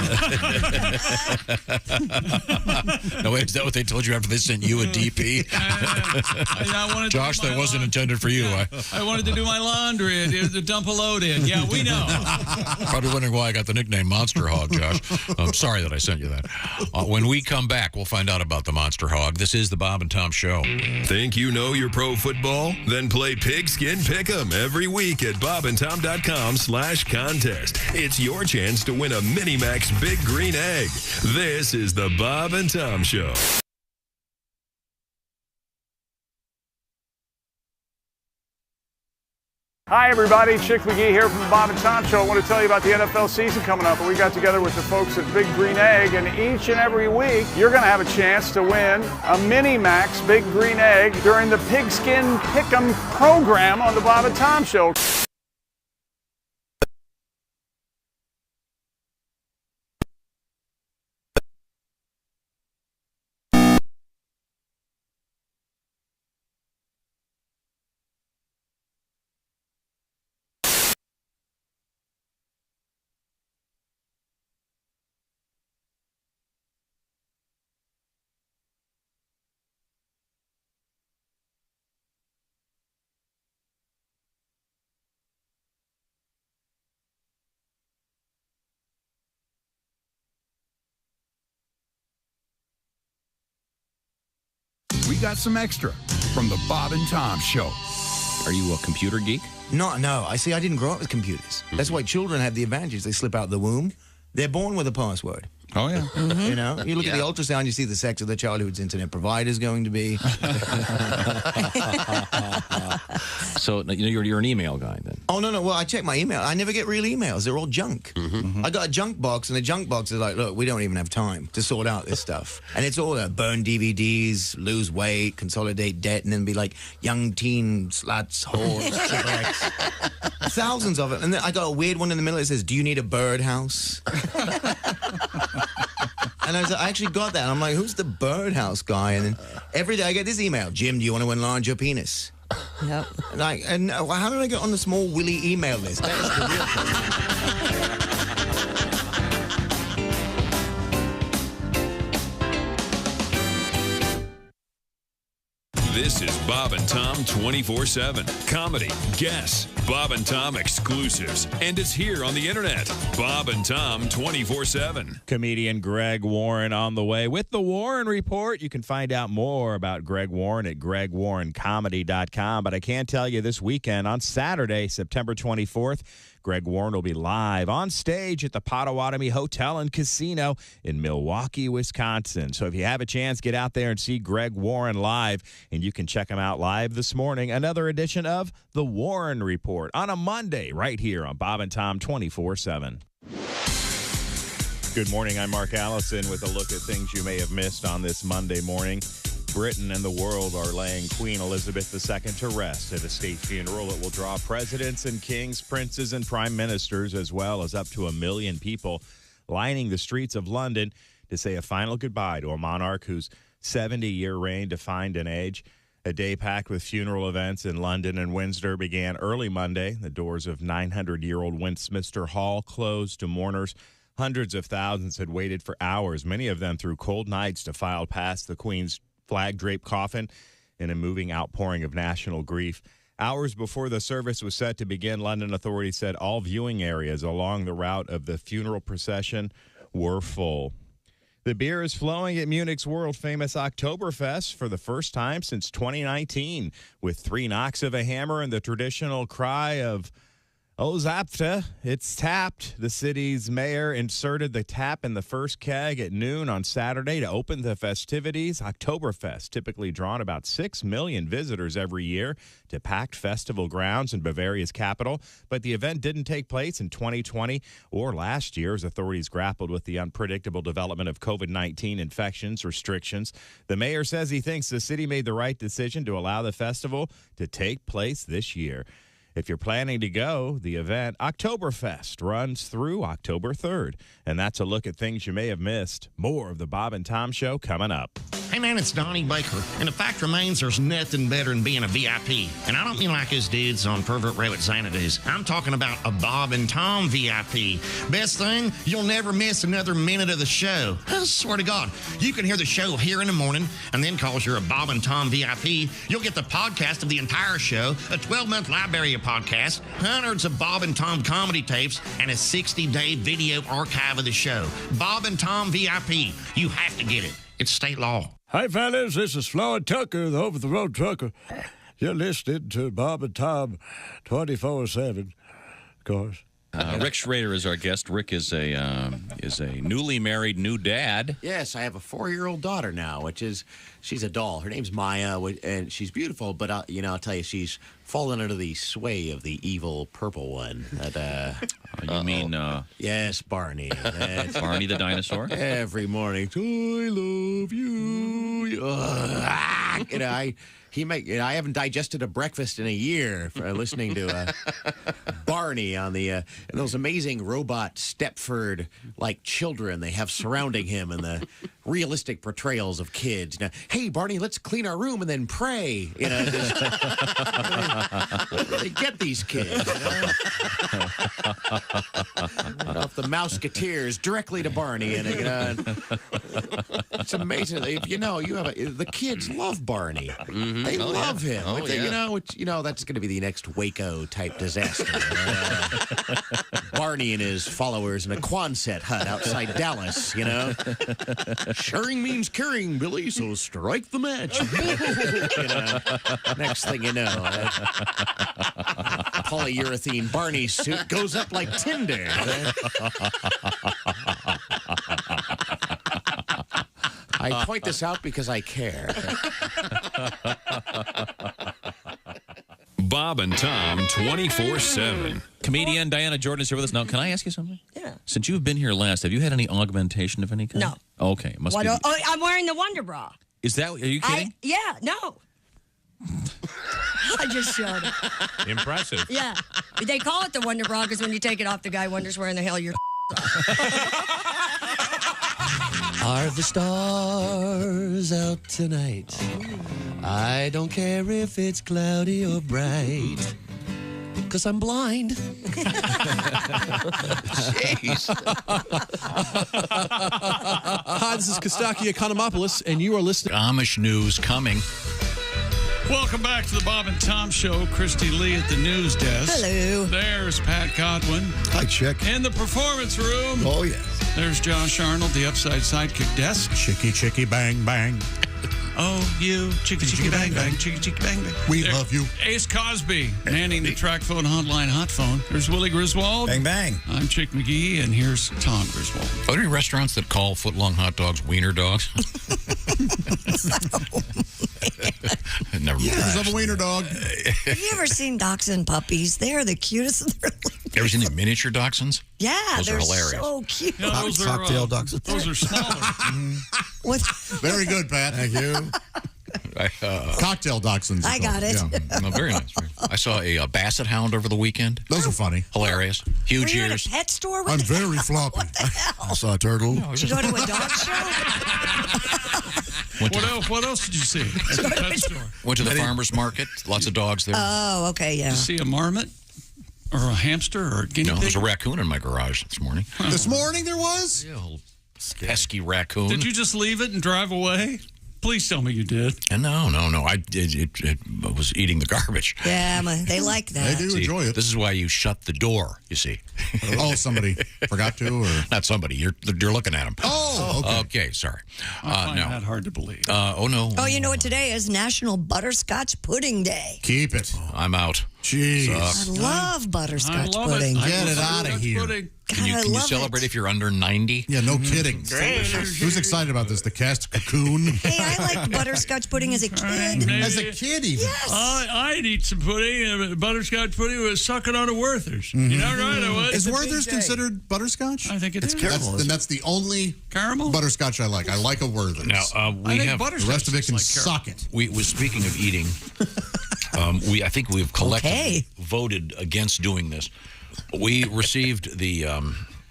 No, wait, is that what they told you after they sent you a DP? I wanted to Josh, do that my wasn't intended for you. I wanted to do my laundry to dump a load in. Yeah, we know. Probably wondering why I got the nickname Monster Hog, Josh. I'm sorry that I sent you that. When we come back, we'll find out about the Monster Hog. This is the Bob and Tom Show. Think you know your pro football? Then play Pigskin Pick'em every week at bobandtom.com/contest. It's your chance to win a Minimax Big Green Egg. This is the Bob and Tom Show. Hi, everybody. Chick McGee here from the Bob and Tom Show. I want to tell you about the NFL season coming up. We got together with the folks at Big Green Egg, and each and every week, you're going to have a chance to win a Mini-Max Big Green Egg during the Pigskin Pick'em program on the Bob and Tom Show. we got some extra from the Bob and Tom Show. Are you a computer geek? No. I see, I didn't grow up with computers. That's why children have the advantage. They slip out the womb. They're born with a password. Oh, yeah. You know, you look at the ultrasound, you see the sex of the child whose internet provider is going to be. So you're an email guy then? Oh, no. Well, I check my email. I never get real emails. They're all junk. I got a junk box, and the junk box is like, look, we don't even have time to sort out this stuff. And it's all burn DVDs, lose weight, consolidate debt, and then be like young teen sluts, whores, triple X. Thousands of it. And then I got a weird one in the middle that says, do you need a birdhouse? And I actually got that. And I'm like, who's the birdhouse guy? And then every day I get this email. Jim, do you want to enlarge your penis? Yep. And how did I get on the small Willy email list? That is the real question. This is Bob and Tom 24/7. Comedy, guests, Bob and Tom exclusives. And it's here on the internet. Bob and Tom 24/7. Comedian Greg Warren on the way with the Warren Report. You can find out more about Greg Warren at gregwarrencomedy.com. But I can tell you this weekend, on Saturday, September 24th, Greg Warren will be live on stage at the Potawatomi Hotel and Casino in Milwaukee, Wisconsin. So if you have a chance, get out there and see Greg Warren live, and you can check him out live this morning. Another edition of The Warren Report on a Monday right here on Bob and Tom 24/7. Good morning. I'm Mark Allison with a look at things you may have missed on this Monday morning. Britain and the world are laying Queen Elizabeth II to rest at a state funeral that will draw presidents and kings, princes, and prime ministers, as well as up to 1 million people lining the streets of London to say a final goodbye to a monarch whose 70-year reign defined an age. A day packed with funeral events in London and Windsor began early Monday. The doors of 900-year-old Westminster Hall closed to mourners. Hundreds of thousands had waited for hours, many of them through cold nights, to file past the Queen's flag-draped coffin in a moving outpouring of national grief. Hours before the service was set to begin, London authorities said all viewing areas along the route of the funeral procession were full. The beer is flowing at Munich's world-famous Oktoberfest for the first time since 2019, with 3 knocks of a hammer and the traditional cry of "Oh, Zapfte, it's tapped." The city's mayor inserted the tap in the first keg at noon on Saturday to open the festivities. Oktoberfest typically drawn about 6 million visitors every year to packed festival grounds in Bavaria's capital, but the event didn't take place in 2020 or last year as authorities grappled with the unpredictable development of COVID-19 infections restrictions. The mayor says he thinks the city made the right decision to allow the festival to take place this year. If you're planning to go, the event, Oktoberfest, runs through October 3rd. And that's a look at things you may have missed. More of the Bob and Tom Show coming up. Hey man, it's Donnie Baker, and the fact remains there's nothing better than being a VIP. And I don't mean like us dudes on Pervert Rabbit Xanadu's. I'm talking about a Bob and Tom VIP. Best thing, you'll never miss another minute of the show. I swear to God, you can hear the show here in the morning, and then cause you're a Bob and Tom VIP, you'll get the podcast of the entire show, a 12-month library of podcasts, hundreds of Bob and Tom comedy tapes, and a 60-day video archive of the show. Bob and Tom VIP. You have to get it. It's state law. Hi, fellas. This is Floyd Tucker, the over-the-road trucker. You're listening to Bob and Tom 24/7, of course. Rick Schrader is our guest. Rick is a newly married new dad. Yes, I have a 4-year-old daughter now, she's a doll. Her name's Maya, and she's beautiful, but I'll tell you, she's fallen under the sway of the evil purple one. You mean... Yes, Barney. Barney the dinosaur? Every morning, I love you. I haven't digested a breakfast in a year for listening to Barney on the and those amazing robot Stepford-like children they have surrounding him, and the realistic portrayals of kids. Now, hey, Barney, let's clean our room and then pray. Where do they get these kids? Off the Mouseketeers directly to Barney, and It's amazing. You have the kids love Barney. They love him. Oh, yeah. That's going to be the next Waco type disaster. Barney and his followers in a Quonset hut outside Dallas. Sharing means caring, Billy. So strike the match. Next thing you know, polyurethane Barney suit goes up like tinder. I point this out because I care. Bob and Tom 24/7. Comedian Diana Jordan is here with us. Now, can I ask you something? Yeah. Since you've been here last, have you had any augmentation of any kind? No. Okay. It must be. I'm wearing the Wonder Bra. Is that? Are you kidding? No. I just showed it. Impressive. Yeah. They call it the Wonder Bra because when you take it off, the guy wonders where in the hell you're. Are the stars out tonight? I don't care if it's cloudy or bright, 'cause I'm blind. Jeez. Hi, this is Kostaki Economopoulos, and you are listening. Amish news coming. Welcome back to the Bob and Tom Show. Christy Lee at the news desk. Hello. There's Pat Godwin. Hi, Chick. In the performance room. Oh, yes. There's Josh Arnold, the upside sidekick desk. Chicky, chicky, bang, bang. Oh, you. Chicky, chicky, bang, bang. Chicky, chicky, bang, bang. We love you. Ace Cosby, manning the track phone hotline hot phone. There's Willie Griswold. Bang, bang. I'm Chick McGee, and here's Tom Griswold. Are there any restaurants that call foot-long hot dogs wiener dogs? Never mind. There's a wiener dog. Have you ever seen dachshund puppies? They are the cutest. Ever seen the miniature dachshunds? Yeah, Those they're are hilarious. so cute. Yeah, those are, Cocktail dachshunds. Those are smaller. Very good, Pat. Thank you. Cocktail dachshunds. I got it. Yeah. No, very nice. I saw a basset hound over the weekend. Those are funny. Hilarious. Huge Were you ears. at a pet store? I'm very floppy. What the hell? I saw a turtle. Did you go to a dog show? What else did you see at the pet store? Went to the farmer's market. Lots of dogs there. Oh, okay, yeah. Did you see a marmot? Or a hamster? Or a guinea pig? There's a raccoon in my garage this morning. This morning there was? Yeah, old pesky raccoon. Did you just leave it and drive away? Please tell me you did. And no. It was eating the garbage. Yeah, they like that. They do enjoy it. This is why you shut the door, you see. Oh, somebody forgot to? Or Not somebody. You're looking at them. Oh, okay. Okay, sorry. I find no. that hard to believe. Oh, no. Oh, you know what today is? National Butterscotch Pudding Day. Keep it. I'm out. Jeez. I love butterscotch I love pudding. It. I Get love it out of butterscotch here. pudding. Can you love celebrate it. if you're under 90? Yeah, no kidding. Who's excited about this? The cast Cocoon? Hey, I liked butterscotch pudding as a kid. As a kid, even. Yes. I'd eat some pudding, butterscotch pudding with sucking on a Werther's. You know, right? I would. Is Werther's considered butterscotch? I think it's Caramel. That's the only caramel butterscotch I like. I like a Werther's. Now, we have the rest of it can suck it. Speaking of eating, I think we've collectively voted against doing this. We received the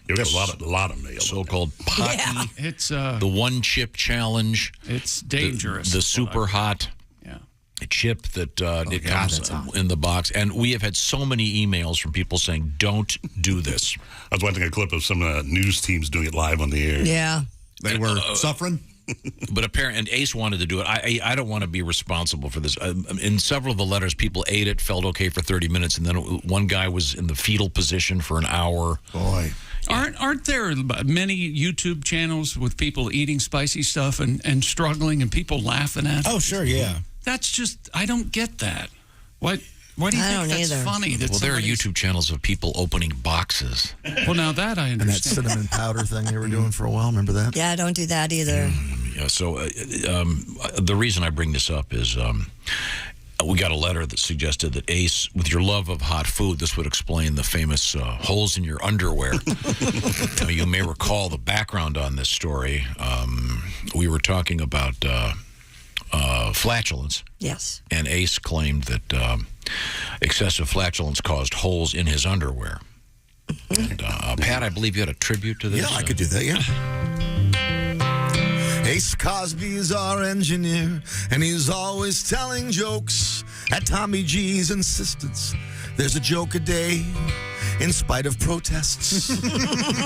we got a lot of mail. So-called Pocky. Yeah. It's the one chip challenge. It's dangerous. The super hot chip that it comes in the box. And we have had so many emails from people saying, don't do this. I was watching a clip of some news teams doing it live on the air. Yeah. They were suffering. But apparently, and Ace wanted to do it. I don't want to be responsible for this. In several of the letters, people ate it, felt okay for 30 minutes, and then one guy was in the fetal position for an hour. Boy. Aren't there many YouTube channels with people eating spicy stuff and struggling and people laughing at it? Oh, sure, yeah. That's just, I don't get that. Why do you think that's funny? That There are YouTube channels of people opening boxes. Well, now that I understand. And that cinnamon powder thing they were doing for a while, remember that? Yeah, don't do that either. Yeah, so the reason I bring this up is we got a letter that suggested that Ace, with your love of hot food, this would explain the famous holes in your underwear. Now, you may recall the background on this story. We were talking about flatulence. Yes. And Ace claimed that excessive flatulence caused holes in his underwear. And, Pat, I believe you had a tribute to this. Yeah, I could do that, yeah. Ace Cosby is our engineer, and he's always telling jokes at Tommy G's insistence. There's a joke a day. in spite of protests.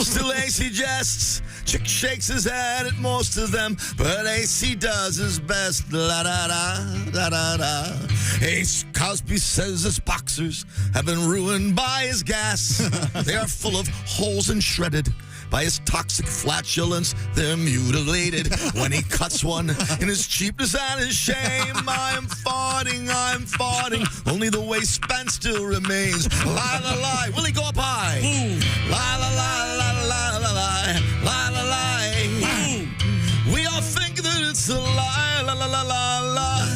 Still AC jests, Chick shakes his head at most of them, but AC does his best. La da da da da da. Ace Cosby says his boxers have been ruined by his gas. They are full of holes and shredded by his toxic flatulence. They're mutilated when he cuts one in his cheapness and his shame. I'm farting. Only the waistband still remains. La la la, will he go up high? La la la la la la la la la. We all think that it's a lie. La la la la la.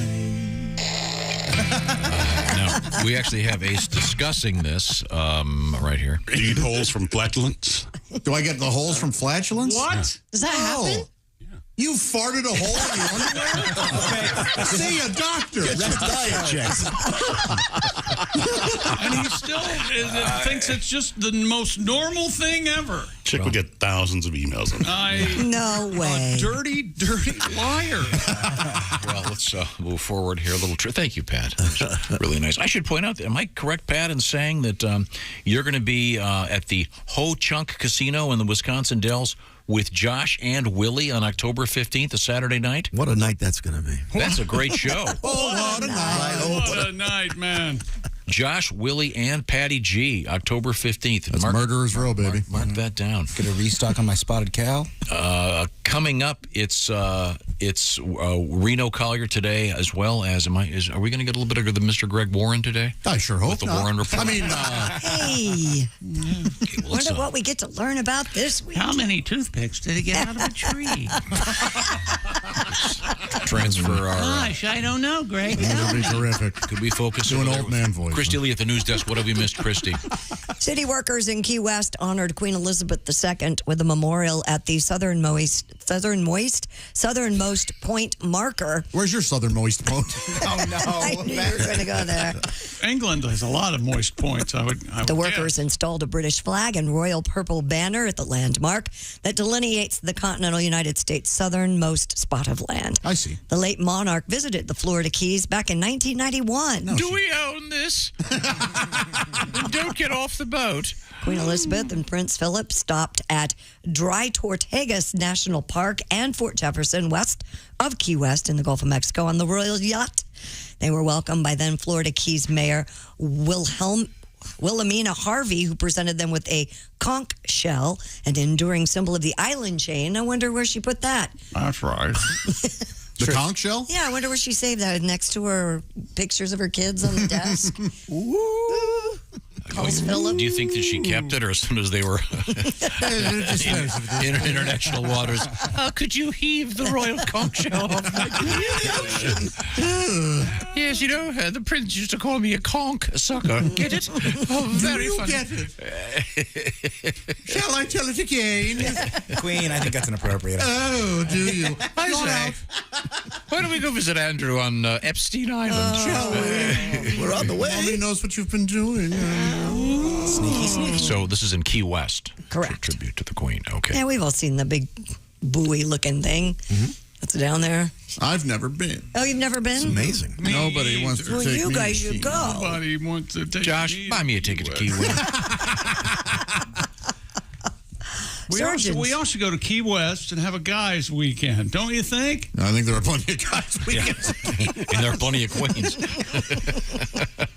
Now, we actually have Ace discussing this right here. Do you eat holes from flatulence? Do I get the holes from flatulence? What? Does that happen? You farted a hole in your underwear? See a doctor. Get your diet checked. And he still thinks it's just the most normal thing ever. Chick would get thousands of emails on that. No way. A dirty, dirty liar. Well, let's move forward here a little. Thank you, Pat. Really nice. I should point out, am I correct, Pat, in saying that you're going to be at the Ho Chunk Casino in the Wisconsin Dells with Josh and Willie on October 15th, a Saturday night? What a night that's going to be. That's a great show. What a night, man. Josh, Willie, and Patty G, October 15th. That's Murderer's Row, baby. Mark that down. Get a restock on my spotted cow. Coming up, it's Reno Collier today, as well as are we going to get a little bit of the Mr. Greg Warren today? I sure hope with the not. Warren Report. I mean, Hey. Okay, Wonder what we get to learn about this week. How many toothpicks did he get out of a tree? transfer our... Gosh, I don't know, Greg. That'll be terrific. Could we focus Do an old man voice. Christy Lee at the news desk. What have we missed, Christy? City workers in Key West honored Queen Elizabeth II with a memorial at the southernmost point marker. Where's your southernmost point? Oh, no. I knew you were going to go there. England has a lot of moist points, I would The workers installed a British flag and royal purple banner at the landmark that delineates the continental United States' southernmost spot of land. I see. The late monarch visited the Florida Keys back in 1991. Do we own this? Don't get off the boat. Queen Elizabeth and Prince Philip stopped at Dry Tortugas National Park and Fort Jefferson, west of Key West in the Gulf of Mexico, on the royal yacht. They were welcomed by then Florida Keys Mayor Wilhelmina Harvey, who presented them with a conch shell, an enduring symbol of the island chain. I wonder where she put that. That's right. The conch shell? Yeah, I wonder where she saved that. Next to her pictures of her kids on the desk. Calls Philip. Do you think that she kept it, or as soon as they were in international waters, how could you heave the royal conch shell off the ocean? Yes, you know, the prince used to call me a conch sucker. Get it? Oh, very funny. Get it? Shall I tell it again? Queen, I think that's inappropriate. Oh, do you? I say, why don't we go visit Andrew on Epstein Island? Shall we? We're on the way. Mommy knows what you've been doing. Sneaky, sneaky. So this is in Key West. Correct. Tribute to the Queen. Okay. Yeah, we've all seen the big buoy-looking thing that's down there. I've never been. Oh, you've never been? It's amazing. Nobody wants to Well, take you me guys to should Key. go. Nobody wants to take Josh, buy me a ticket to Key West. We also go to Key West and have a guys' weekend, don't you think? I think there are plenty of guys weekends. And there are plenty of queens.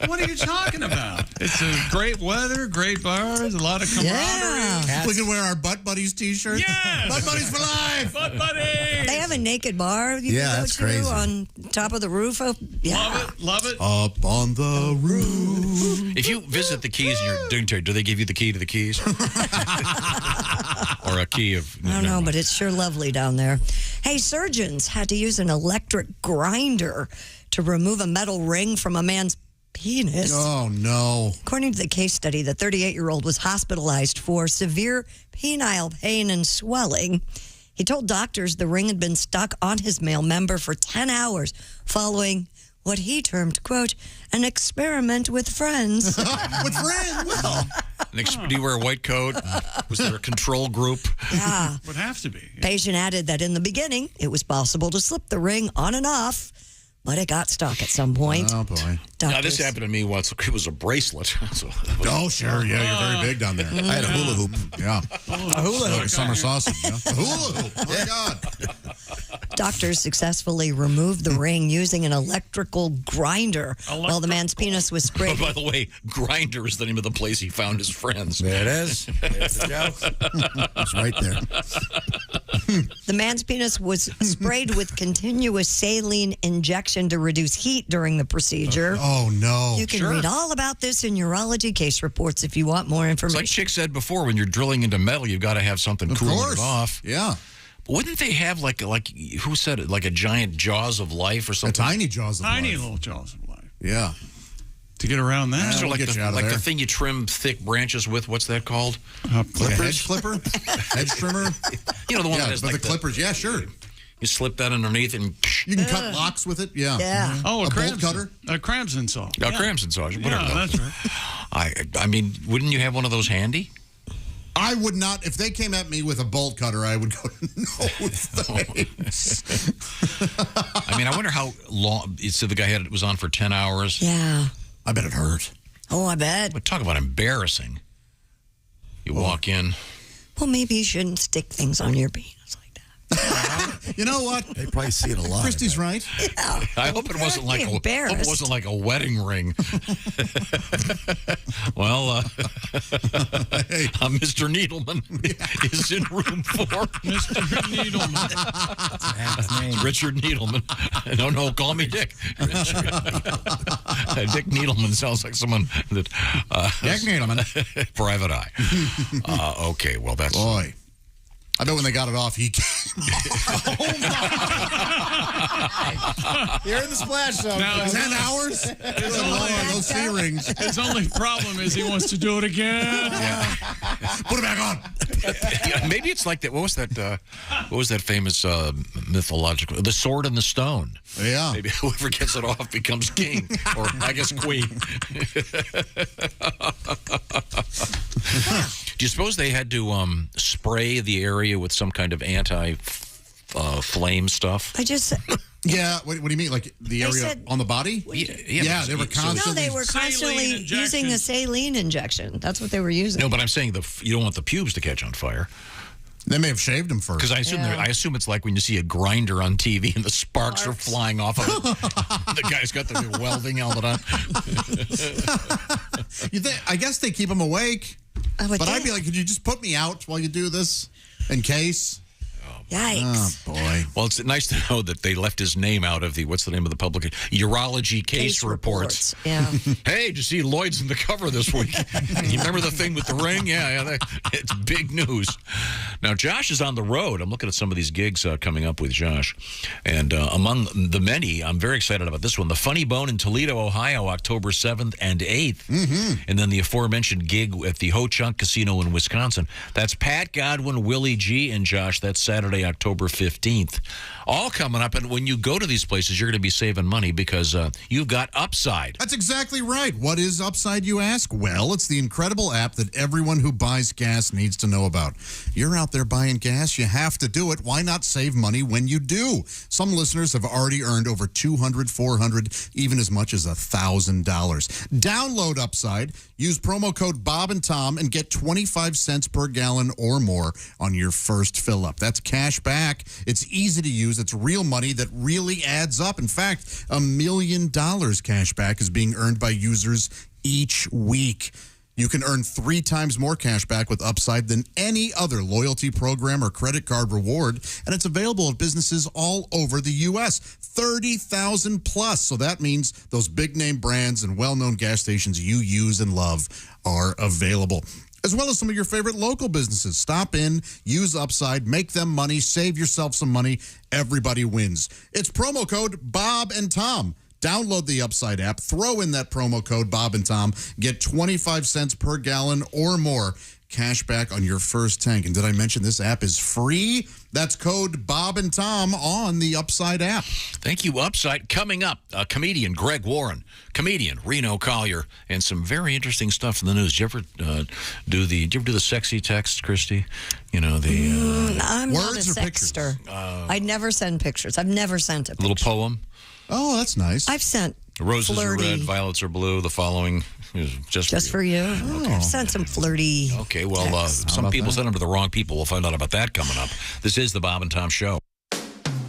What are you talking about? It's a great weather, great bars, a lot of camaraderie. Yeah. We can wear our Butt Buddies t-shirts. Yes! Butt Buddies for life! Butt Buddies! They have a naked bar you Yeah, can go that's to crazy. on top of the roof. Yeah. Love it. Up on the roof. If you visit the Keys and you're dignitary, do they give you the key to the Keys? Or a key of... I don't know, but it's sure lovely down there. Hey, surgeons had to use an electric grinder to remove a metal ring from a man's penis. Oh, no. According to the case study, the 38-year-old was hospitalized for severe penile pain and swelling. He told doctors the ring had been stuck on his male member for 10 hours following what he termed, quote, an experiment with friends. With friends? Well, Do you wear a white coat? Was there a control group? Yeah. Would have to be. Patient added that in the beginning, it was possible to slip the ring on and off but it got stuck at some point. Oh, boy. Now, this happened to me once. It was a bracelet. So oh, sure. Yeah, you're very big down there. I had a hula hoop. Yeah. A hula hoop. Like summer sausage. Yeah. A hula hoop. Oh, my God. Doctors successfully removed the ring using an electrical grinder while the man's penis was sprayed. Oh, by the way, Grinder is the name of the place he found his friends. There it is. There's the joke. It's right there. The man's penis was sprayed with continuous saline injection to reduce heat during the procedure. Oh, no. You can read all about this in urology case reports if you want more It's information. like Chick said before, when you're drilling into metal, you've got to have something cooling it off. Yeah. But wouldn't they have, like who said it, like a giant jaws of life or something? A tiny jaws of life. Tiny little jaws of life. Yeah. To get around that. So we'll like get you out of there. the thing you trim thick branches with, what's that called? Like a hedge clipper? Hedge trimmer? You know, the one Yeah, that has but like the clippers, yeah, sure. You slip that underneath and... You can cut locks with it, yeah. Yeah. Oh, a bolt cutter? A Cramson saw. A Cramson saw, whatever. Yeah, that's right. I mean, wouldn't you have one of those handy? I would not. If they came at me with a bolt cutter, I would go, no thanks. I mean, I wonder how long... So the guy was on for 10 hours. Yeah. I bet it hurt. Oh, I bet. But talk about embarrassing. You walk in... Well, maybe you shouldn't stick things on your penis like that. You know what? They probably see it a lot. Christy's right. Yeah. I hope it wasn't like embarrassed. a wedding ring. Well, Mr. Needleman is in room 4. Mr. Needleman. Richard Needleman. No, call me Dick. Dick Needleman sounds like someone that. Dick Needleman. Private Eye. Okay, well that's. Boy. I bet when they got it off, he came. You're in the splash zone. Now, 10 hours? Those C-rings. His only problem is he wants to do it again. Yeah. Put it back on. Yeah, maybe it's like that. What was that famous mythological? The Sword and the Stone. Yeah. Maybe whoever gets it off becomes king, or I guess queen. Do you suppose they had to spray the area with some kind of anti-flame stuff? Yeah, what do you mean? Like the area on the body? Yeah, they were constantly... No, they were constantly using a saline injection. That's what they were using. No, but I'm saying you don't want the pubes to catch on fire. They may have shaved him first. Because I assume it's like when you see a grinder on TV and the sparks are flying off of it. The guy's got the welding helmet on. I guess they keep him awake. But I'd be like, could you just put me out while you do this in case? Yikes. Oh, boy. Well, it's nice to know that they left his name out of what's the name of the publication? Urology Case Reports. Yeah. Hey, did you see Lloyd's in the cover this week? You remember the thing with the ring? Yeah, it's big news. Now, Josh is on the road. I'm looking at some of these gigs coming up with Josh. And among the many, I'm very excited about this one. The Funny Bone in Toledo, Ohio, October 7th and 8th. Mm-hmm. And then the aforementioned gig at the Ho Chunk Casino in Wisconsin. That's Pat Godwin, Willie G, and Josh. That's Saturday, October 15th. All coming up. And when you go to these places, you're going to be saving money because you've got Upside. That's exactly right. What is Upside, you ask? Well, it's the incredible app that everyone who buys gas needs to know about. You're out there buying gas. You have to do it. Why not save money when you do? Some listeners have already earned over $200, $400, even as much as $1,000. Download Upside. Use promo code Bob and Tom and get 25 cents per gallon or more on your first fill up. That's cash back. It's easy to use. It's real money that really adds up. In fact, $1 million cash back is being earned by users each week. You can earn 3 times more cash back with Upside than any other loyalty program or credit card reward, and it's available at businesses all over the U.S., 30,000 plus. So that means those big-name brands and well-known gas stations you use and love are available, as well as some of your favorite local businesses. Stop in, use Upside, make them money, save yourself some money. Everybody wins. It's promo code Bob and Tom. Download the Upside app, throw in that promo code Bob and Tom, get 25 cents per gallon or more cash back on your first tank. And did I mention this app is free? That's code Bob and Tom on the Upside app. Thank you, Upside. Coming up, comedian Greg Warren, comedian Reno Collier, and some very interesting stuff in the news. Did you ever do the sexy text, Christy? You know, the I'm not a words or sexter. I'd never send pictures. I've never sent a picture. Little poem. Oh, that's nice. I've sent Roses flirty. are red, violets are blue. The following is just for you. I've sent some flirty. Okay, well, texts. some people send them to the wrong people. We'll find out about that coming up. This is the Bob and Tom Show.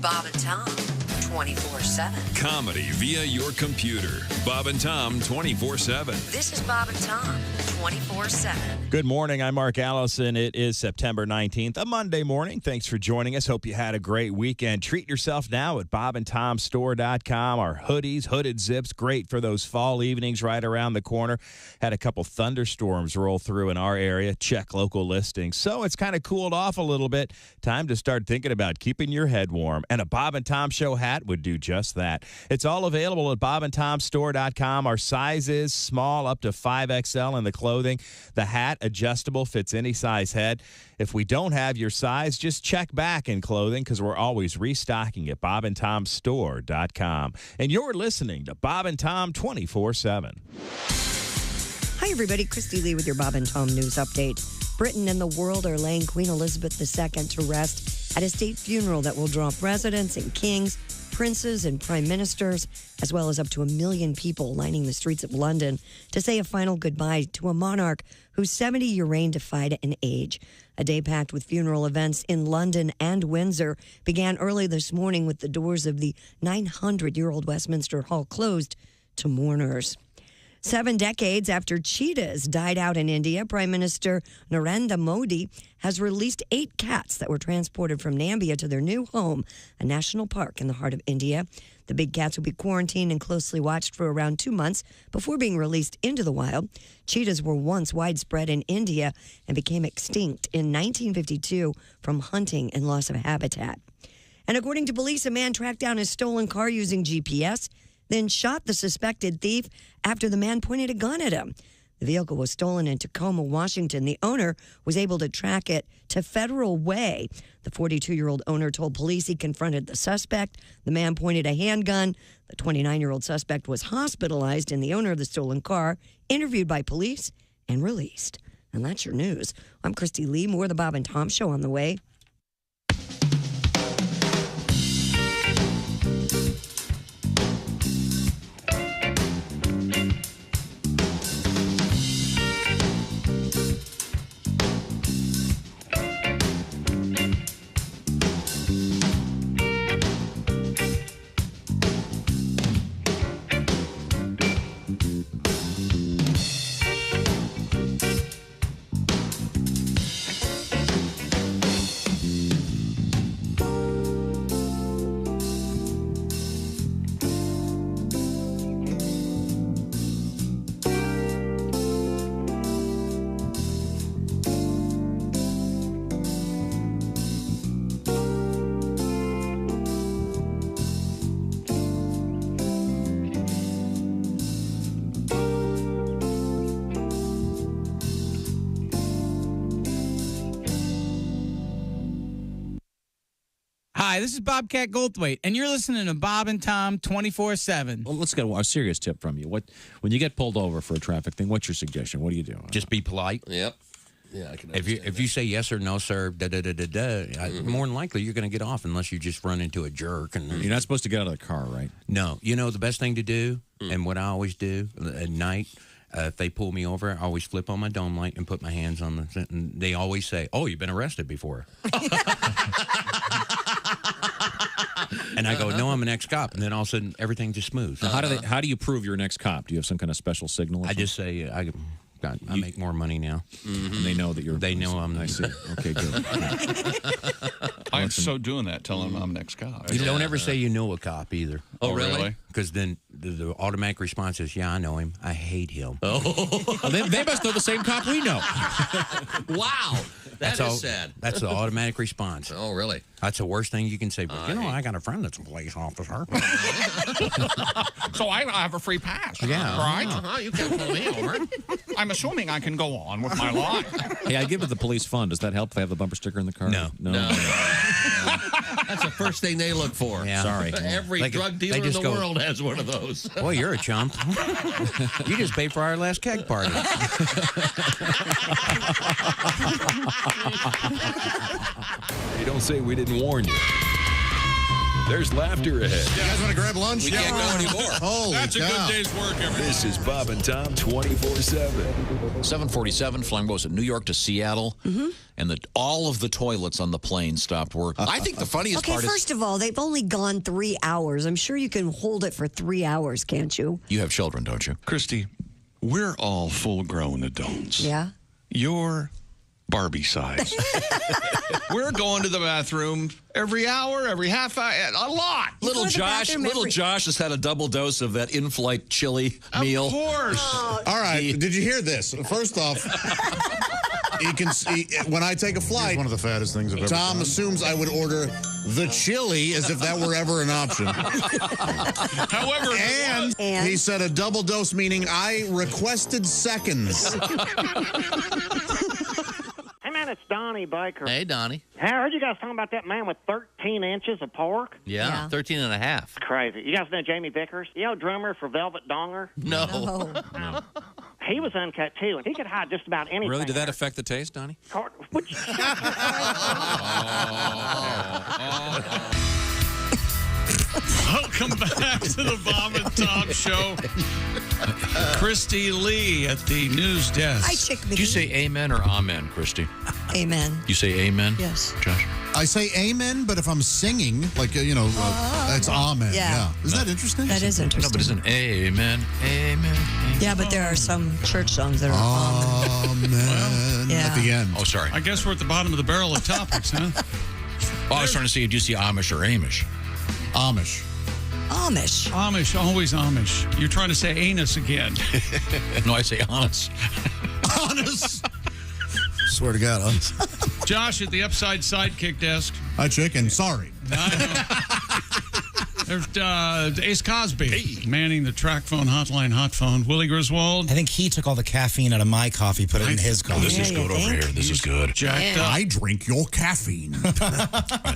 Bob and Tom, 24/7. Comedy via your computer. Bob and Tom 24/7. This is Bob and Tom, 24/7. Good morning. I'm Mark Allison. It is September 19th, a Monday morning. Thanks for joining us. Hope you had a great weekend. Treat yourself now at bobandtomstore.com. Our hoodies, hooded zips, great for those fall evenings right around the corner. Had a couple thunderstorms roll through in our area. Check local listings. So it's kind of cooled off a little bit. Time to start thinking about keeping your head warm. And a Bob and Tom Show hat would do just that. It's all available at bobandtomstore.com. Our size is small up to 5XL in the clothing. The hat, adjustable, fits any size head. If we don't have your size, just check back in clothing because we're always restocking at bobandtomstore.com. And you're listening to Bob and Tom 24/7. Hi, everybody. Christy Lee with your Bob and Tom News Update. Britain and the world are laying Queen Elizabeth II to rest at a state funeral that will draw presidents and kings, princes and prime ministers, as well as up to 1 million people lining the streets of London to say a final goodbye to a monarch whose 70-year reign defied an age. A day packed with funeral events in London and Windsor began early this morning with the doors of the 900-year-old Westminster Hall closed to mourners. 7 decades after cheetahs died out in India, Prime Minister Narendra Modi has released 8 cats that were transported from Namibia to their new home, a national park in the heart of India. The big cats will be quarantined and closely watched for around 2 months before being released into the wild. Cheetahs were once widespread in India and became extinct in 1952 from hunting and loss of habitat. And according to police, a man tracked down his stolen car using GPS, then shot the suspected thief after the man pointed a gun at him. The vehicle was stolen in Tacoma, Washington. The owner was able to track it to Federal Way. The 42-year-old owner told police he confronted the suspect. The man pointed a handgun. The 29-year-old suspect was hospitalized, and the owner of the stolen car interviewed by police and released. And that's your news. I'm Christy Lee. More of the Bob and Tom Show on the way. Hi, this is Bobcat Goldthwait, and you're listening to Bob and Tom 24/7. Well, let's get a serious tip from you. When you get pulled over for a traffic thing, what's your suggestion? What do you do? Just be polite. Yep. Yeah, I can. If you say yes or no, sir, more than likely you're going to get off unless you just run into a jerk. And You're not supposed to get out of the car, right? No. You know the best thing to do, and what I always do at night, if they pull me over, I always flip on my dome light and put my hands on the. And they always say, "Oh, you've been arrested before." And I go, "No, I'm an ex-cop." And then all of a sudden, everything just smooths. Now, how do you prove you're an ex-cop? Do you have some kind of special signal? I just say I make more money now. And they know that you're. They know I'm nice. Okay, good. I'm so doing that, telling them I'm an ex-cop. You don't ever say you know a cop either. Oh, really? Because then the automatic response is, "Yeah, I know him. I hate him." Oh, well, they must know the same cop we know. Wow, that's sad. That's the automatic response. Oh, really? That's the worst thing you can say. But I got a friend that's a police officer. So I have a free pass. Yeah. Right? You can't pull me over. I'm assuming I can go on with my life. Hey, I give it the police fund. Does that help if they have the bumper sticker in the car? No. That's the first thing they look for. Yeah. Sorry. Every drug dealer in the world has one of those. Boy, you're a chump. You just paid for our last keg party. Hey, don't say we didn't warn you. there's laughter ahead. You guys want to grab lunch? We can't go anymore. Holy That's cow. a good day's work, everybody. This is Bob and Tom 24/7. 747 flying was at New York to Seattle, and all of the toilets on the plane stopped working. I think the funniest Okay, part is first of all, they've only gone 3 hours. I'm sure you can hold it for 3 hours, can't you? you have children, don't you? Christy, we're all full-grown adults. Yeah. You're Barbie size. We're going to the bathroom every hour, every half hour, a lot. Little go to the Josh, bathroom little every- Josh has had a double dose of that in-flight chili meal. Of course. All right. Did you hear this? First off, you can see when I take a flight. It's one of the fattest things I've ever Tom done. assumes I would order the chili as if that were ever an option. However, And he said a double dose, meaning I requested seconds. Hey, man, it's Donnie Baker. Hey, Donnie. Hey, I heard you guys talking about that man with 13 inches of pork. Yeah, 13 and a half. Crazy. You guys know Jamie Vickers? You know, drummer for Velvet Donger? No. He was uncut, too, and he could hide just about anything. Really? Did that affect the taste, Donnie? Would you welcome back to the Bob and Tom Show. Christy Lee at the news desk. Hi, Chick McGee. Do you say amen or amen, Christy? Amen. You say amen? Yes. Josh? I say amen, but if I'm singing, like, it's amen. Yeah. Isn't that interesting? That is No, interesting. but isn't amen, amen. Yeah, but there are some church songs that are amen Yeah. at the end. Oh, sorry. I guess we're at the bottom of the barrel of topics, huh? Oh, I was trying to see, do you see Amish or Amish? Amish. Amish. Amish, always Amish. You're trying to say anus again. No, I say honest. Honest. Swear to God, honest. Josh at the Upside Sidekick desk. Hi, chicken. Sorry. There's Ace Cosby manning the track phone hotline, hot phone. Willie Griswold. I think he took all the caffeine out of my coffee, put it in his coffee. This is good over here. This is good. Jacked up. I drink your caffeine.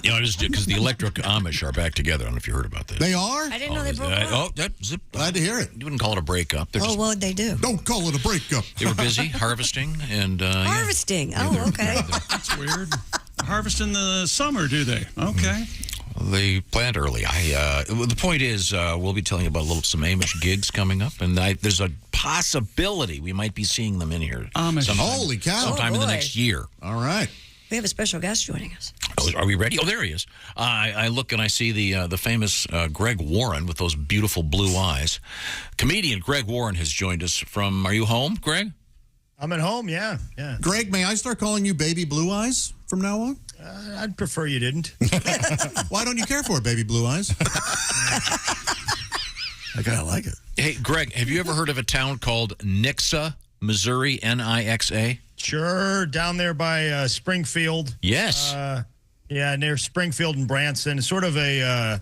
Just because the Electric Amish are back together. I don't know if you heard about this. They are? I didn't know they broke up. Glad to hear it. You wouldn't call it a breakup. They're Oh, just, what would they do? Don't call it a breakup. they were busy harvesting and Harvesting. Oh, okay. That's weird. Harvest in the summer, do they? Okay. they plant early. The point is, we'll be telling you about some Amish gigs coming up, and there's a possibility we might be seeing them in here. Holy cow! Sometime in the next year. All right. We have a special guest joining us. Oh, are we ready? Oh, there he is. I look and I see the famous Greg Warren with those beautiful blue eyes. Comedian Greg Warren has joined us from. Are you home, Greg? I'm at home. Yeah. Greg, may I start calling you Baby Blue Eyes from now on? I'd prefer you didn't. Why don't you care for it, Baby Blue Eyes? I kind of like it. Hey, Greg, have you ever heard of a town called Nixa, Missouri? Nixa. Sure, down there by Springfield. Yes. Yeah, near Springfield and Branson. It's sort of a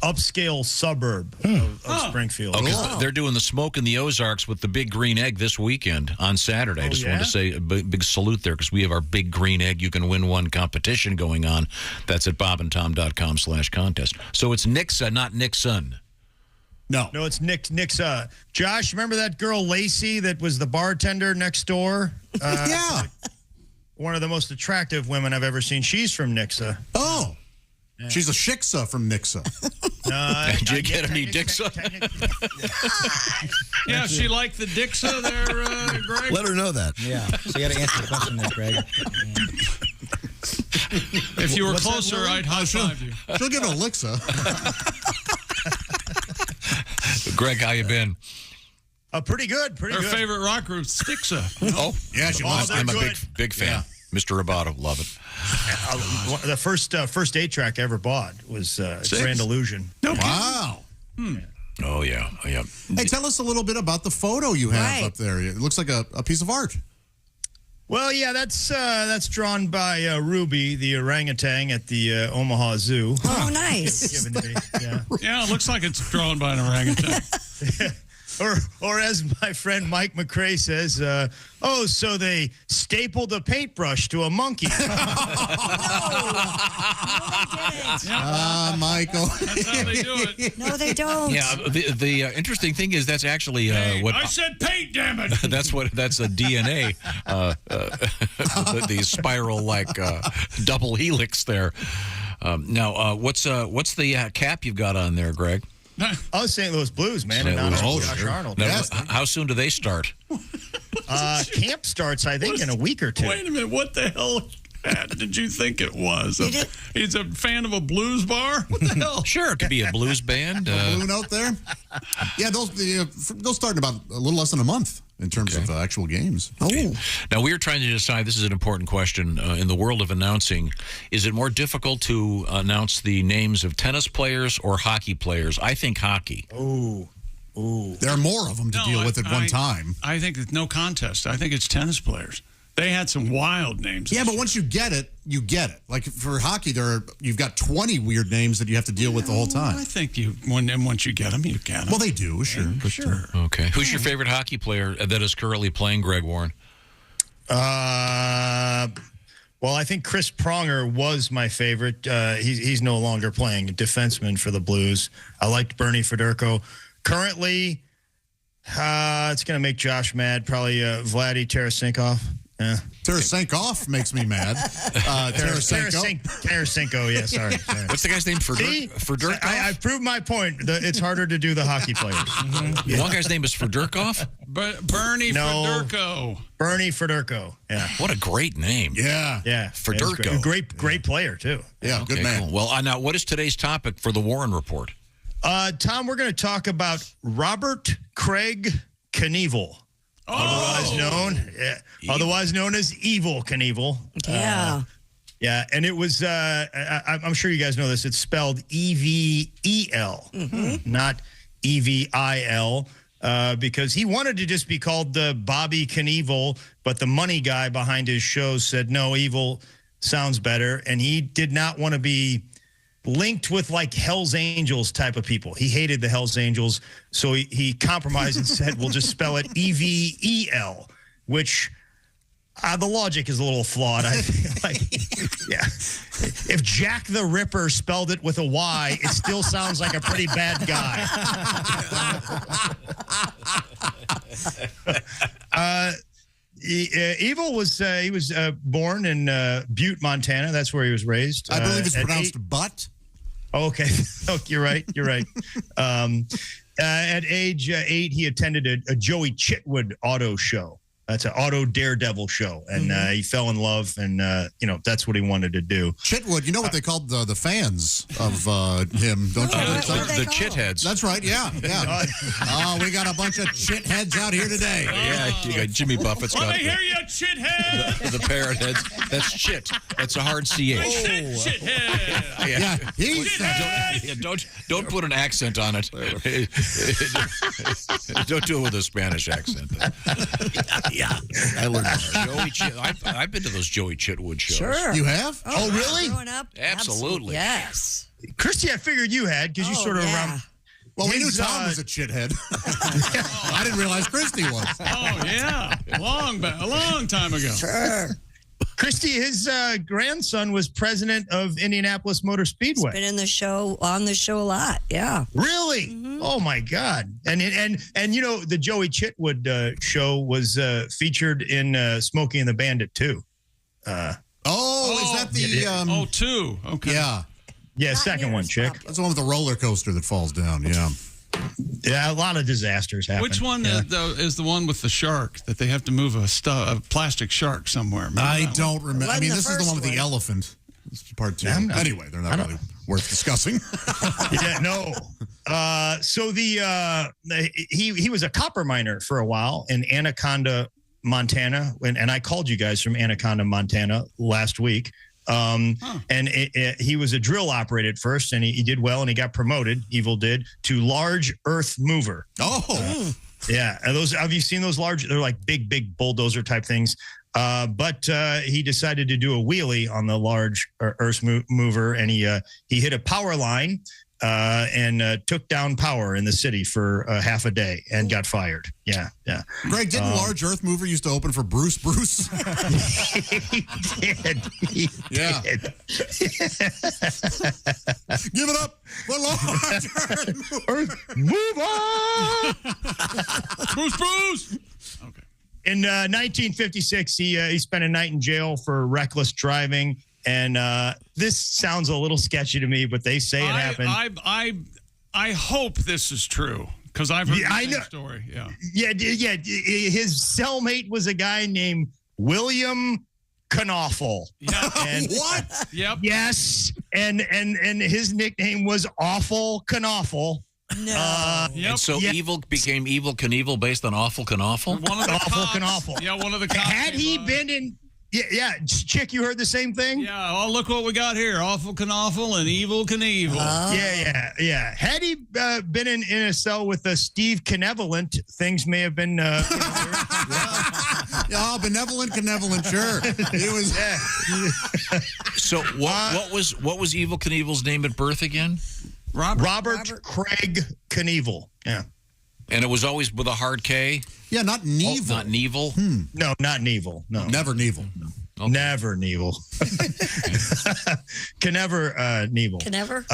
upscale suburb of Springfield. Okay, they're doing the Smoke in the Ozarks with the Big Green Egg this weekend on Saturday. I just wanted to say a big salute there because we have our Big Green Egg. You can win one competition going on. That's at bobandtom.com/contest. So it's Nixa, not Nixon. No, it's Nick's. Josh, remember that girl Lacey that was the bartender next door? Yeah. One of the most attractive women I've ever seen. She's from Nixa. Oh. Yeah. She's a Shiksa from Nixa. Did you get any Dixa? Yeah, she liked the Dixa there, Greg? Let her know that. Yeah. So you got to answer the question there, Greg. If you were What's closer, that, I'd high-five you. She'll give it a Lixa. Greg, how you been? Pretty good. Her favorite rock group, Stixa. Oh, yeah, she loves I'm a good. big fan. Yeah. Mr. Roboto, love it. The first 8-track I ever bought was Grand Illusion. Wow. Oh, yeah. Hey, tell us a little bit about the photo you have up there. It looks like a piece of art. Well, yeah, that's drawn by Ruby, the orangutan at the Omaha Zoo. Oh, nice. Given to me, Yeah, it looks like it's drawn by an orangutan. Or as my friend Mike McRae says, so they stapled a paintbrush to a monkey. Michael. That's how they do it. No, they don't. Yeah, the interesting thing is that's actually what I said paint, damn it. that's a DNA, the spiral like double helix there. Now, what's the cap you've got on there, Greg? Oh, St. Louis Blues, man. St. Louis Blues. Josh Arnold. Now, Yes. how soon do they start? Camp starts, I think, in a week or two. Wait a minute. What the hell did you think it was? He's a fan of a blues bar? What the hell? Sure, it could be a blues band. Balloon out there? Yeah, they'll start in about a little less than a month in terms of actual games. Now, we are trying to decide, this is an important question, in the world of announcing, is it more difficult to announce the names of tennis players or hockey players? I think hockey. Ooh. There are more of them to deal with at one time. I think it's no contest. I think it's tennis players. They had some wild names. Yeah, but once you get it, you get it. Like for hockey, you've got 20 weird names that you have to deal with the whole time. I think once you get them, you get them. Well, they do, sure. Yeah, sure. Okay. Who's your favorite hockey player that is currently playing, Greg Warren? Well, I think Chris Pronger was my favorite. He's no longer playing, a defenseman for the Blues. I liked Bernie Federko. Currently, it's going to make Josh mad. Probably Vladdy Tarasenko. Yeah. Tarasenko makes me mad. Tarasenko, yeah, sorry. What's the guy's name? Fedorkov? I proved my point. It's harder to do the hockey players. Mm-hmm. One guy's name is Fedorkov? Bernie Federko. Bernie Federko, yeah. What a great name. Yeah. Federko. Great player, too. Yeah, good man. Cool. Well, now, what is today's topic for the Warren Report? Tom, we're going to talk about Robert Craig Knievel. Otherwise known as Evil Knievel. Yeah. Yeah, and it was, I'm sure you guys know this, it's spelled E-V-E-L, not E-V-I-L, because he wanted to just be called Bobby Knievel, but the money guy behind his show said, no, Evil sounds better, and he did not want to be linked with like Hell's Angels type of people. He hated the Hell's Angels, so he compromised and said, we'll just spell it E-V-E-L, which the logic is a little flawed. I feel like, yeah. If Jack the Ripper spelled it with a Y, it still sounds like a pretty bad guy. Evil was he was born in Butte, Montana. That's where he was raised. I believe it's pronounced butt. Oh, okay. Oh, you're right. You're right. At age 8, he attended a Joey Chitwood auto show. That's an auto daredevil show. And he fell in love, and, that's what he wanted to do. Chitwood, you know what they called the fans of him, don't you? The chitheads. That's right, yeah. Oh, we got a bunch of chitheads out here today. Yeah, you got Jimmy Buffett's got Let me hear you, chithead! the parrot heads. That's chit. That's a hard CH. Shithead! Yeah, he Don't put an accent on it. Don't do it with a Spanish accent. Yeah, I learned that. I've been to those Joey Chitwood shows. Sure. You have? Oh, really? Growing up? Absolutely. Yes. Christy, I figured you had, because you sort of around. Well, we knew Tom was a shithead. I didn't realize Christy was. Oh, yeah. A long time ago. Sure. Christy, his grandson was president of Indianapolis Motor Speedway. Been on the show a lot. Yeah. Really? Mm-hmm. Oh my God! And the Joey Chitwood show was featured in Smokey and the Bandit too. Is that the? two? Okay. Yeah. Second one, chick. That's the one with the roller coaster that falls down. Yeah. Yeah, a lot of disasters happen. Which one is the one with the shark that they have to move a plastic shark somewhere? I don't remember. I mean, this is the one with the one. elephant. This is part 2. Anyway, they're not really worth discussing. Yeah, no. So he was a copper miner for a while in Anaconda, Montana, and I called you guys from Anaconda, Montana last week. And he was a drill operator at first, and he did well, and he got promoted. Evil did to large earth mover. Yeah. And have you seen those large? They're like big bulldozer type things. But he decided to do a wheelie on the large earth mover, and he hit a power line and took down power in the city for half a day and got fired. Yeah. Greg, didn't Large Earth Mover used to open for Bruce? He did. Give it up for Large Earth Mover. Bruce. Okay. In 1956, he spent a night in jail for reckless driving. And this sounds a little sketchy to me, but they say it happened. I hope this is true because I've heard the same story. Yeah. Yeah. His cellmate was a guy named William Knaufel. Yeah. And, what? Yep. Yes. And his nickname was Awful Knaufel. No. And so Evil became Evil Knievel based on Awful Knaufel? One of the Awful cops. Knaufel. Yeah, one of the cops. Had he been in... Yeah, Chick, you heard the same thing? Yeah, oh, look what we got here. Awful Knaufel and Evil Knievel. Yeah. Had he been in a cell with Steve Knevolent, things may have been... Oh, benevolent, sure. He was... So what was Evil Knievel's name at birth again? Robert Craig Knievel. Yeah. And it was always with a hard K? Yeah, not Knievel. Not Knievel? No, not Knievel. No. Never Knievel. Okay. Never Knievel. Knever Knievel. Knever?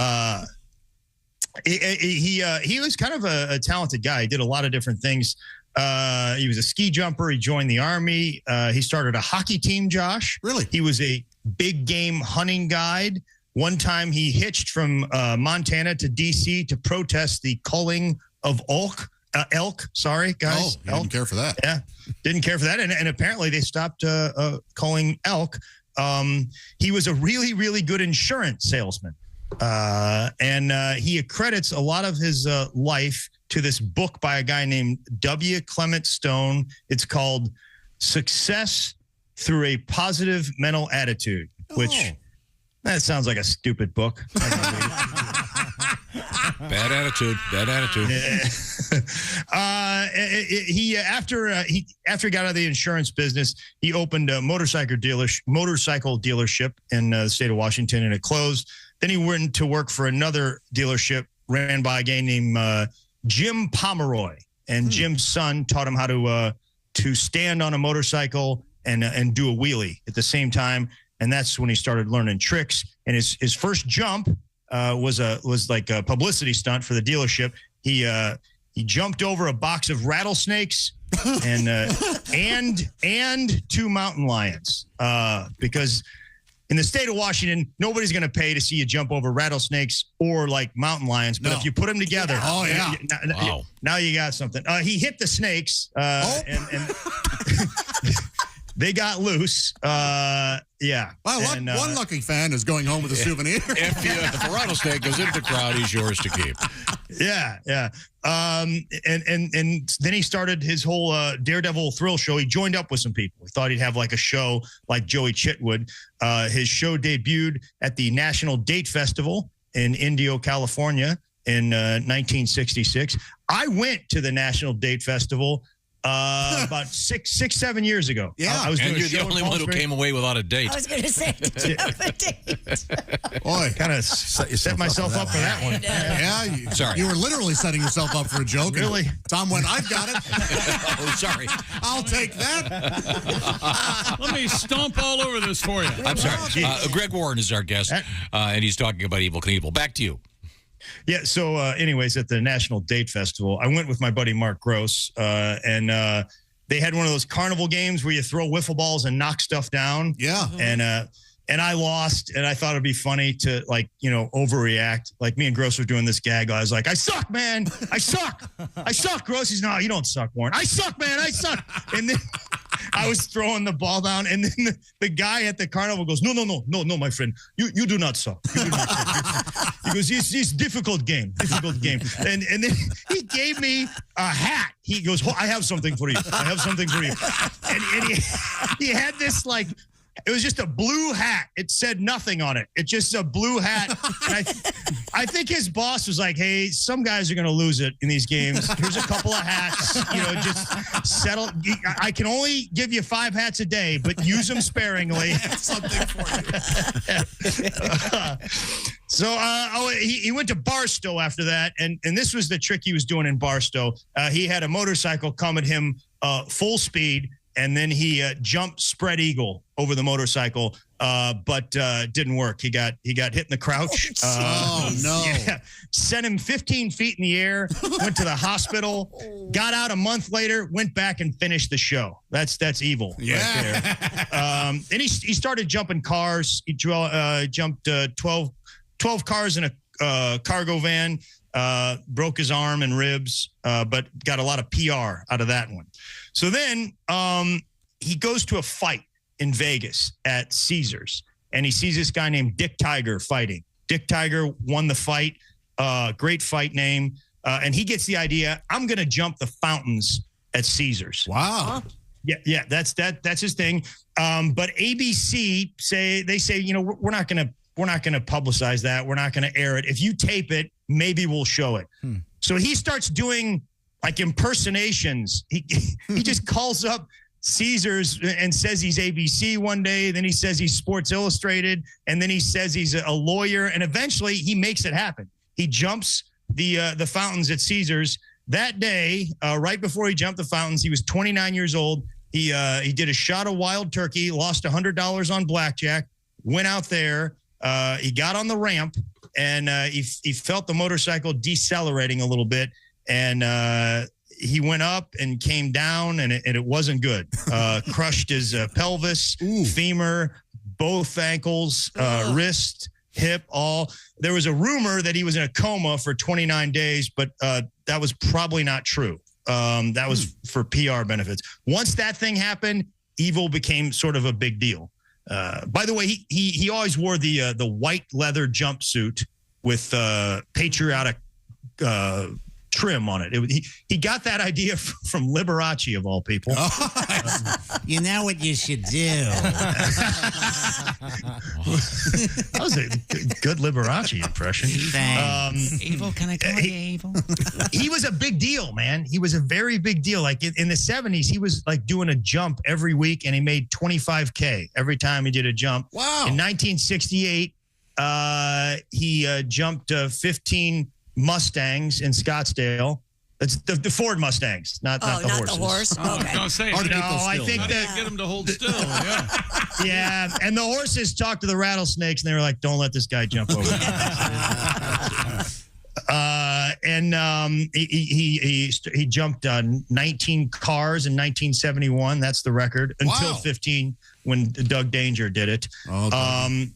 He was kind of a talented guy. He did a lot of different things. He was a ski jumper. He joined the Army. He started a hockey team, Josh. Really? He was a big game hunting guide. One time he hitched from Montana to D.C. to protest the culling of elk. Sorry, guys. Oh, didn't care for that. Yeah, didn't care for that. And apparently they stopped culling elk. He was a really, really good insurance salesman. And he accredits a lot of his life to this book by a guy named W. Clement Stone. It's called Success Through a Positive Mental Attitude, which that sounds like a stupid book. Bad attitude. After he got out of the insurance business, he opened a motorcycle dealership in the state of Washington, and it closed. Then he went to work for another dealership ran by a guy named Jim Pomeroy, and Jim's son taught him how to stand on a motorcycle and do a wheelie at the same time. And that's when he started learning tricks. And his first jump was like a publicity stunt for the dealership. He jumped over a box of rattlesnakes and 2 mountain lions because in the state of Washington, nobody's going to pay to see you jump over rattlesnakes or like mountain lions. But if you put them together, now you got something. He hit the snakes and they got loose. Yeah. Well, one lucky fan is going home with a souvenir. If the rattlesnake goes into the crowd, he's yours to keep. Yeah. And then he started his whole Daredevil thrill show. He joined up with some people. He thought he'd have like a show like Joey Chitwood. His show debuted at the National Date Festival in Indio, California in 1966. I went to the National Date Festival about 7 years ago. Yeah, I was and doing you're the only one who came away without a date. I was going to say, did you have a date? Boy, kind of set myself up for that one. Yeah, you were literally setting yourself up for a joke. Really? Tom went, I've got it. Oh, sorry. I'll take that. Let me stomp all over this for you. I'm sorry. Greg Warren is our guest, and he's talking about Evil Knievel. Back to you. Yeah. So, anyways, at the National Date Festival, I went with my buddy Mark Gross, and they had one of those carnival games where you throw wiffle balls and knock stuff down. Yeah. And I lost, and I thought it'd be funny to overreact. Like me and Gross were doing this gag. I was like, "I suck, man. I suck. I suck." Gross, he's, "No, you don't suck, Warren. I suck, man. I suck." And then I was throwing the ball down, and then the guy at the carnival goes, No, my friend. You do not suck. You do not suck. He goes, it's difficult game. And then he gave me a hat. He goes, I have something for you. And he had this it was just a blue hat. It said nothing on it. It's just a blue hat. And I think his boss was like, "Hey, some guys are going to lose it in these games. Here's a couple of hats. Just settle. I can only give you 5 hats a day, but use them sparingly." Something for you. So he went to Barstow after that, and this was the trick he was doing in Barstow. He had a motorcycle come at him full speed, and then he jumped spread eagle over the motorcycle but didn't work. He got hit in the crouch. No. Yeah, sent him 15 feet in the air, went to the hospital, got out a month later, went back and finished the show. That's evil right there. And he started jumping cars. He jumped 12 cars in a cargo van, broke his arm and ribs, but got a lot of PR out of that one. So then he goes to a fight in Vegas at Caesars, and he sees this guy named Dick Tiger fighting. Dick Tiger won the fight. Great fight name. And he gets the idea, I'm going to jump the fountains at Caesars. Wow. Yeah, that's his thing. But ABC say, we're not going to publicize that. We're not going to air it. If you tape it, maybe we'll show it. So he starts doing like impersonations. He just calls up Caesars and says he's ABC one day. Then he says he's Sports Illustrated. And then he says he's a lawyer. And eventually he makes it happen. He jumps the fountains at Caesars. That day, right before he jumped the fountains, he was 29 years old. He did a shot of wild turkey, lost $100 on blackjack, went out there. He got on the ramp, and he felt the motorcycle decelerating a little bit, and he went up and came down, and it wasn't good. Crushed his pelvis, femur, both ankles, wrist, hip, all. There was a rumor that he was in a coma for 29 days, but that was probably not true. That was for PR benefits. Once that thing happened, evil became sort of a big deal. By the way, he always wore the white leather jumpsuit with patriotic trim on it. He got that idea from Liberace, of all people. You know what you should do. That was a good Liberace impression. Thanks. Evil, can I call you evil? He was a big deal, man. He was a very big deal. Like in the 70s, he was like doing a jump every week, and he made $25K every time he did a jump. Wow. In 1968, he jumped 15 Mustangs in Scottsdale. It's the Ford Mustangs, not the horses. The horse. I was Okay. going to say, I think that get them to hold still. Yeah. Yeah, and the horses talked to the rattlesnakes, and they were like, "Don't let this guy jump over." He jumped 19 cars in 1971. That's the record until 15 when Doug Danger did it. Okay.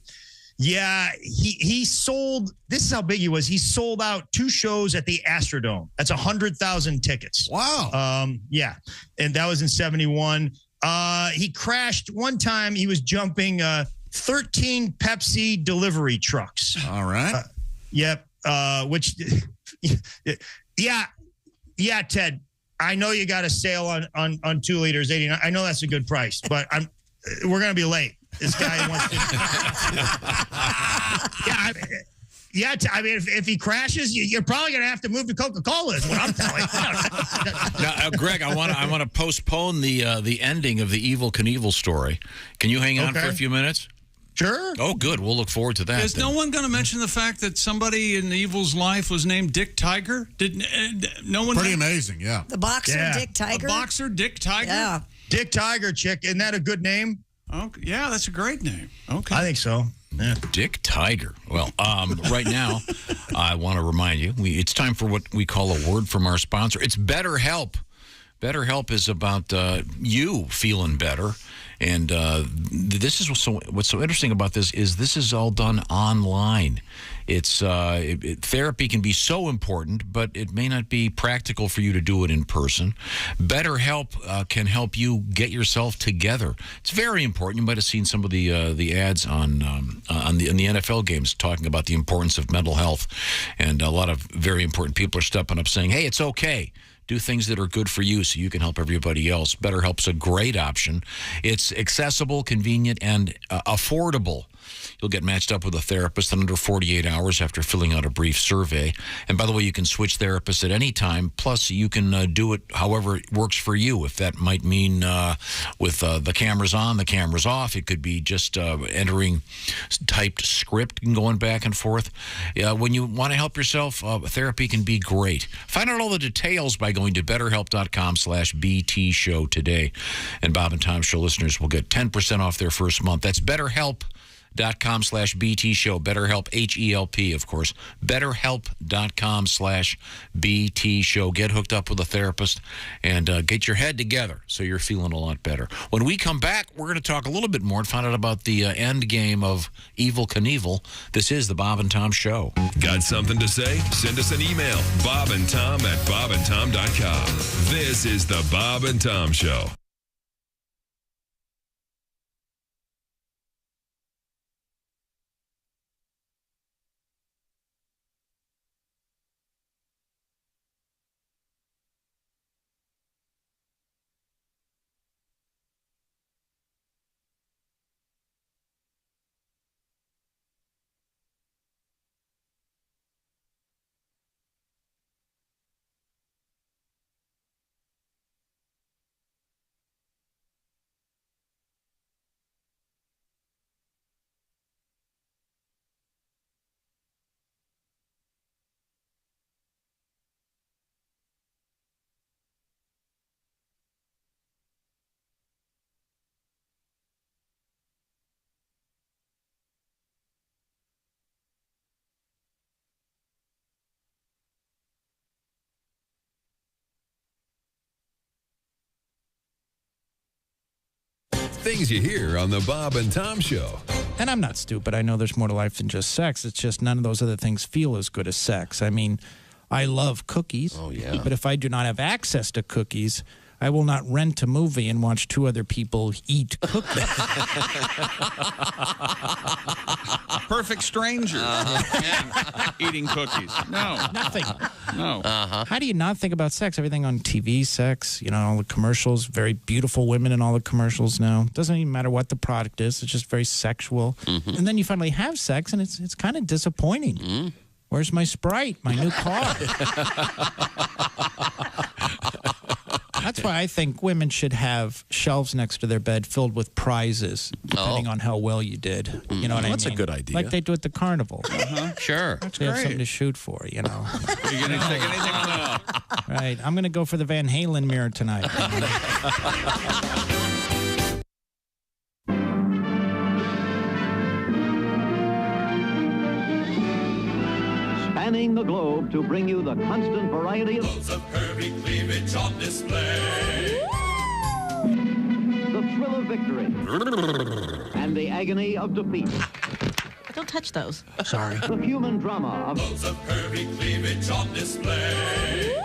Yeah, he sold. This is how big he was. He sold out 2 shows at the Astrodome. That's 100,000 tickets. Wow. Yeah, and that was in 71. He crashed one time. He was jumping 13 Pepsi delivery trucks. All right. Yep. Which, yeah, Ted. I know you got a sale on 2 liters, 89. I know that's a good price, but we're gonna be late. This guy wants to. I mean, if he crashes, you're probably going to have to move to Coca-Cola. Is what I'm telling you. Now, Greg, I want to postpone the ending of the Evel Knievel story. Can you hang on for a few minutes? Sure. Oh, good. We'll look forward to that. Is no one going to mention the fact that somebody in Evil's life was named Dick Tiger? Did no one? Pretty amazing, yeah. The boxer Dick Tiger. A boxer Dick Tiger. Yeah. Dick Tiger, chick. Isn't that a good name? Okay. Yeah, that's a great name. Okay. I think so. Yeah. Dick Tiger. Well, right now, I want to remind you, it's time for what we call a word from our sponsor. It's BetterHelp. BetterHelp is about you feeling better. And this is what's so interesting about this is all done online. It's therapy can be so important, but it may not be practical for you to do it in person. BetterHelp can help you get yourself together. It's very important. You might have seen some of the ads on the NFL games talking about the importance of mental health, and a lot of very important people are stepping up saying, "Hey, it's okay. Do things that are good for you so you can help everybody else." BetterHelp's a great option. It's accessible, convenient, and affordable. You'll get matched up with a therapist in under 48 hours after filling out a brief survey. And by the way, you can switch therapists at any time. Plus, you can do it however it works for you. If that might mean with the cameras on, the cameras off. It could be just entering typed script and going back and forth. When you want to help yourself, therapy can be great. Find out all the details by going to BetterHelp.com/BT Show today. And Bob and Tom Show listeners will get 10% off their first month. That's BetterHelp.com/BT Show. BetterHelp, H-E-L-P, of course. BetterHelp.com/BT Show. Get hooked up with a therapist and get your head together so you're feeling a lot better. When we come back, we're going to talk a little bit more and find out about the end game of Evel Knievel. This is the Bob and Tom Show. Got something to say? Send us an email. BobandTom@BobandTom.com. This is the Bob and Tom Show. Things you hear on the Bob and Tom Show. And I'm not stupid. I know there's more to life than just sex. It's just none of those other things feel as good as sex. I mean, I love cookies. Oh, yeah. But if I do not have access to cookies, I will not rent a movie and watch two other people eat cookies. Perfect strangers eating cookies. No. Nothing. No. How do you not think about sex? Everything on TV, sex, all the commercials, very beautiful women in all the commercials now. Doesn't even matter what the product is. It's just very sexual. Mm-hmm. And then you finally have sex, and it's kind of disappointing. Mm. Where's my Sprite, my new car? That's why I think women should have shelves next to their bed filled with prizes, depending on how well you did. You know what I mean? That's a good idea. Like they do at the carnival. Sure. They have something to shoot for, Are you going to take anything on that? Right. I'm going to go for the Van Halen mirror tonight. Spanning the globe to bring you the constant variety of curvy cleavage on display. The thrill of victory and the agony of defeat. Don't touch those. Sorry. The human drama of curvy cleavage on display.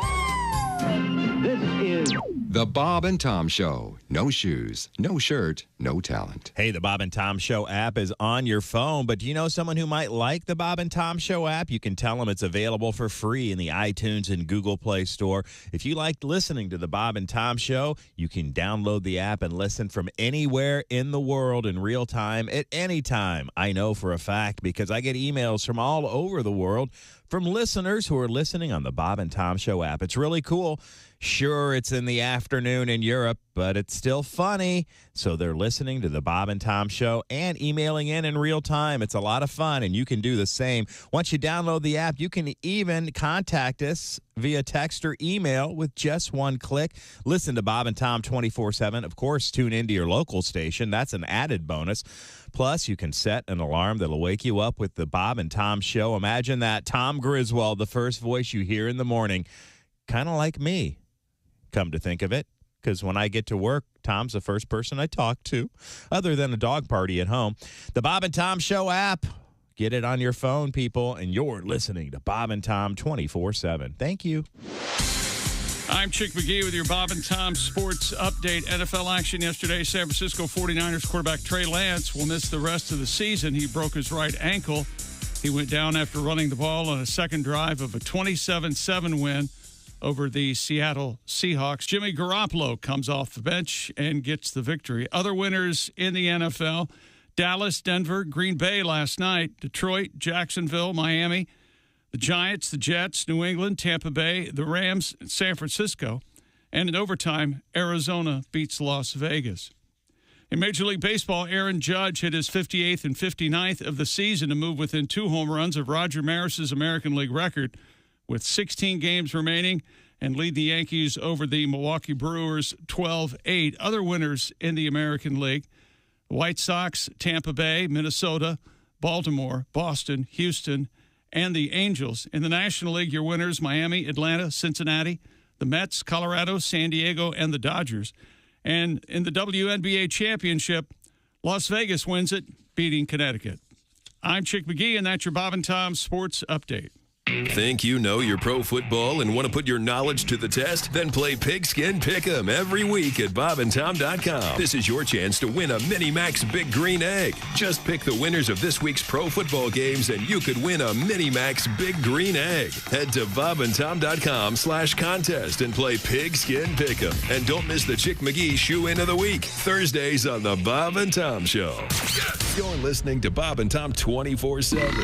This is The Bob and Tom Show. No shoes, no shirt, no talent. Hey, the Bob and Tom Show app is on your phone, but do you know someone who might like the Bob and Tom Show app? You can tell them it's available for free in the iTunes and Google Play Store. If you like listening to the Bob and Tom Show, you can download the app and listen from anywhere in the world in real time at any time. I know for a fact because I get emails from all over the world from listeners who are listening on the Bob and Tom Show app. It's really cool. Sure, it's in the afternoon in Europe, but it's still funny. So they're listening to the Bob and Tom Show and emailing in real time. It's a lot of fun, and you can do the same. Once you download the app, you can even contact us via text or email with just one click. Listen to Bob and Tom 24/7. Of course, tune into your local station. That's an added bonus. Plus, you can set an alarm that'll wake you up with the Bob and Tom Show. Imagine that. Tom Griswold, the first voice you hear in the morning, kind of like me. Come to think of it, because when I get to work, Tom's the first person I talk to, other than a dog party at home. The Bob and Tom Show app. Get it on your phone, people, and you're listening to Bob and Tom 24/7. Thank you. I'm Chick McGee with your Bob and Tom Sports Update. NFL action yesterday. San Francisco 49ers quarterback Trey Lance will miss the rest of the season. He broke his right ankle. He went down after running the ball on a second drive of a 27-7 win over the Seattle Seahawks. Jimmy Garoppolo comes off the bench and gets the victory. Other winners in the NFL, Dallas, Denver, Green Bay last night, Detroit, Jacksonville, Miami, the Giants, the Jets, New England, Tampa Bay, the Rams, San Francisco. And in overtime, Arizona beats Las Vegas. In Major League Baseball, Aaron Judge hit his 58th and 59th of the season to move within 2 home runs of Roger Maris's American League record with 16 games remaining and lead the Yankees over the Milwaukee Brewers 12-8. Other winners in the American League, White Sox, Tampa Bay, Minnesota, Baltimore, Boston, Houston, and the Angels. In the National League, your winners, Miami, Atlanta, Cincinnati, the Mets, Colorado, San Diego, and the Dodgers. And in the WNBA championship, Las Vegas wins it, beating Connecticut. I'm Chick McGee, and that's your Bob and Tom Sports Update. Think you know your pro football and want to put your knowledge to the test? Then play Pigskin Pick'em every week at bobandtom.com. This is your chance to win a Mini Max Big Green Egg. Just pick the winners of this week's pro football games and you could win a Mini Max Big Green Egg. Head to bobandtom.com/contest and play Pigskin Pick'em. And don't miss the Chick McGee Shoe-In of the Week, Thursdays on the Bob and Tom Show. You're listening to Bob and Tom 24/7.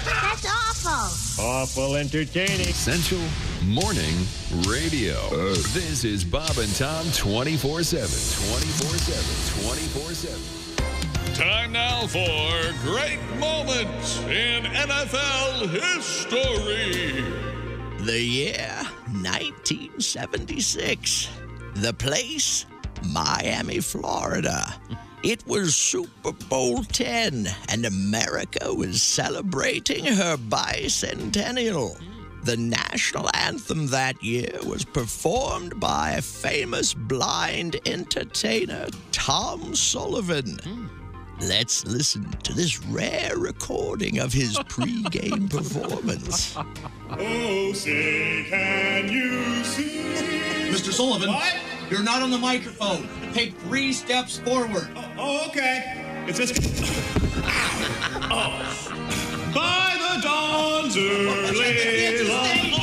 That's awful. Awful entertaining. Central Morning Radio. This is Bob and Tom 24/7. 24/7. 24/7. Time now for great moments in NFL history. The year 1976. The place, Miami, Florida. It was Super Bowl 10, and America was celebrating her bicentennial. The national anthem that year was performed by famous blind entertainer Tom Sullivan. Let's listen to this rare recording of his pre-game performance. Oh, say, can you see? Mr. Sullivan, What? You're not on the microphone. Take 3 steps forward. Oh, okay. It's just. Oh. By the dawn's early light.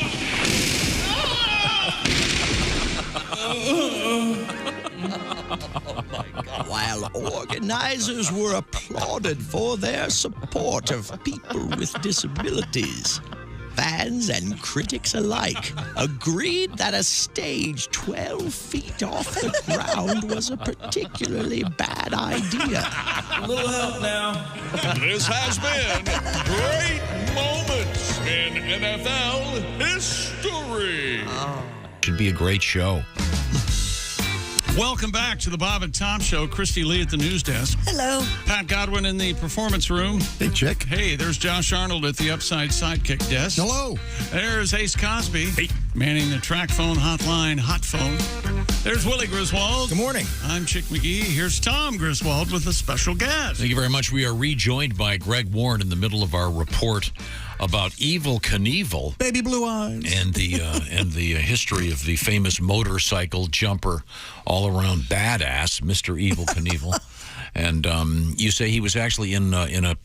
While organizers were applauded for their support of people with disabilities, fans and critics alike agreed that a stage 12 feet off the ground was a particularly bad idea. A little help now. This has been great moments in NFL history. Should be a great show. Welcome back to the Bob and Tom Show. Christy Lee at the news desk. Hello. Pat Godwin in the performance room. Hey, Chick. Hey, there's Josh Arnold at the Upside Sidekick desk. Hello. There's Ace Cosby. Hey. Manning the track phone hotline, hot phone. There's Willie Griswold. Good morning. I'm Chick McGee. Here's Tom Griswold with a special guest. Thank you very much. We are rejoined by Greg Warren in the middle of our report about Evel Knievel. Baby blue eyes. And the history of the famous motorcycle jumper, all around badass, Mr. Evel Knievel. And you say he was actually in a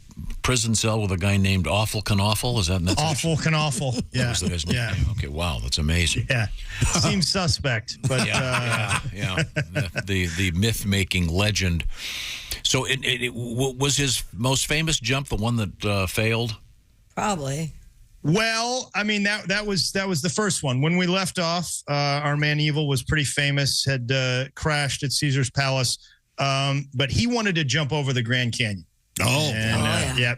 prison cell with a guy named Awful Knaufel? Is that Awful Knaufel? Yeah. That was the guy's name? Yeah. Okay, wow, that's amazing. Yeah. Seems suspect, but yeah. The myth-making legend. So it was his most famous jump the one that failed? Probably. Well, I mean that was the first one. When we left off, our man Evil was pretty famous, had crashed at Caesar's Palace, but he wanted to jump over the Grand Canyon. Yeah.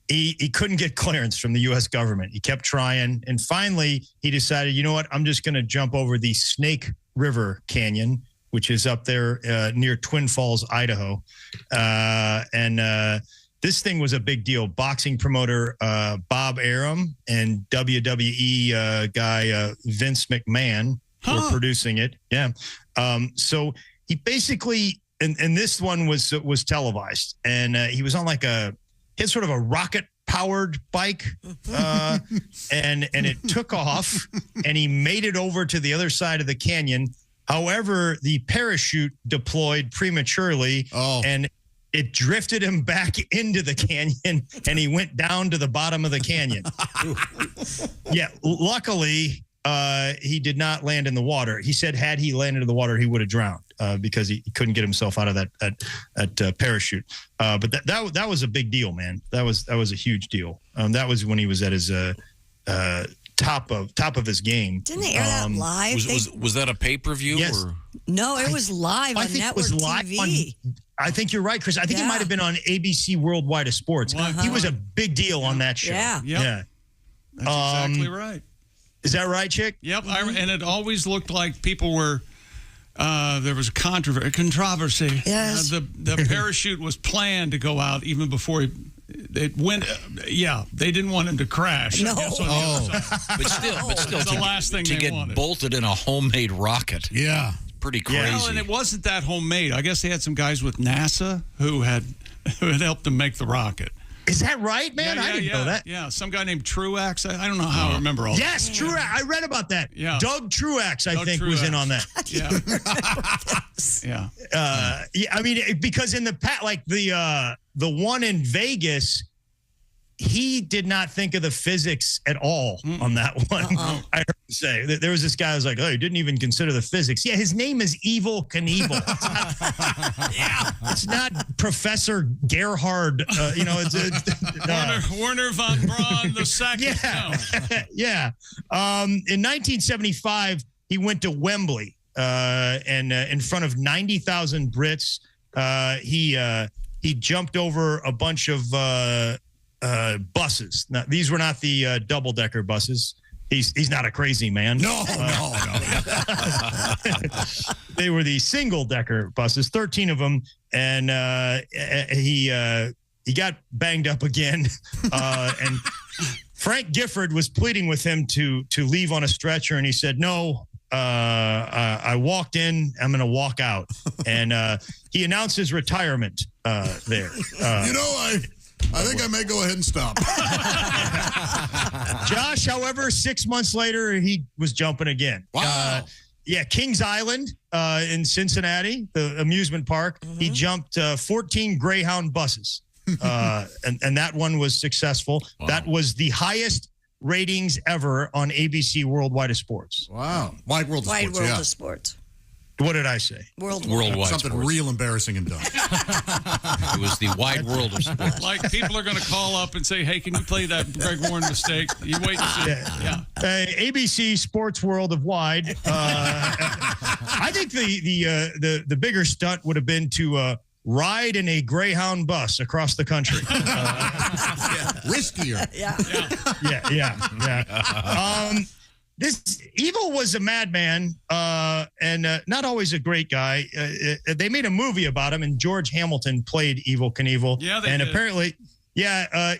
He couldn't get clearance from the U.S. government. He kept trying, and finally he decided, you know what? I'm just going to jump over the Snake River Canyon, which is up there near Twin Falls, Idaho, and this thing was a big deal. Boxing promoter Bob Arum and WWE guy Vince McMahon were producing it. Yeah. So he basically, and this one was televised, and he was on he had sort of a rocket powered bike, and it took off, and he made it over to the other side of the canyon. However, the parachute deployed prematurely, and it drifted him back into the canyon, and he went down to the bottom of the canyon. Yeah, luckily, he did not land in the water. He said had he landed in the water, he would have drowned because he couldn't get himself out of that parachute. But that was a big deal, man. That was a huge deal. That was when he was at his top of his game. Didn't they air that live? Was that a pay-per-view? Yes. Or? No, it was live on network TV. I think you're right, Chris. I think it might have been on ABC Worldwide of Sports. He was a big deal on that show. Yeah. That's exactly right. Is that right, Chick? Yep. And it always looked like people were. There was a controversy. Yes. The parachute was planned to go out even before it went. They didn't want him to crash. No. But still, the last thing to they get wanted. bolted in a homemade rocket. Yeah. Pretty crazy. Well, and it wasn't that homemade. I guess they had some guys with NASA who had helped them make the rocket. Is that right, man? I didn't know that. Yeah, some guy named Truax. I don't know how I remember all that. Yes, Truax. I read about that. Yeah. Doug Truax, I think, was in on that. Yeah. I mean, because in the like the one in Vegas, he did not think of the physics at all on that one. I heard him say there was this guy who was like, "Oh, he didn't even consider the physics." Yeah, his name is Evil Knievel. It's not Professor Gerhard. It's Werner von Braun the second. Yeah. In 1975, he went to Wembley, and in front of 90,000 Brits, he jumped over a bunch of buses. Now, these were not the double-decker buses. He's not a crazy man. No. They were the single-decker buses, 13 of them, and he got banged up again. And Frank Gifford was pleading with him to leave on a stretcher, and he said, "No, I walked in. I'm going to walk out." And he announced his retirement there. I think I may go ahead and stop. Josh, however, 6 months later, he was jumping again. Wow. Kings Island in Cincinnati, the amusement park. He jumped 14 Greyhound buses, and that one was successful. Wow. That was the highest ratings ever on ABC Worldwide of Sports. Wow. Wide World of Sports. Wide World of Sports. What did I say? Worldwide Something sports. real embarrassing and dumb. It was the wide world of sports. Like people are going to call up and say, "Hey, can you play that Greg Warren mistake?" You wait and see. Yeah. ABC Sports World of Wide. I think the bigger stunt would have been to ride in a Greyhound bus across the country. Riskier. Yeah. This Evil was a madman and not always a great guy. They made a movie about him, and George Hamilton played Evil Knievel. Yeah, they and did. Apparently,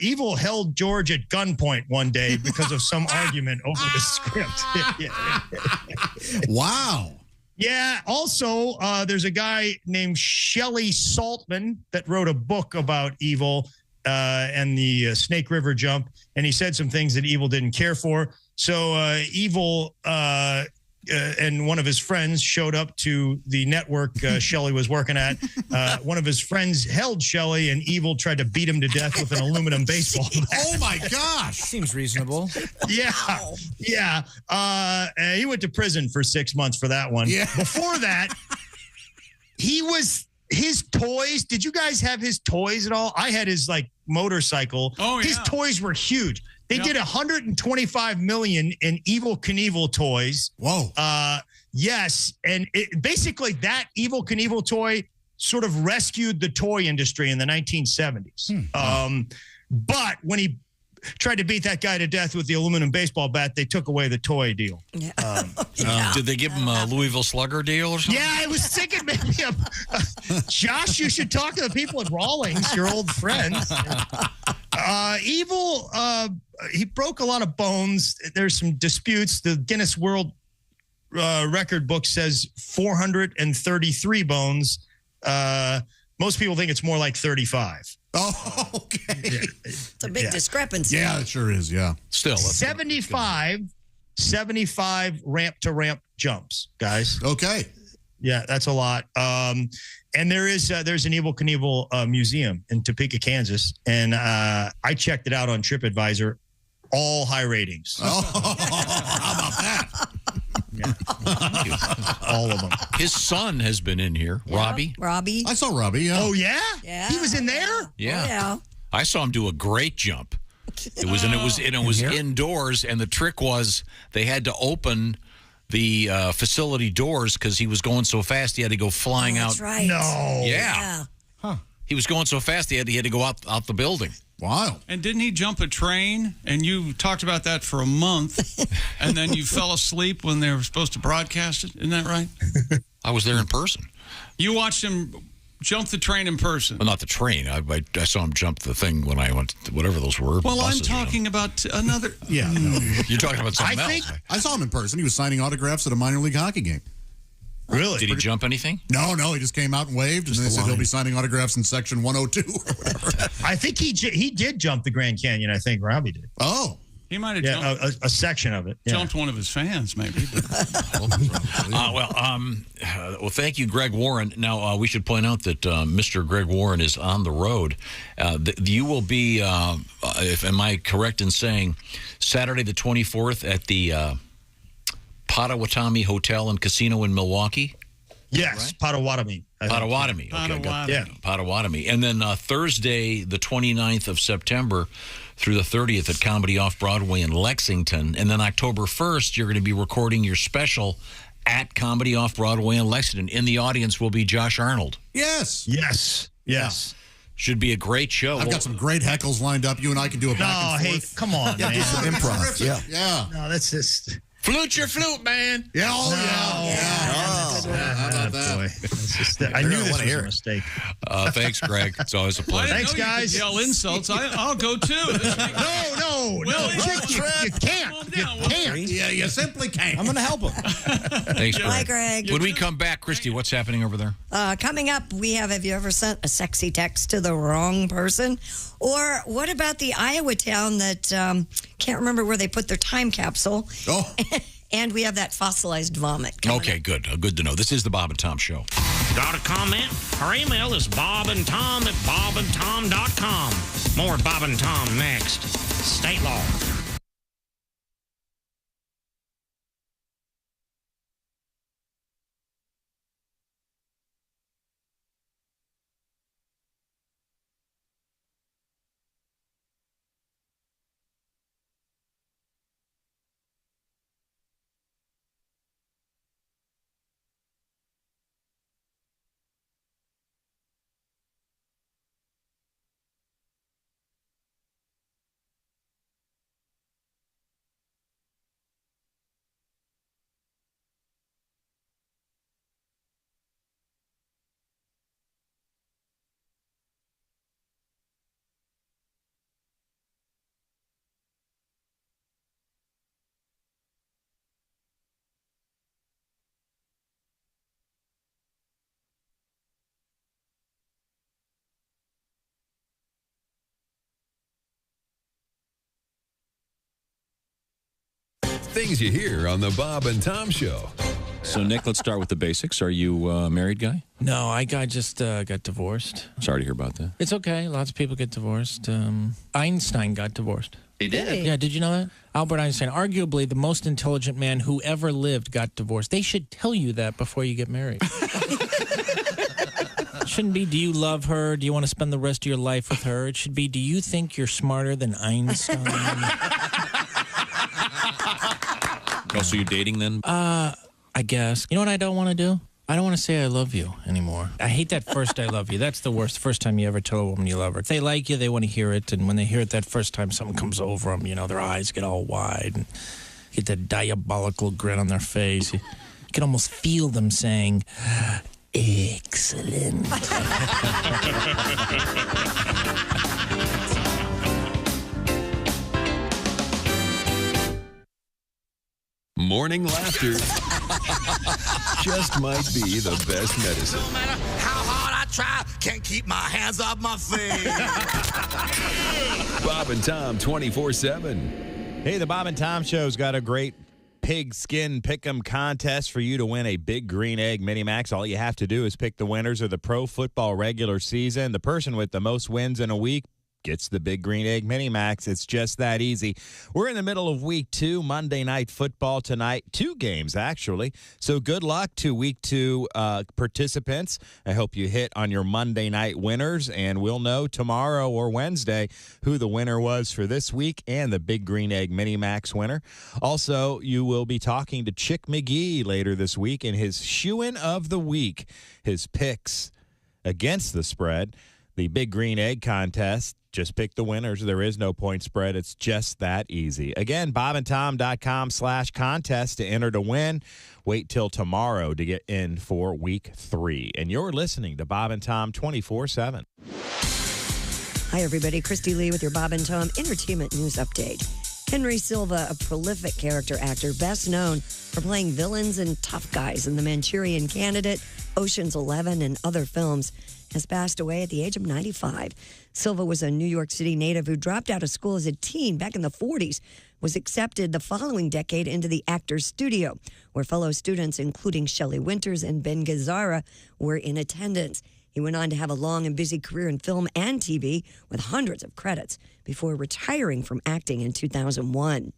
Evil held George at gunpoint one day because of some argument over the script. Wow. Yeah. Also, there's a guy named Shelley Saltman that wrote a book about Evil and the Snake River jump, and he said some things that Evil didn't care for. So Evil and one of his friends showed up to the network Shelley was working at. One of his friends held Shelley, and Evil tried to beat him to death with an aluminum baseball bat. Oh, my gosh. Seems reasonable. Yeah. He went to prison for 6 months for that one. Yeah. Before that, his toys. Did you guys have his toys at all? I had his motorcycle. Oh, yeah. His toys were huge. They did $125 million in Evil Knievel toys. Whoa. Yes. And basically that Evil Knievel toy sort of rescued the toy industry in the 1970s. But when he tried to beat that guy to death with the aluminum baseball bat, they took away the toy deal. Did they give him a Louisville Slugger deal or something? Yeah, I was thinking maybe Josh, you should talk to the people at Rawlings, your old friends. Evil, he broke a lot of bones. There's some disputes. The Guinness World Record book says 433 bones. Most people think it's more like 35. Oh, okay. It's a big discrepancy. Yeah, it sure is. Yeah. Still. 75 ramp-to-ramp jumps, guys. Okay. Yeah, that's a lot. And there's an Evil Knievel museum in Topeka, Kansas, and I checked it out on TripAdvisor. all high ratings. Oh, how about that? All of them. His son has been in here, Robbie. Robbie. I saw Robbie, yeah. Oh, yeah? Yeah. He was in there? Yeah. Oh, yeah. I saw him do a great jump. It was indoors, and the trick was they had to open the facility doors because he was going so fast he had to go flying out. That's right. No. Yeah. Huh. He was going so fast he had to go out the building. Wow. And didn't he jump a train? And you talked about that for a month, and then you fell asleep when they were supposed to broadcast it. Isn't that right? I was there in person. You watched him jump the train in person. Well, not the train. I saw him jump the thing when I went to whatever those were. Well, I'm buses, talking about another. Yeah. No. You're talking about something else. I saw him in person. He was signing autographs at a minor league hockey game. Really? Did he jump anything? No, he just came out and waved, and they said he'll be signing autographs in section 102 or whatever. I think he did jump the Grand Canyon. I think Robbie did. Oh. He might have jumped a section of it. Yeah. Jumped one of his fans, maybe. Well, thank you, Greg Warren. Now, we should point out that Mr. Greg Warren is on the road. You will be, am I correct in saying, Saturday the 24th at the Potawatomi Hotel and Casino in Milwaukee? Yes, right? Potawatomi. Potawatomi. Okay, yeah. Potawatomi. And then Thursday, the 29th of September through the 30th at Comedy Off-Broadway in Lexington. And then October 1st, you're going to be recording your special at Comedy Off-Broadway in Lexington. In the audience will be Josh Arnold. Yes. Yes. Yeah. Should be a great show. I've got some great heckles lined up. You and I can do a back and forth. Come on, Yeah, man. do some improv. Yeah. Yeah. No, that's just... Flute your flute, man. Yeah, How about that? Boy. I knew this was a mistake. Thanks, Greg. It's always a pleasure. Thanks, guys. Yell insults. I'll go too. No. You can't. You can't. Yeah, you simply can't. I'm going to help him. Thanks, Greg. Bye, Greg. When we come back, Christy, what's happening over there? Coming up, we have you ever sent a sexy text to the wrong person? Or what about the Iowa town that can't remember where they put their time capsule? Oh. And we have that fossilized vomit. Okay, good. Good to know. This is the Bob and Tom Show. Got a comment? Our email is bobandtom@bobandtom.com. More Bob and Tom next. State law. Things you hear on the Bob and Tom Show. So, Nick, let's start with the basics. Are you a married guy? No, I just got divorced. Sorry to hear about that. It's okay. Lots of people get divorced. Einstein got divorced. He did? Yeah, did you know that? Albert Einstein, arguably the most intelligent man who ever lived, got divorced. They should tell you that before you get married. It shouldn't be, do you love her? Do you want to spend the rest of your life with her? It should be, do you think you're smarter than Einstein? Oh, so you're dating then? I guess. You know what I don't want to do? I don't want to say I love you anymore. I hate that first I love you. That's the worst. First time you ever tell a woman you love her. If they like you, they want to hear it. And when they hear it that first time, something comes over them. You know, their eyes get all wide and get that diabolical grin on their face. You can almost feel them saying, excellent. Morning laughter just might be the best medicine. No matter how hard I try, can't keep my hands off my face. Bob and Tom 24/7. Hey, the Bob and Tom Show's got a great pigskin pick'em contest for you to win a Big Green Egg Mini Max. All you have to do is pick the winners of the pro football regular season. The person with the most wins in a week gets the Big Green Egg Mini Max. It's just that easy. We're in the middle of week 2, Monday Night Football tonight. 2 games, actually. So good luck to week 2 participants. I hope you hit on your Monday night winners, and we'll know tomorrow or Wednesday who the winner was for this week and the Big Green Egg Mini Max winner. Also, you will be talking to Chick McGee later this week in his Shoein' of the Week, his picks against the spread. The Big Green Egg contest, just pick the winners. There is no point spread. It's just that easy. Again, bobandtom.com/contest to enter to win. Wait till tomorrow to get in for week 3. And you're listening to Bob and Tom 24/7. Hi, everybody. Christy Lee with your Bob and Tom Entertainment News Update. Henry Silva, a prolific character actor, best known for playing villains and tough guys in The Manchurian Candidate, Ocean's 11, and other films, has passed away at the age of 95. Silva was a New York City native who dropped out of school as a teen back in the 40s, was accepted the following decade into the Actors Studio, where fellow students, including Shelley Winters and Ben Gazzara, were in attendance. He went on to have a long and busy career in film and TV with hundreds of credits before retiring from acting in 2001.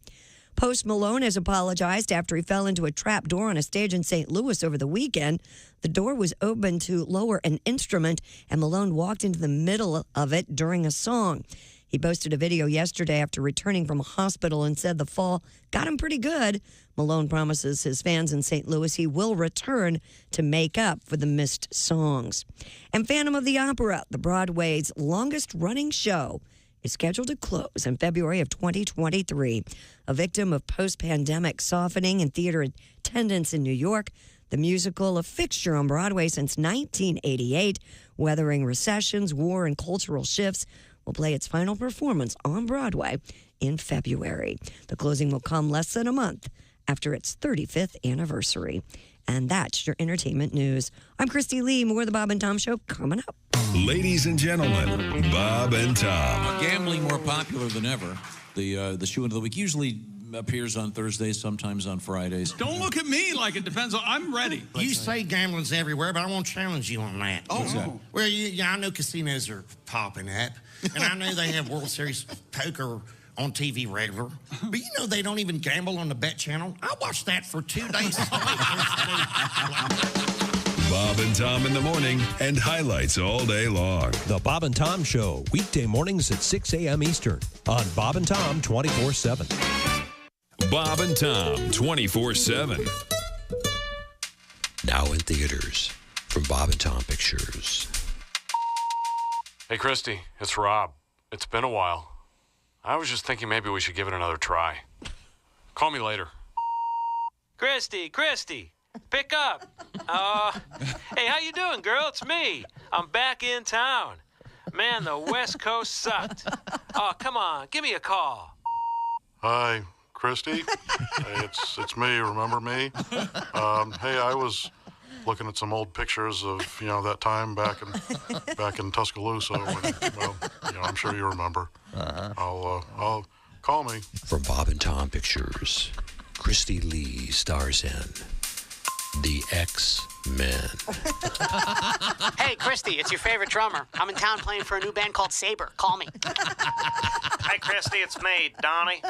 Post Malone has apologized after he fell into a trap door on a stage in St. Louis over the weekend. The door was open to lower an instrument, and Malone walked into the middle of it during a song. He posted a video yesterday after returning from a hospital and said the fall got him pretty good. Malone promises his fans in St. Louis he will return to make up for the missed songs. And Phantom of the Opera, the Broadway's longest-running show, is scheduled to close in February of 2023. A victim of post-pandemic softening in theater attendance in New York, the musical, a fixture on Broadway since 1988, weathering recessions, war, and cultural shifts, will play its final performance on Broadway in February. The closing will come less than a month after its 35th anniversary. And that's your entertainment news. I'm Christy Lee. More of the Bob and Tom Show coming up. Ladies and gentlemen, Bob and Tom. Gambling more popular than ever. The Shoe of the Week usually appears on Thursdays, sometimes on Fridays. Don't look at me like it depends on. I'm ready. You say gambling's everywhere, but I won't challenge you on that. Oh. Well, I know casinos are popping up, and I know they have World Series poker on TV regular, but you know they don't even gamble on the Bet Channel. I watched that for 2 days. Bob and Tom in the morning and highlights all day long. The Bob and Tom Show, weekday mornings at 6 a.m. Eastern on Bob and Tom 24/7. Bob and Tom 24/7. Now in theaters from Bob and Tom Pictures. Hey, Christy, it's Rob. It's been a while. I was just thinking maybe we should give it another try. Call me later. Christy, pick up. Hey, how you doing, girl? It's me. I'm back in town. Man, the West Coast sucked. Oh, come on, give me a call. Hi, Christy. Hey, it's me. Remember me? Hey, I was looking at some old pictures of that time back in Tuscaloosa. Well, I'm sure you remember. I'll call me. From Bob and Tom Pictures, Christy Lee stars in The X-Men. Hey, Christy, it's your favorite drummer. I'm in town playing for a new band called Saber. Call me. Hey, Christy, it's me, Donnie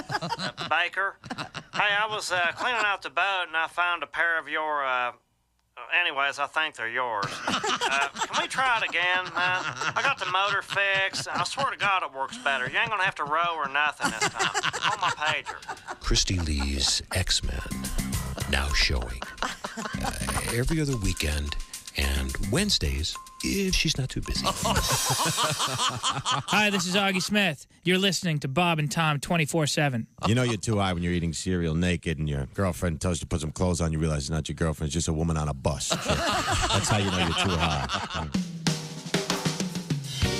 Baker. Hey, I was cleaning out the boat, and I found a pair of your... anyways, I think they're yours. Can we try it again, man? I got the motor fixed. I swear to God it works better. You ain't gonna have to row or nothing this time. Call my pager. Christy Lee's X-Men, now showing every other weekend and Wednesdays if she's not too busy. Hi, this is Augie Smith. You're listening to Bob and Tom 24/7. You know you're too high when you're eating cereal naked and your girlfriend tells you to put some clothes on. You realize it's not your girlfriend. It's just a woman on a bus. So that's how you know you're too high.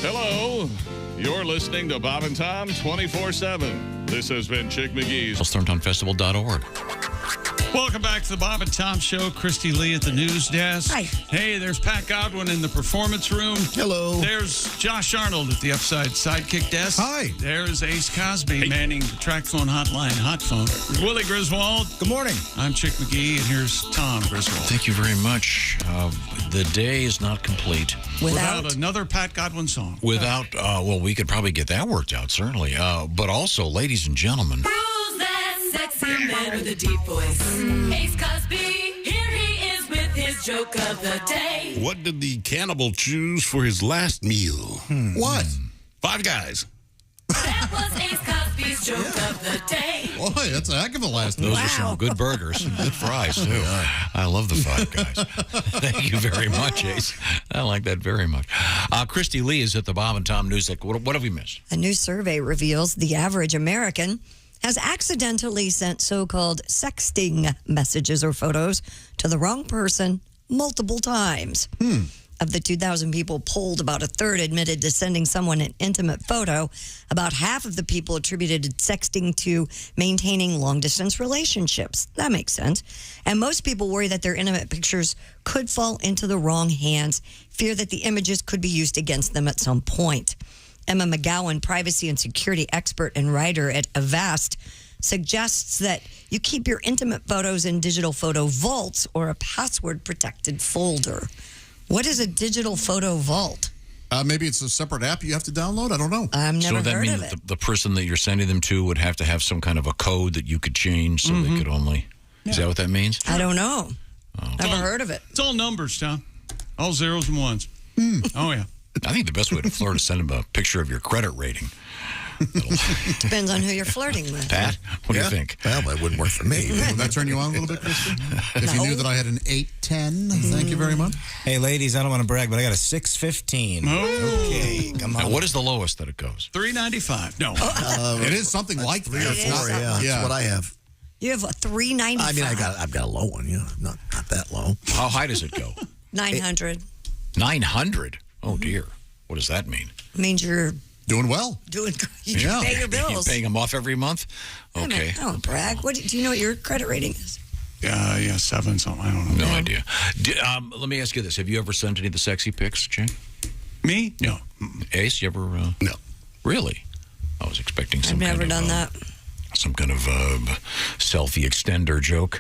Hello. You're listening to Bob and Tom 24/7. This has been Chick McGee's. StormtownFestival.org. Welcome back to the Bob and Tom Show. Christy Lee at the news desk. Hi. Hey, there's Pat Godwin in the performance room. Hello. There's Josh Arnold at the Upside Sidekick desk. Hi. There's Ace Cosby manning the track phone hotline, hot phone. Willie Griswold. Good morning. I'm Chick McGee, and here's Tom Griswold. Thank you very much. The day is not complete Without another Pat Godwin song. without, well, we could probably get that worked out, certainly. But also, ladies and gentlemen, Who's that sexy man with a deep voice? Ace Cosby, here he is with his joke of the day. What did the cannibal choose for his last meal? What? Five Guys. That was Ace Cosby's joke of the day. Boy, that's a heck of a last those name. are some good burgers and good fries, too. I love the Five Guys. Thank you very much, Ace. I like that very much. Christy Lee is at the Bob and Tom News. What have we missed? A new survey reveals the average American has accidentally sent so-called sexting messages or photos to the wrong person multiple times. Of the 2,000 people polled, about a third admitted to sending someone an intimate photo. About half of the people attributed sexting to maintaining long-distance relationships. That makes sense. And most people worry that their intimate pictures could fall into the wrong hands, fear that the images could be used against them at some point. Emma McGowan, privacy and security expert and writer at Avast, suggests that you keep your intimate photos in digital photo vaults or a password-protected folder. What is a digital photo vault? Maybe it's a separate app you have to download. I don't know. I've never so that heard mean of that it. the person that you're sending them to would have to have some kind of a code that you could change so they could only... Is that what that means? I don't know. Never heard of it. It's all numbers, Tom. All zeros and ones. Oh, yeah. I think the best way to flirt is send them a picture of your credit rating. Depends on who you're flirting with. Pat, what do you think? Well, that wouldn't work for me. Would that turn you on a little bit, Christy? If you knew that I had an 810, thank you very much. Hey, ladies, I don't want to brag, but I got a 615. Okay, come on. Now, what is the lowest that it goes? $3.95. No. It is something like that. Three or four, that's what I have. You have a $3.95. I mean, I've got a low one, not that low. How high does it go? 900. 900? Oh, dear. What does that mean? Means you're doing well. You pay your bills. You're paying them off every month? Okay. Don't brag. Do you know what your credit rating is? Yeah, 7 something. I don't know. No idea. Let me ask you this. Have you ever sent any of the sexy pics, Jay? Me? No. Ace, you ever? No. Really? I was expecting some I've never kind of, done that. Some kind of selfie extender joke.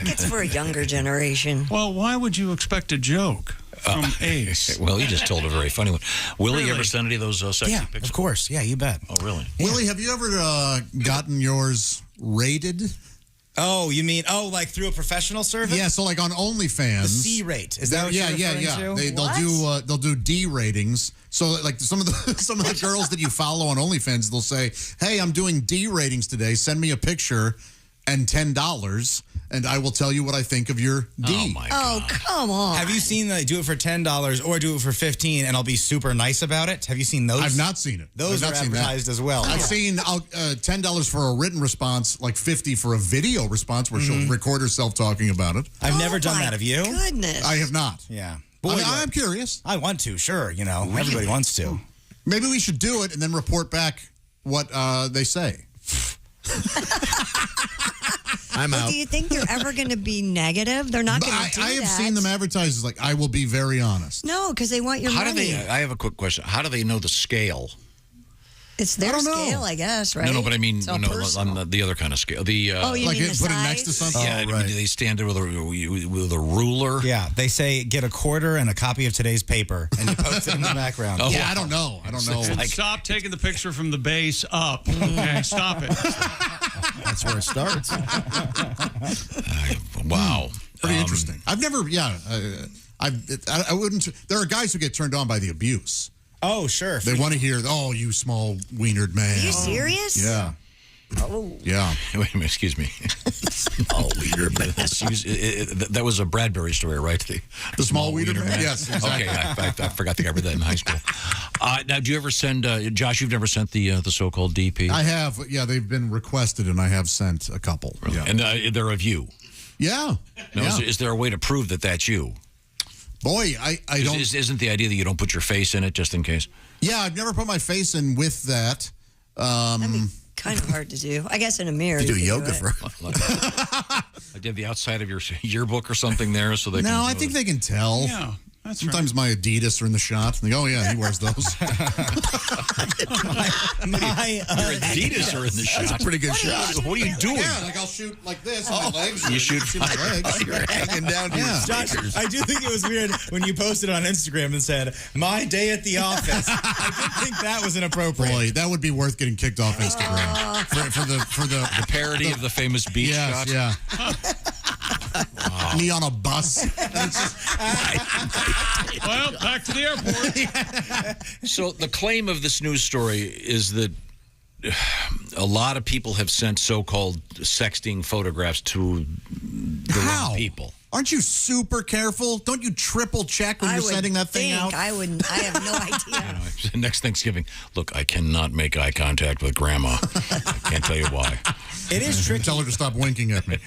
It's for a younger generation. Well, why would you expect a joke from Ace? Well, you just told a very funny one. Willie, Really? you ever send any of those sexy Yeah, pics? of course. Yeah, you bet. Oh, really? Willie, have you ever gotten yours rated? Oh, you mean, like through a professional service? Yeah, so like on OnlyFans. The C rate. Is that what you're referring to? They'll do D ratings. So like some of the girls that you follow on OnlyFans, they'll say, "Hey, I'm doing D ratings today. Send me a picture and $10, and I will tell you what I think of your D." Oh my God! Oh, come on. Have you seen the do it for $10 or do it for $15 and I'll be super nice about it? Have you seen those? I've not seen it. Those I've are not seen that. advertised as well. I've seen $10 for a written response, like $50 for a video response where she'll record herself talking about it. I've never done my that. Have you? Goodness. I have not. Yeah. I'm curious. I want to, sure. Everybody wants to. Maybe we should do it and then report back what they say. I'm Well, out. do you think they're ever going to be negative? They're not But going to do I have that. seen them advertised as like, I will be very honest. No, because they want your How money. do they? I have a quick question. How do they know the scale? It's their I don't know. scale, I guess, right? No, but I mean, It's all no, personal. on the other kind of scale. The you Like mean the put it next to size? something? yeah, I mean, do they stand there with a ruler? Yeah, they say get a quarter and a copy of today's paper, and you post it in the background. Oh, Yeah, I don't know. Stop taking the picture from the base up. Okay, stop it. That's where it starts. Wow. Pretty interesting. I've never, I wouldn't, there are guys who get turned on by the abuse. Oh, sure. They want to hear, "Oh, you small wienered man." Are you serious? Yeah. Oh. Yeah. Wait a minute, excuse me. Oh, wiener man. That was a Bradbury story, right? The small wiener man? Yes, exactly. Okay, I forgot I read that in high school. Now, do you ever send, Josh, you've never sent the so-called DP? I have. Yeah, they've been requested, and I have sent a couple. Really? Yeah. And they're of you? Yeah. Now, is there a way to prove that that's you? Boy, I don't. Isn't the idea that you don't put your face in it just in case? Yeah, I've never put my face in with that. kind of hard to do. I guess in a mirror. You do can yoga it. for. I did the outside of your yearbook or something there, so they can. No, I think they can tell. Yeah, that's Sometimes my Adidas are in the shot. And they go, oh, yeah, he wears those. Your Adidas are in the shot. That's a pretty good shot. What are you doing? Yeah, like I'll shoot like this with my legs. You shoot see my legs. You're hanging down to your Josh, sneakers. I do think it was weird when you posted on Instagram and said, "My day at the office." I did think that was inappropriate. Boy, that would be worth getting kicked off Instagram for the parody of the famous beach shot. Yeah. Me on a bus. Well, back to the airport. So the claim of this news story is that a lot of people have sent so-called sexting photographs to the wrong people. Aren't you super careful? Don't you triple check when you're sending that thing out? I wouldn't. I have no idea. Next Thanksgiving, look, I cannot make eye contact with Grandma. I can't tell you why. It is tricky. Tell her to stop winking at me.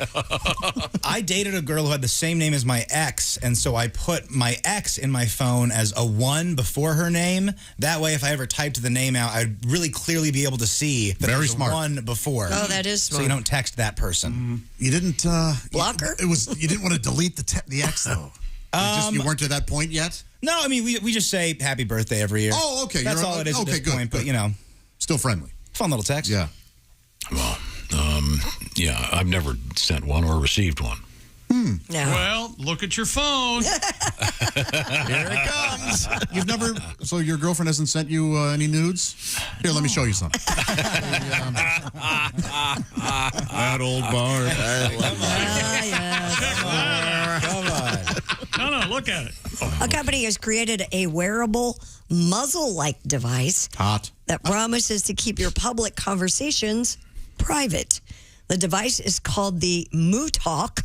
I dated a girl who had the same name as my ex, and so I put my ex in my phone as a 1 before her name. That way, if I ever typed the name out, I'd really clearly be able to see that Very there's smart. a 1 before. Oh, that is So smart. you don't text that person. You didn't block her. You didn't want to delete the ex though. You weren't to that point yet. No, I mean we just say happy birthday every year. Oh, okay. That's all it is at this point. But you know, still friendly. Fun little text. Yeah. Well, yeah, I've never sent one or received one. No. Well, look at your phone. Here it comes. You've never. So your girlfriend hasn't sent you any nudes? Here, let me show you some. That old bar. Come on. No, look at it. A company has created a wearable muzzle-like device that promises to keep your public conversations private. The device is called the MooTalk.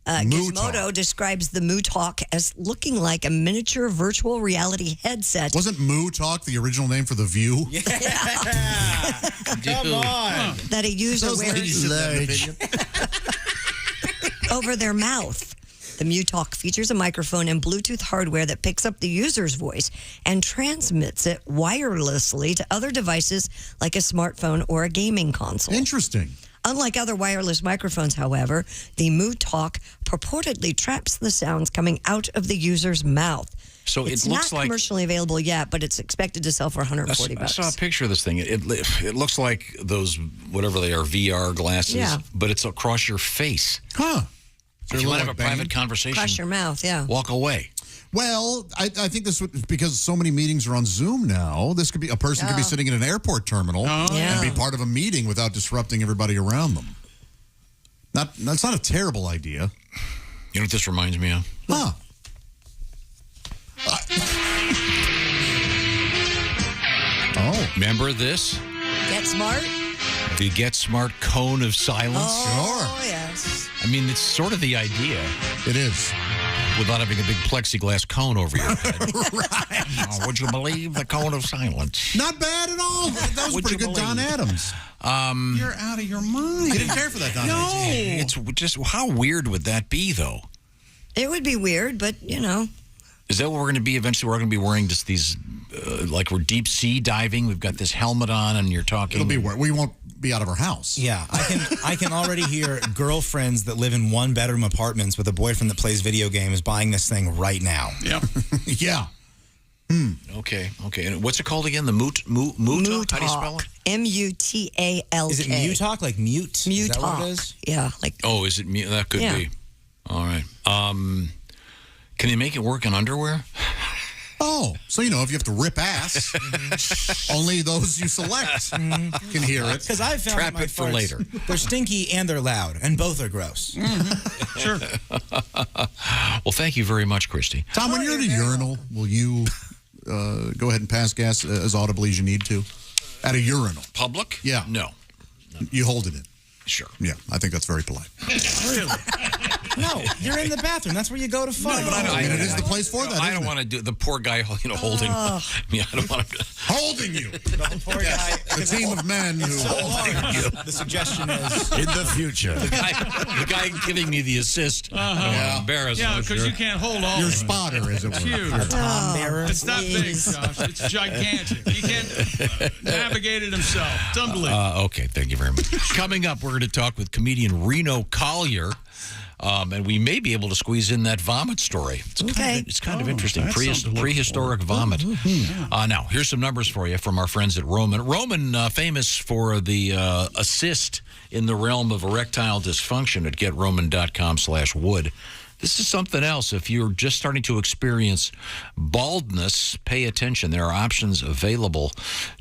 Gizmodo describes the MooTalk as looking like a miniature virtual reality headset. Wasn't Moo Talk the original name for The View? Yeah. Come on. That a user Those wears ladies have that opinion. over their mouth. The MooTalk features a microphone and Bluetooth hardware that picks up the user's voice and transmits it wirelessly to other devices like a smartphone or a gaming console. Interesting. Unlike other wireless microphones, however, the MooTalk purportedly traps the sounds coming out of the user's mouth. So it's it looks not like commercially available yet, but it's expected to sell for $140. I saw a picture of this thing. It looks like those, whatever they are, VR glasses, Yeah. but it's across your face. Huh. If you want to have a private conversation, Across your mouth, yeah. walk away. Well, I think this would, because so many meetings are on Zoom now, this could be a person could be sitting in an airport terminal and be part of a meeting without disrupting everybody around them. That's not a terrible idea. You know what this reminds me of? Huh. Remember this? Get smart? The Get Smart cone of silence? Oh, yes. I mean, it's sort of the idea. It is. Without having a big plexiglass cone over your head. Right. Oh, would you believe the cone of silence? Not bad at all. That was Would pretty you good Don believe? Adams. You're out of your mind. You didn't care for that Don Adams. It's just, how weird would that be, though? It would be weird, but, you know. Is that what we're going to be eventually? We're going to be wearing just these, like we're deep sea diving. We've got this helmet on, and you're talking. It'll be we won't be out of our house. Yeah, I can already hear girlfriends that live in 1-bedroom apartments with a boyfriend that plays video games buying this thing right now. Yep. Yeah. Okay. And what's it called again? The MooTalk? How do you spell it? MUTALK. Is it MooTalk, like mute? Is that what it is? Yeah, like. Oh, is it mute? That could Yeah. be. All right. Can they make it work in underwear? Oh, so if you have to rip ass, only those you select can hear it. Because I've found Trap that my it for farts, later. They're stinky and they're loud, and both are gross. Sure. Well, thank you very much, Christy. Tom, when you're at a urinal, will you go ahead and pass gas as audibly as you need to? At a urinal? Public? Yeah. No. You hold it in? Sure. Yeah, I think that's very polite. Really? No, you're in the bathroom. That's where you go to fart. I mean, it is the place for that, I isn't don't it? want to do the poor guy, holding. Yeah, I don't want to. Holding you. The poor guy The team of men who. The suggestion is in the future. The guy giving me the assist. Uh-huh. Embarrassed. Yeah, because you can't hold all. Your of them. spotter, as it were. It's huge. It's not big, Josh. It's gigantic. He can't navigate it himself. It's unbelievable. Okay, thank you very much. Coming up, we're going to talk with comedian Reno Collier. And we may be able to squeeze in that vomit story. It's kind of interesting. Prehistoric vomit. Now, here's some numbers for you from our friends at Roman. Roman, famous for the assist in the realm of erectile dysfunction at GetRoman.com/wood. This is something else. If you're just starting to experience baldness, pay attention. There are options available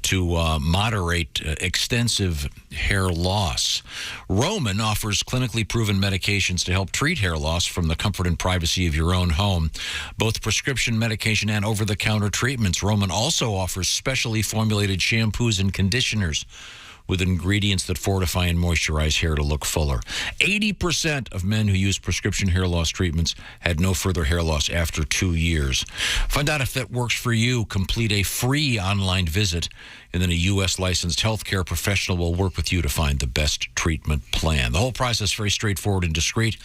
to moderate extensive hair loss. Roman offers clinically proven medications to help treat hair loss from the comfort and privacy of your own home, both prescription medication and over-the-counter treatments. Roman also offers specially formulated shampoos and conditioners with ingredients that fortify and moisturize hair to look fuller. 80% of men who use prescription hair loss treatments had no further hair loss after 2 years. Find out if that works for you. Complete a free online visit, and then a U.S. licensed healthcare professional will work with you to find the best treatment plan. The whole process is very straightforward and discreet.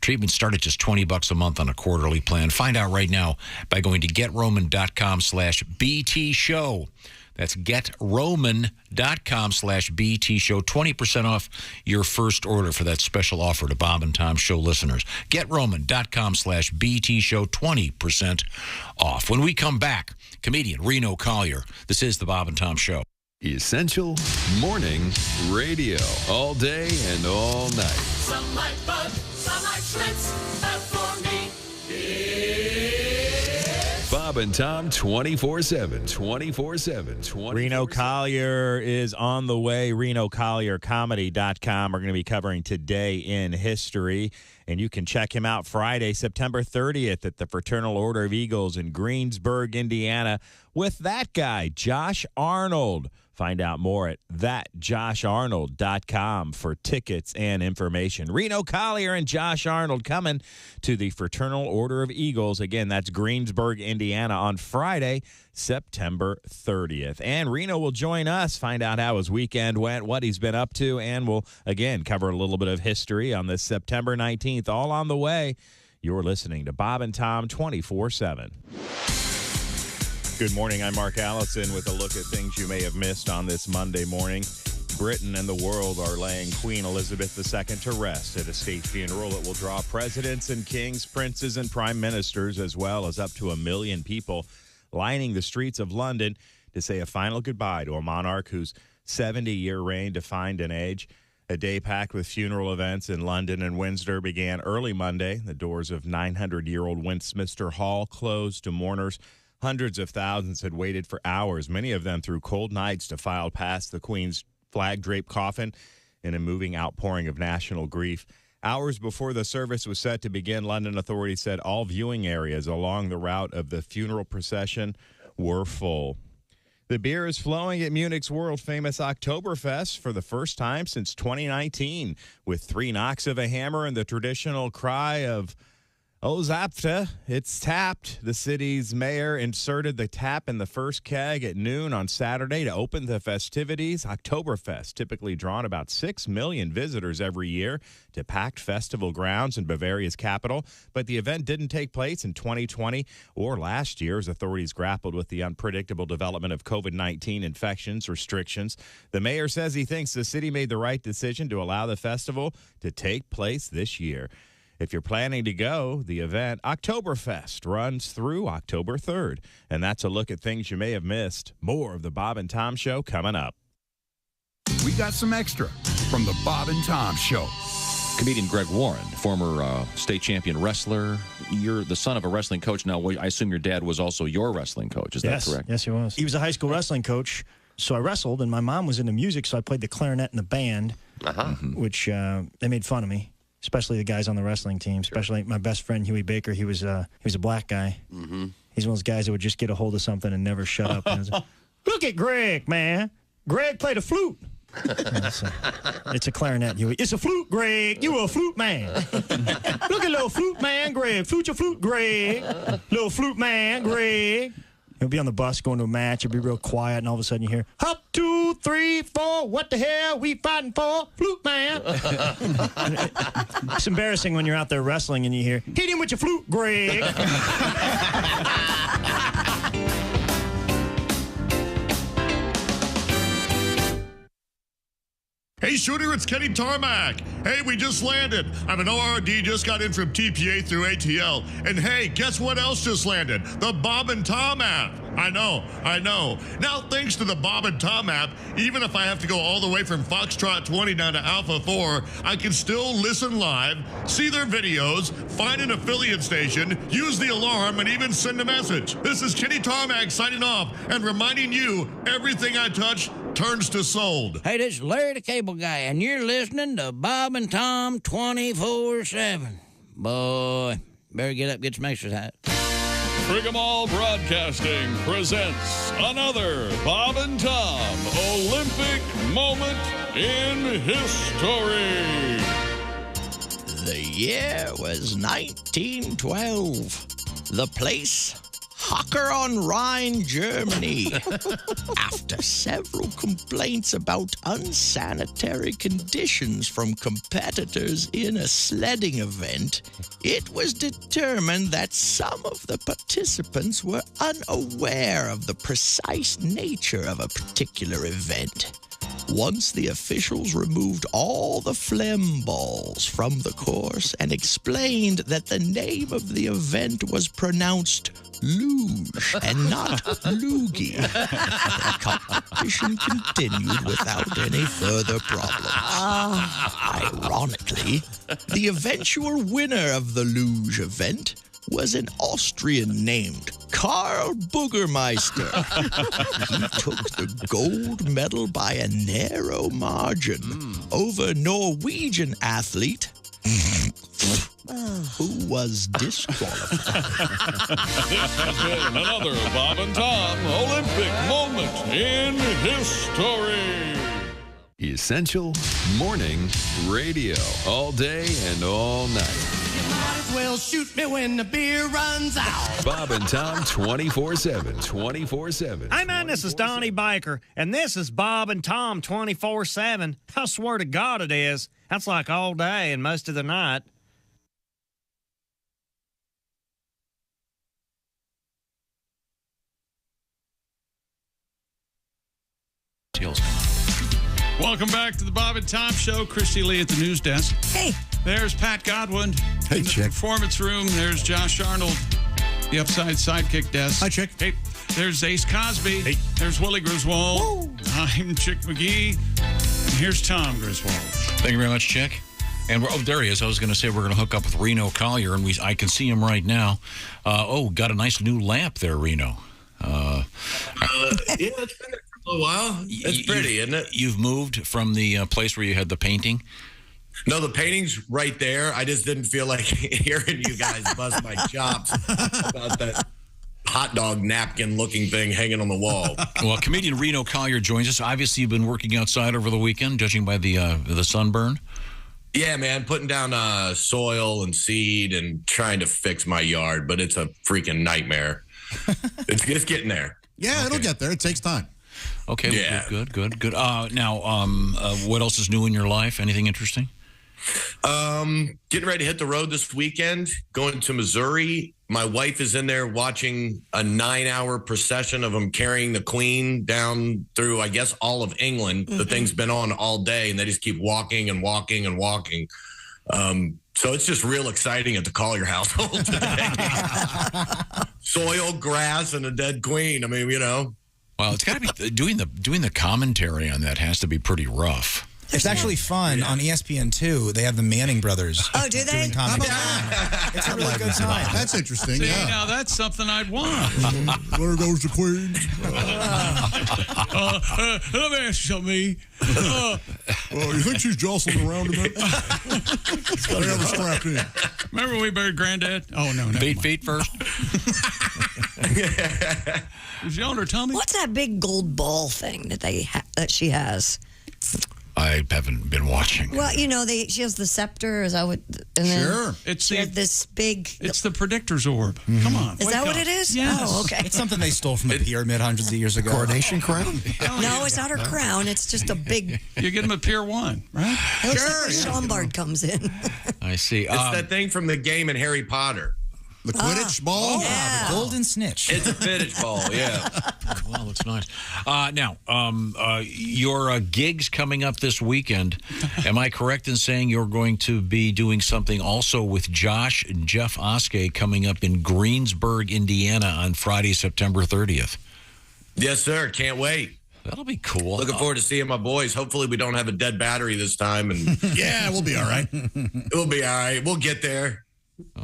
Treatments start at just $20 a month on a quarterly plan. Find out right now by going to GetRoman.com/BT Show. That's GetRoman.com/BT Show. 20% off your first order for that special offer to Bob and Tom Show listeners. GetRoman.com/BT Show. 20% off. When we come back, comedian Reno Collier. This is the Bob and Tom Show. Essential Morning Radio. All day and all night. Some like bug, some like Schlitz, but for me, Bob and Tom 24/7. 24/7. Reno Collier is on the way. RenoCollierComedy.com. We're going to be covering Today in History. And you can check him out Friday, September 30th at the Fraternal Order of Eagles in Greensburg, Indiana, with that guy, Josh Arnold. Find out more at thatjosharnold.com for tickets and information. Reno Collier and Josh Arnold coming to the Fraternal Order of Eagles. Again, that's Greensburg, Indiana on Friday, September 30th. And Reno will join us, find out how his weekend went, what he's been up to, and we'll, again, cover a little bit of history on this September 19th. All on the way. You're listening to Bob and Tom 24/7. Good morning. I'm Mark Allison with a look at things you may have missed on this Monday morning. Britain and the world are laying Queen Elizabeth II to rest at a state funeral that will draw presidents and kings, princes, and prime ministers, as well as up to 1 million people lining the streets of London to say a final goodbye to a monarch whose 70-year reign defined an age. A day packed with funeral events in London and Windsor began early Monday. The doors of 900-year-old Westminster Hall closed to mourners. Hundreds of thousands had waited for hours, many of them through cold nights, to file past the Queen's flag-draped coffin in a moving outpouring of national grief. Hours before the service was set to begin, London authorities said all viewing areas along the route of the funeral procession were full. The beer is flowing at Munich's world-famous Oktoberfest for the first time since 2019, with 3 knocks of a hammer and the traditional cry of "Oh, Zapfte, it's tapped." The city's mayor inserted the tap in the first keg at noon on Saturday to open the festivities. Oktoberfest typically drawn about 6 million visitors every year to packed festival grounds in Bavaria's capital. But the event didn't take place in 2020 or last year as authorities grappled with the unpredictable development of COVID-19 infections restrictions. The mayor says he thinks the city made the right decision to allow the festival to take place this year. If you're planning to go, the event, Oktoberfest, runs through October 3rd. And that's a look at things you may have missed. More of the Bob and Tom Show coming up. We got some extra from the Bob and Tom Show. Comedian Greg Warren, former state champion wrestler. You're the son of a wrestling coach. Now, I assume your dad was also your wrestling coach. Is that correct? Yes, he was. He was a high school wrestling coach. So I wrestled, and my mom was into music, so I played the clarinet in the band, which they made fun of me. Especially the guys on the wrestling team, especially my best friend, Huey Baker. He was a black guy. Mm-hmm. He's one of those guys that would just get a hold of something and never shut up. Look at Greg, man. Greg played a flute. It's a clarinet, Huey. It's a flute, Greg. You a flute man. Look at little flute man, Greg. Flute your flute, Greg. Little flute man, Greg. He'll be on the bus going to a match. He'll be real quiet, and all of a sudden you hear, "Hop, 2, 3, 4. What the hell we fighting for? Flute man." It's embarrassing when you're out there wrestling and you hear, "Hit him with your flute, Greg." Hey, Shooter, it's Kenny Tarmac. Hey, we just landed. I'm an ORD, just got in from TPA through ATL. And hey, guess what else just landed? The Bob and Tom app. I know. Now, thanks to the Bob and Tom app, even if I have to go all the way from Foxtrot 20 down to Alpha 4, I can still listen live, see their videos, find an affiliate station, use the alarm, and even send a message. This is Kenny Tarmac signing off and reminding you, everything I touch turns to sold. Hey, this is Larry the Cable Guy, and you're listening to Bob and Tom 24/7. Boy, better get up, get some exercise. Frigamall Broadcasting presents another Bob and Tom Olympic moment in history. The year was 1912. The place, Hocker on Rhine, Germany. After several complaints about unsanitary conditions from competitors in a sledding event, it was determined that some of the participants were unaware of the precise nature of a particular event. Once the officials removed all the phlegm balls from the course and explained that the name of the event was pronounced luge and not loogie, the competition continued without any further problems. Ironically, the eventual winner of the luge event was an Austrian named Karl Boogermeister. He took the gold medal by a narrow margin over Norwegian athlete who was disqualified. This has been another Bob and Tom Olympic moment in history. Essential morning radio. All day and all night. Might as well shoot me when the beer runs out. Bob and Tom 24/7. 24/7. Hey, man, this is Donnie Baker, and this is Bob and Tom 24/7. I swear to God it is. That's like all day and most of the night. Welcome back to the Bob and Tom Show. Christy Lee at the news desk. Hey. There's Pat Godwin. Hey, in the Chick. performance room. There's Josh Arnold, the upside sidekick desk. Hi, Chick. Hey. There's Ace Cosby. Hey. There's Willie Griswold. Woo. I'm Chick McGee. And here's Tom Griswold. Thank you very much, Chick. And there he is. I was going to say we're going to hook up with Reno Collier, and I can see him right now. Got a nice new lamp there, Reno. Yeah, it's been there for a little while. It's pretty, isn't it? You've moved from the place where you had the painting? No, the painting's right there. I just didn't feel like hearing you guys bust my chops about that hot dog napkin-looking thing hanging on the wall. Well, comedian Reno Collier joins us. Obviously, you've been working outside over the weekend, judging by the sunburn. Yeah, man, putting down soil and seed and trying to fix my yard, but it's a freaking nightmare. It's getting there. Yeah, it'll get there. It takes time. Okay, Yeah. Well, good. Now, what else is new in your life? Anything interesting? Getting ready to hit the road this weekend, going to Missouri. My wife is in there watching a 9-hour procession of them carrying the Queen down through, I guess, all of England. The thing's been on all day, and they just keep walking and walking and walking. So it's just real exciting at the Collier household today. Soil, grass, and a dead Queen. I mean, you know. Well, it's got to be doing the commentary on that has to be pretty rough. It's actually fun on ESPN2. They have the Manning brothers. Oh, do they? Doing comedy. It's a really good time. That's interesting. See, Yeah. now that's something I'd want. There goes the Queen. Let me ask you something. You think she's jostling around a bit? She's got to have her strapped in. Remember when we buried Granddad? Oh, no. Feet first. Was she on her tummy? What's that big gold ball thing that that she has? I haven't been watching. Well, she has the scepter. Is that what? And then It's she had this big. It's the Predictor's Orb. Come on. Is that what it is? Yes. Oh, okay. It's something they stole from a pyramid hundreds of years ago. Coronation crown? No, it's not her crown. It's just a big. You get them at Pier 1, right? It looks like when Schomburg comes in. I see. It's that thing from the game in Harry Potter. The Quidditch ball? Yeah. The golden snitch. It's a Quidditch ball, yeah. Well, that's nice. Now, your gigs coming up this weekend, am I correct in saying you're going to be doing something also with Josh and Jeff Oskey coming up in Greensburg, Indiana on Friday, September 30th? Yes, sir. Can't wait. That'll be cool. Looking forward to seeing my boys. Hopefully we don't have a dead battery this time. And Yeah, we'll be all right. We'll be all right. We'll get there.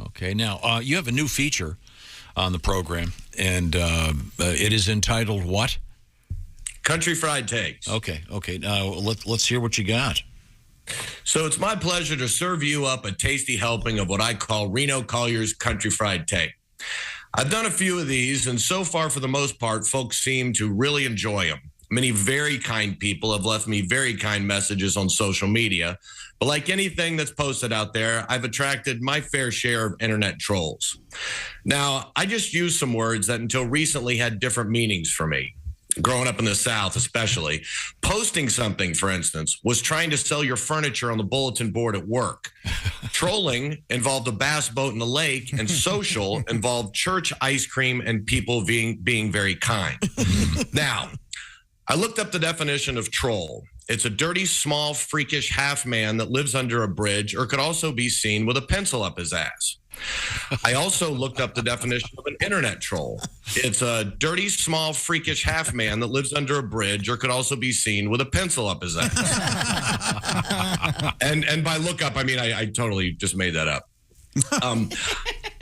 Okay. Now, you have a new feature on the program, and it is entitled what? Country Fried Takes. Okay. Now, let's hear what you got. So it's my pleasure to serve you up a tasty helping of what I call Reno Collier's Country Fried Take. I've done a few of these, and so far, for the most part, folks seem to really enjoy them. Many very kind people have left me very kind messages on social media. But like anything that's posted out there, I've attracted my fair share of internet trolls. Now, I just used some words that until recently had different meanings for me. Growing up in the South, especially, posting something, for instance, was trying to sell your furniture on the bulletin board at work. Trolling involved a bass boat in the lake, and social involved church ice cream and people being very kind. Now, I looked up the definition of troll. It's a dirty, small, freakish half man that lives under a bridge or could also be seen with a pencil up his ass. I also looked up the definition of an internet troll. It's a dirty, small, freakish half man that lives under a bridge or could also be seen with a pencil up his ass. And by look up, I mean, I totally just made that up.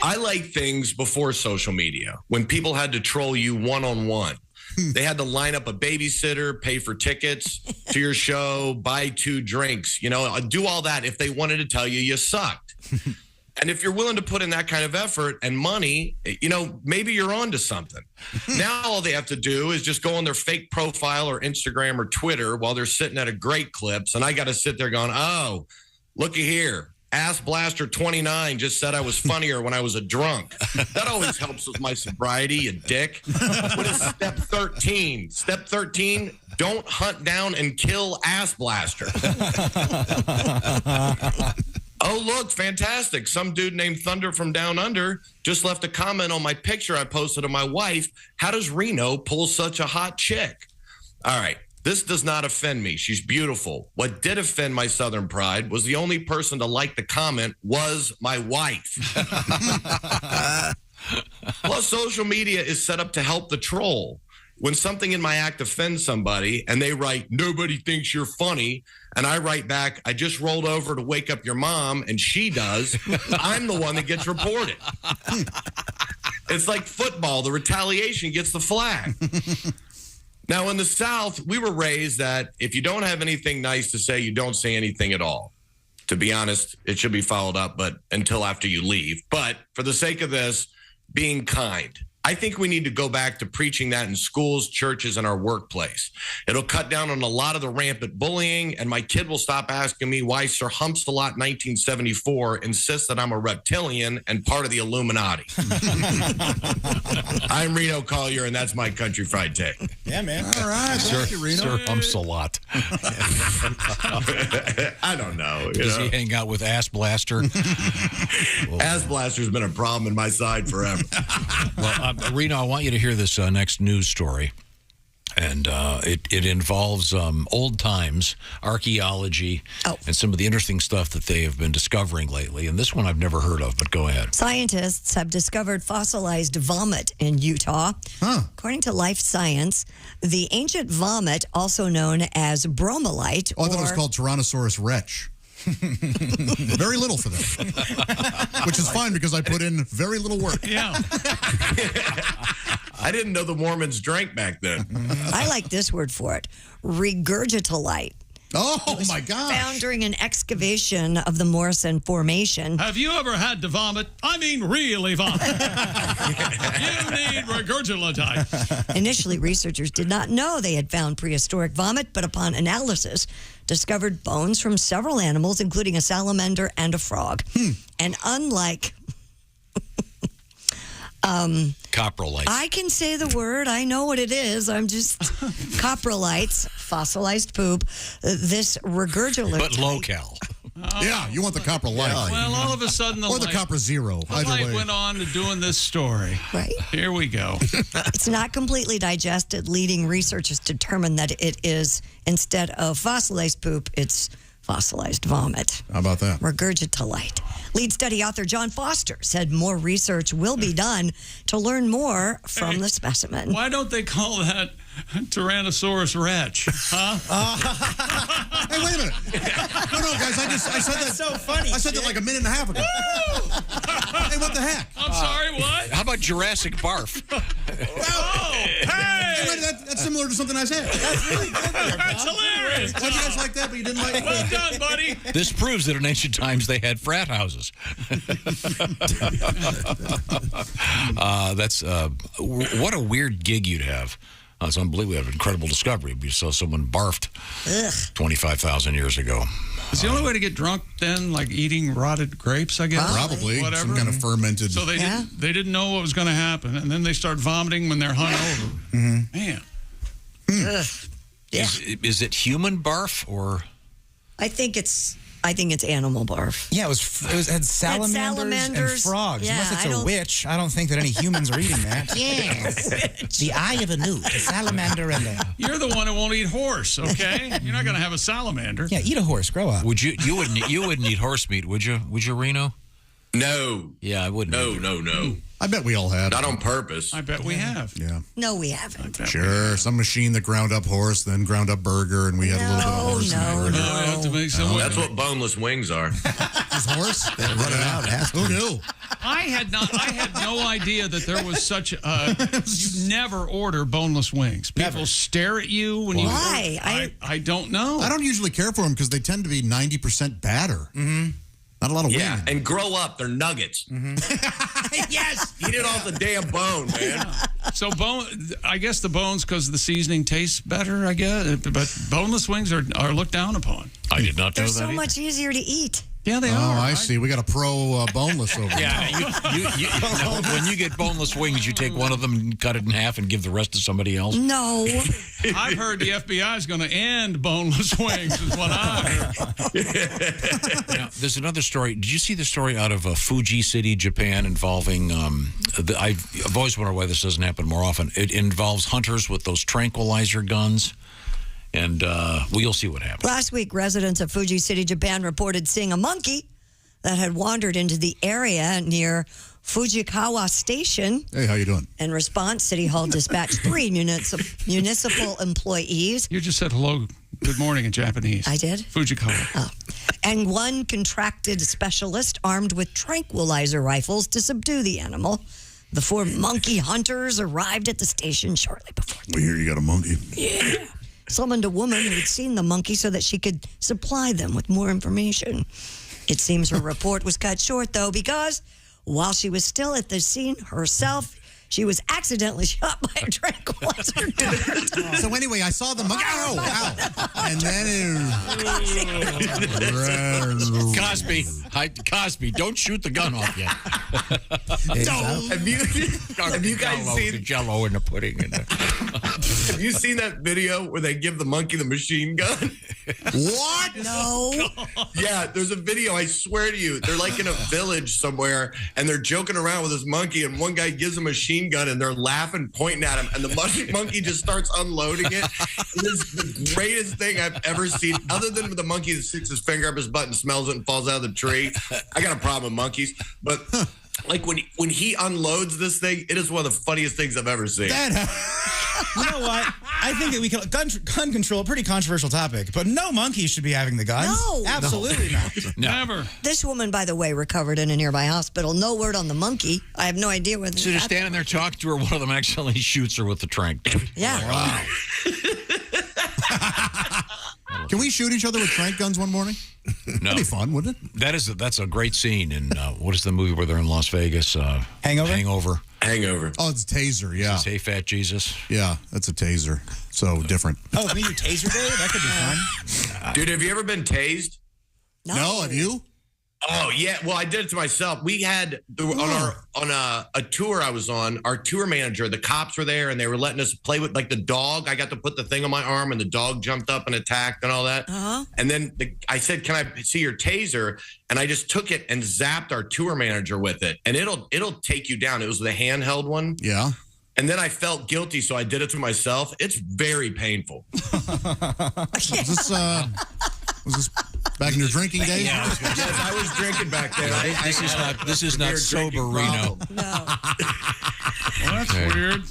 I like things before social media, when people had to troll you one-on-one. They had to line up a babysitter, pay for tickets to your show, buy 2 drinks, do all that if they wanted to tell you sucked. And if you're willing to put in that kind of effort and money, maybe you're on to something. Now all they have to do is just go on their fake profile or Instagram or Twitter while they're sitting at a great clips. And I got to sit there going, oh, looky here. Ass Blaster 29 just said I was funnier when I was a drunk. That always helps with my sobriety, you dick. What is step 13? Step 13, don't hunt down and kill Ass Blaster. Oh, look, fantastic. Some dude named Thunder from Down Under just left a comment on my picture I posted of my wife. How does Reno pull such a hot chick? All right. This does not offend me. She's beautiful. What did offend my Southern pride was the only person to like the comment was my wife. Plus, social media is set up to help the troll. When something in my act offends somebody and they write, nobody thinks you're funny, and I write back, I just rolled over to wake up your mom, and she does, I'm the one that gets reported. It's like football. The retaliation gets the flag. Now, in the South, we were raised that if you don't have anything nice to say, you don't say anything at all. To be honest, it should be followed up, but until after you leave. But for the sake of this, being kind. I think we need to go back to preaching that in schools, churches, and our workplace. It'll cut down on a lot of the rampant bullying, and my kid will stop asking me why Sir Humpsalot 1974 insists that I'm a reptilian and part of the Illuminati. I'm Reno Collier, and that's my Country Fried Take. Yeah, man. All right. Thank you, Reno. Sir Humpsalot. I don't know. Does he hang out with Ass Blaster? Ass Blaster's been a problem in my side forever. Well, Reno, I want you to hear this next news story. And it involves old times, archaeology, and some of the interesting stuff that they have been discovering lately. And this one I've never heard of, but go ahead. Scientists have discovered fossilized vomit in Utah. According to Life Science, the ancient vomit, also known as bromellite. Oh, I thought it was called Tyrannosaurus Rex. Very little for them, which is fine because I put in very little work. Yeah. I didn't know the Mormons drank back then. I like this word for it, regurgitolite. Oh, my gosh. Found during an excavation of the Morrison Formation. Have you ever had to vomit? I mean, really vomit. You need regurgitolite. Initially, researchers did not know they had found prehistoric vomit, but upon analysis, discovered bones from several animals, including a salamander and a frog. And unlike coprolites, I can say the word. I know what it is. I'm just coprolites, fossilized poop. This regurgitator. but low-cal. Yeah, you want the copper light. Well, all of a sudden, or the copper zero. The Either light way. went on to doing this story. Right. Here we go. It's not completely digested, leading researchers to determine that it is, instead of fossilized poop, it's fossilized vomit. How about that? Regurgitalite. Lead study author John Foster said more research will be done to learn more from the specimen. Why don't they call that Tyrannosaurus Rex? Huh? Hey, wait a minute. No, guys, I said that. That's so funny. I said that like a minute and a half ago. Hey, what the heck? I'm sorry, what? How about Jurassic Barf? Hey, wait, that's similar to something I said. That's really good. That's hilarious. Why'd you guys like that, but you didn't like it? Well done, buddy. This proves that in ancient times they had frat houses. What a weird gig you'd have. It's unbelievable. We have an incredible discovery. You saw someone barfed 25,000 years ago. Is the only way to get drunk then, like eating rotted grapes, I guess? Probably. Whatever. Some kind of fermented. So they didn't know what was going to happen, and then they start vomiting when they're hungover. Man. Is it human barf or? I think it's animal barf. Yeah, it had salamanders and frogs. Yeah, Unless it's a witch, I don't think that any humans are eating that. Yes. The eye of a newt, a salamander, and a... You're the one who won't eat horse, okay? You're not going to have a salamander. Yeah, eat a horse. Grow up. Would you wouldn't eat horse meat, would you? Would you, Reno? No. Yeah, I wouldn't. No. I bet we all have. Not on purpose. I bet we have. Yeah. No, we haven't. Sure. Some machine that ground up horse, then ground up burger, and we had a little bit of horse in there. We have to make some. That's what boneless wings are. Is horse? They run it out. Who knew? I had no idea that there was such a. You never order boneless wings. People stare at you when you. Why? I don't know. I don't usually care for them because they tend to be 90% batter. Mm-hmm. Not a lot of wing. Yeah, and grow up. They're nuggets. Yes. Eat it off the damn bone, man. So I guess the bones, because the seasoning tastes better, I guess. But boneless wings are looked down upon. I did not know They're that. so much easier to eat. Yeah, they Oh, are. I see. We got a pro boneless over here. Yeah, when you get boneless wings, you take one of them and cut it in half and give the rest to somebody else. No. I've heard the FBI is going to end boneless wings, is what I heard. Now, there's another story. Did you see the story out of Fuji City, Japan, involving? I've always wondered why this doesn't happen more often. It involves hunters with those tranquilizer guns. And you'll see what happens. Last week, residents of Fuji City, Japan reported seeing a monkey that had wandered into the area near Fujikawa Station. Hey, how you doing? In response, City Hall dispatched 3 municipal employees. You just said hello, good morning in Japanese. I did? Fujikawa. Oh. And 1 contracted specialist armed with tranquilizer rifles to subdue the animal. The 4 monkey hunters arrived at the station shortly before. We hear you got a monkey. Yeah. Summoned a woman who had seen the monkey so that she could supply them with more information. It seems her report was cut short, though, because while she was still at the scene herself, she was accidentally shot by a tranquilizer dart. So anyway, I saw the monkey. Ow! And then Cosby, don't shoot the gun off yet. Have you guys seen the Jello and the pudding? Have you seen that video where they give the monkey the machine gun? What? No. Yeah, there's a video. I swear to you, they're like in a village somewhere, and they're joking around with this monkey, and one guy gives him a machine gun, and they're laughing, pointing at him, and the monkey just starts unloading it. It is the greatest thing I've ever seen, other than the monkey that sticks his finger up his butt and smells it and falls out of the tree. I got a problem with monkeys, but like when he unloads this thing, it is one of the funniest things I've ever seen. You know what? I think that we can gun control, a pretty controversial topic, but no monkey should be having the guns. No. Absolutely not. Never. This woman, by the way, recovered in a nearby hospital. No word on the monkey. I have no idea whether. So they're standing there talking to her. One of them accidentally shoots her with the trank. Yeah. Wow. Can we shoot each other with trank guns one morning? No. That'd be fun, wouldn't it? That's a great scene in what is the movie where they're in Las Vegas? Hangover. Hangover. hangover. Oh, it's a taser, yeah. Hey, Fat Jesus. Yeah, that's a taser. So different. Oh, can we do taser day? That could be fun. Dude, have you ever been tased? No, have you? Oh yeah, well I did it to myself. We had on a tour I was on. Our tour manager, the cops were there, and they were letting us play with like the dog. I got to put the thing on my arm, and the dog jumped up and attacked and all that. And then I said, "Can I see your taser?" And I just took it and zapped our tour manager with it, and it'll take you down. It was the handheld one. Yeah. And then I felt guilty, so I did it to myself. It's very painful. Was this back in your drinking days? Yeah, yes, I was drinking back there. This is not sober, Reno. No. Well, that's weird.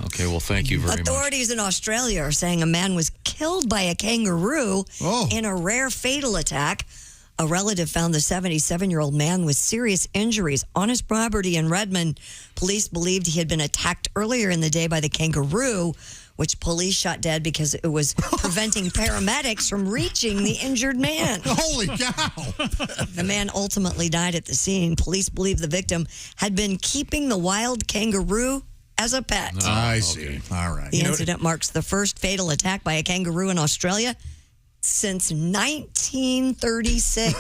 Okay, well, thank you very much. Authorities in Australia are saying a man was killed by a kangaroo in a rare fatal attack. A relative found the 77-year-old man with serious injuries on his property in Redmond. Police believed he had been attacked earlier in the day by the kangaroo, which police shot dead because it was preventing paramedics from reaching the injured man. Holy cow! The man ultimately died at the scene. Police believe the victim had been keeping the wild kangaroo as a pet. I see. All right. The incident marks the first fatal attack by a kangaroo in Australia since 1936.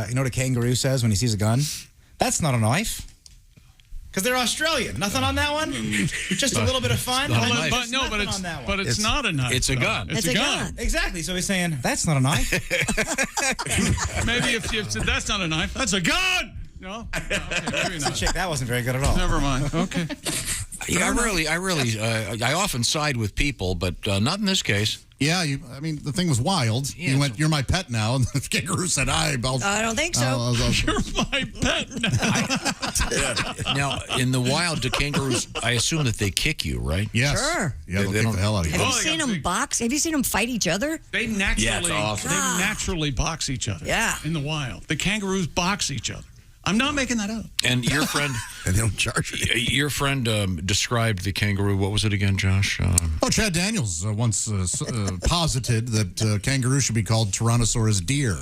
You know what a kangaroo says when he sees a gun? That's not a knife. Because they're Australian. Nothing on that one? Just a little bit of fun? But it's not a knife. It's a gun. It's a gun. Exactly. So he's saying, that's not a knife. Maybe if you said, that's not a knife, that's a gun! No? Okay, maybe not. Chick, that wasn't very good at all. Never mind. Okay. Yeah, I often side with people, but not in this case. Yeah, the thing was wild. Yeah, you went, "You're my pet now," and the kangaroo said, I don't think so. You're my pet now. Now, in the wild, do kangaroos, I assume that they kick you, right? Yes. Sure. Yeah, they'll kick the hell out of you. Have you seen them box? Have you seen them fight each other? They naturally, awesome. they naturally box each other. Yeah. In the wild. The kangaroos box each other. I'm not making that up. And your friend... And they don't charge you. Your friend described the kangaroo. What was it again, Josh? Chad Daniels once posited that kangaroo should be called Tyrannosaurus deer.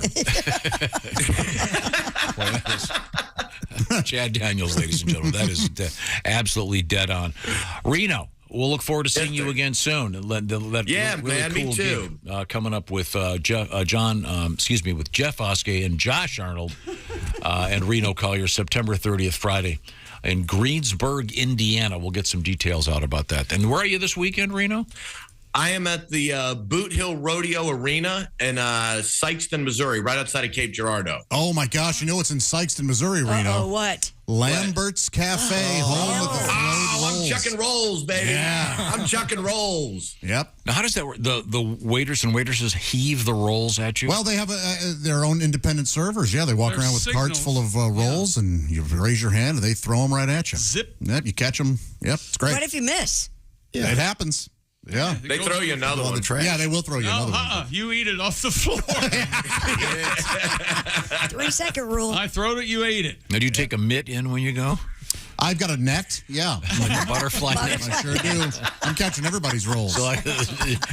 Chad Daniels, ladies and gentlemen. That is absolutely dead on. Reno, we'll look forward to seeing you again soon. Yeah, really man, cool me too. Gig, coming up with with Jeff Oskey and Josh Arnold and Reno Collier, September 30th, Friday, in Greensburg, Indiana. We'll get some details out about that. And where are you this weekend, Reno? I am at the Boot Hill Rodeo Arena in Sikeston, Missouri, right outside of Cape Girardeau. Oh, my gosh. You know what's in Sikeston, Missouri, Reno? What? Lambert's Cafe, home of the fried rolls. I'm chucking rolls, baby. Yeah. I'm chucking rolls. Yep. Now, how does that work? The waiters and waitresses heave the rolls at you? Well, they have their own independent servers. Yeah, they walk There's around with carts full of rolls, and you raise your hand, and they throw them right at you. Zip. Yep, you catch them. Yep, it's great. What if you miss? Yeah. It happens. Yeah. They throw you another one. Yeah, they will throw you another one. You eat it off the floor. 3-second rule. I throwed it, you ate it. Now, do you take a mitt in when you go? I've got a net. Yeah. Like a butterfly net? I sure do. I'm catching everybody's rolls. So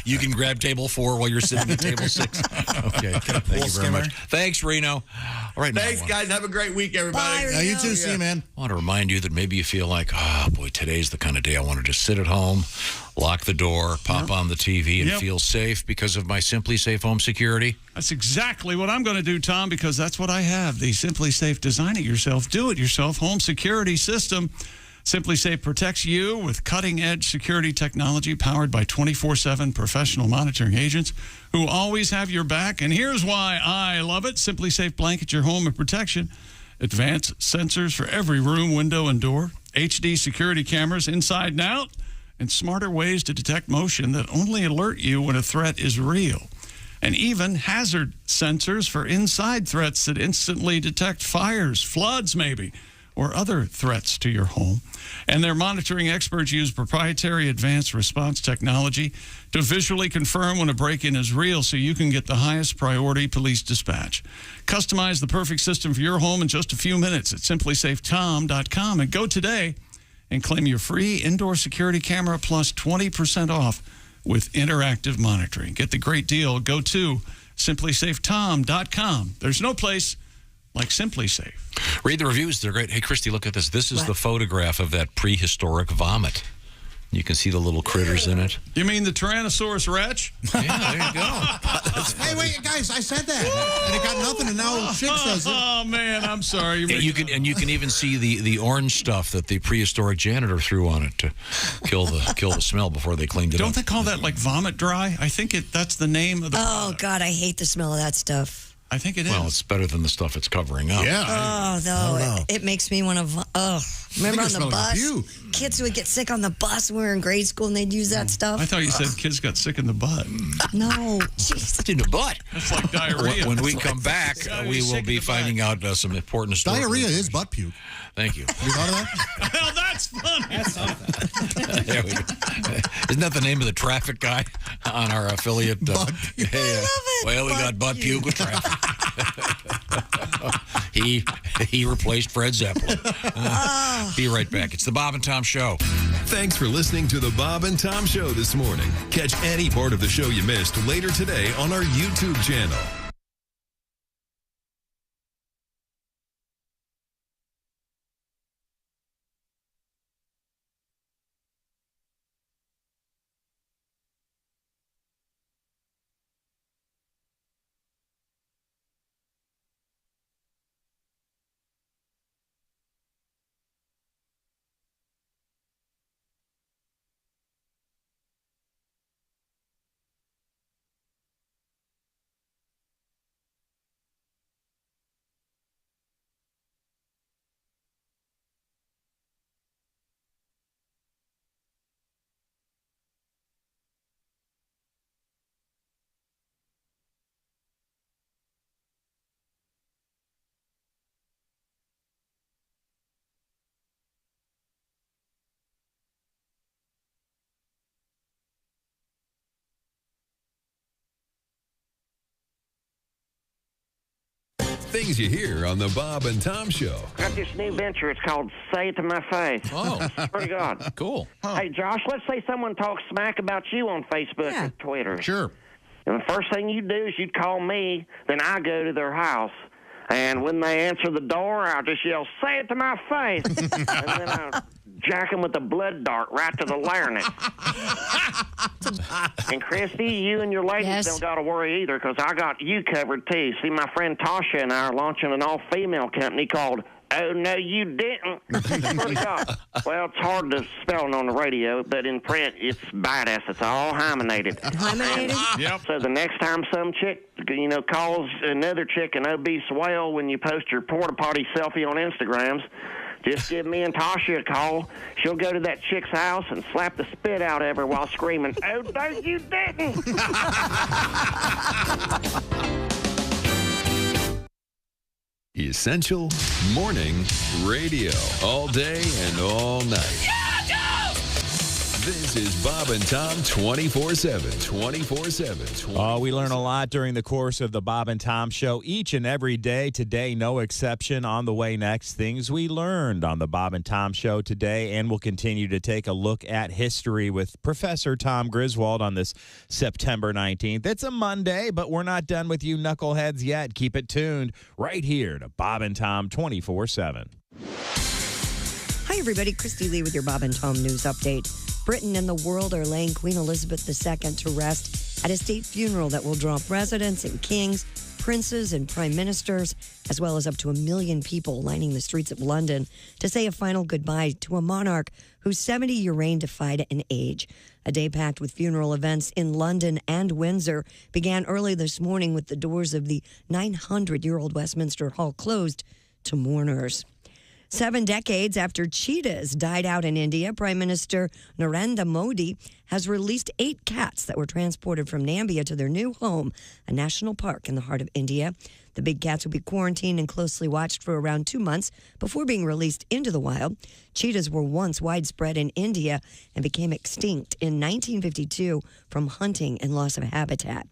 you can grab table 4 while you're sitting at table 6. Okay. Thank you very much. Thanks, Reno. All right. Thanks, guys. Have a great week, everybody. Bye, You too. See you, man. I want to remind you that maybe you feel like, oh, boy, today's the kind of day I want to just sit at home, lock the door, pop on the TV, and feel safe because of my Simply Safe home security. That's exactly what I'm going to do, Tom, because that's what I have. The Simply Safe Design It Yourself, Do It Yourself home security system. Simply Safe protects you with cutting-edge security technology powered by 24/7 professional monitoring agents who always have your back. And here's why I love it. Simply Safe blankets your home in protection. Advanced sensors for every room, window, and door. HD security cameras inside and out. And smarter ways to detect motion that only alert you when a threat is real. And even hazard sensors for inside threats that instantly detect fires, floods maybe, or other threats to your home. And their monitoring experts use proprietary advanced response technology to visually confirm when a break-in is real so you can get the highest priority police dispatch. Customize the perfect system for your home in just a few minutes at simplysafetom.com and go today and claim your free indoor security camera plus 20% off with interactive monitoring. Get the great deal. Go to simplysafetom.com. There's no place like Simply Safe. Read the reviews. They're great. Hey, Christy, look at this. This is the photograph of that prehistoric vomit. You can see the little critters in it. You mean the Tyrannosaurus Rex? Yeah, there you go. Hey, wait, guys, I said that. And it got nothing, and now Chick says it. Oh, man, I'm sorry. You can even see the orange stuff that the prehistoric janitor threw on it to kill the smell before they cleaned it up. Don't they call that like vomit dry? I think that's the name of the Oh, God, I hate the smell of that stuff. I think it is. Well, it's better than the stuff it's covering up. Yeah. Oh, no. It makes me want to... Remember on the bus? Kids would get sick on the bus when we were in grade school and they'd use that stuff. I thought you said kids got sick in the butt. No. Jeez. In the butt. That's like diarrhea. When we come back, we will be finding out some important stories. Diarrhea is butt puke. Thank you. Have you thought of that? Well, that's funny. That's something. There we go. Isn't that the name of the traffic guy on our affiliate? Hey, well, we got butt puke with traffic. He replaced Fred Zeppelin. Be right back. It's the Bob and Tom Show. Thanks for listening to the Bob and Tom Show this morning. Catch any part of the show you missed later today on our YouTube channel. Things you hear on the Bob and Tom Show. Got this new venture. It's called Say It to My Face. Oh. Pretty good. Cool. Hey, Josh, let's say someone talks smack about you on Facebook or Twitter. Sure. And the first thing you do is you'd call me, then I go to their house. And when they answer the door, I'll just yell, say it to my face. And then I'll jack them with a blood dart right to the larynx. And Christy, you and your ladies don't got to worry either, because I got you covered too. See, my friend Tasha and I are launching an all-female company called Oh, No, You Didn't. Pretty God. Well, it's hard to spell on the radio, but in print, it's badass. It's all hymenated. Hymenated? Yep. So the next time some chick, calls another chick an obese whale when you post your porta potty selfie on Instagrams, just give me and Tasha a call. She'll go to that chick's house and slap the spit out of her while screaming, Oh, no, you didn't. Essential Morning Radio. All day and all night. This is Bob and Tom 24/7. 24/7. Oh, we learn a lot during the course of the Bob and Tom Show each and every day. Today, no exception. On the way next, things we learned on the Bob and Tom Show today. And we'll continue to take a look at history with Professor Tom Griswold on this September 19th. It's a Monday, but we're not done with you knuckleheads yet. Keep it tuned right here to Bob and Tom 24/7. Hi, everybody. Christy Lee with your Bob and Tom News Update. Britain and the world are laying Queen Elizabeth II to rest at a state funeral that will draw presidents and kings, princes and prime ministers, as well as up to 1 million people lining the streets of London to say a final goodbye to a monarch whose 70-year reign defied an age. A day packed with funeral events in London and Windsor began early this morning with the doors of the 900-year-old Westminster Hall closed to mourners. 7 decades after cheetahs died out in India, Prime Minister Narendra Modi has released 8 cats that were transported from Namibia to their new home, a national park in the heart of India. The big cats will be quarantined and closely watched for around 2 months before being released into the wild. Cheetahs were once widespread in India and became extinct in 1952 from hunting and loss of habitat.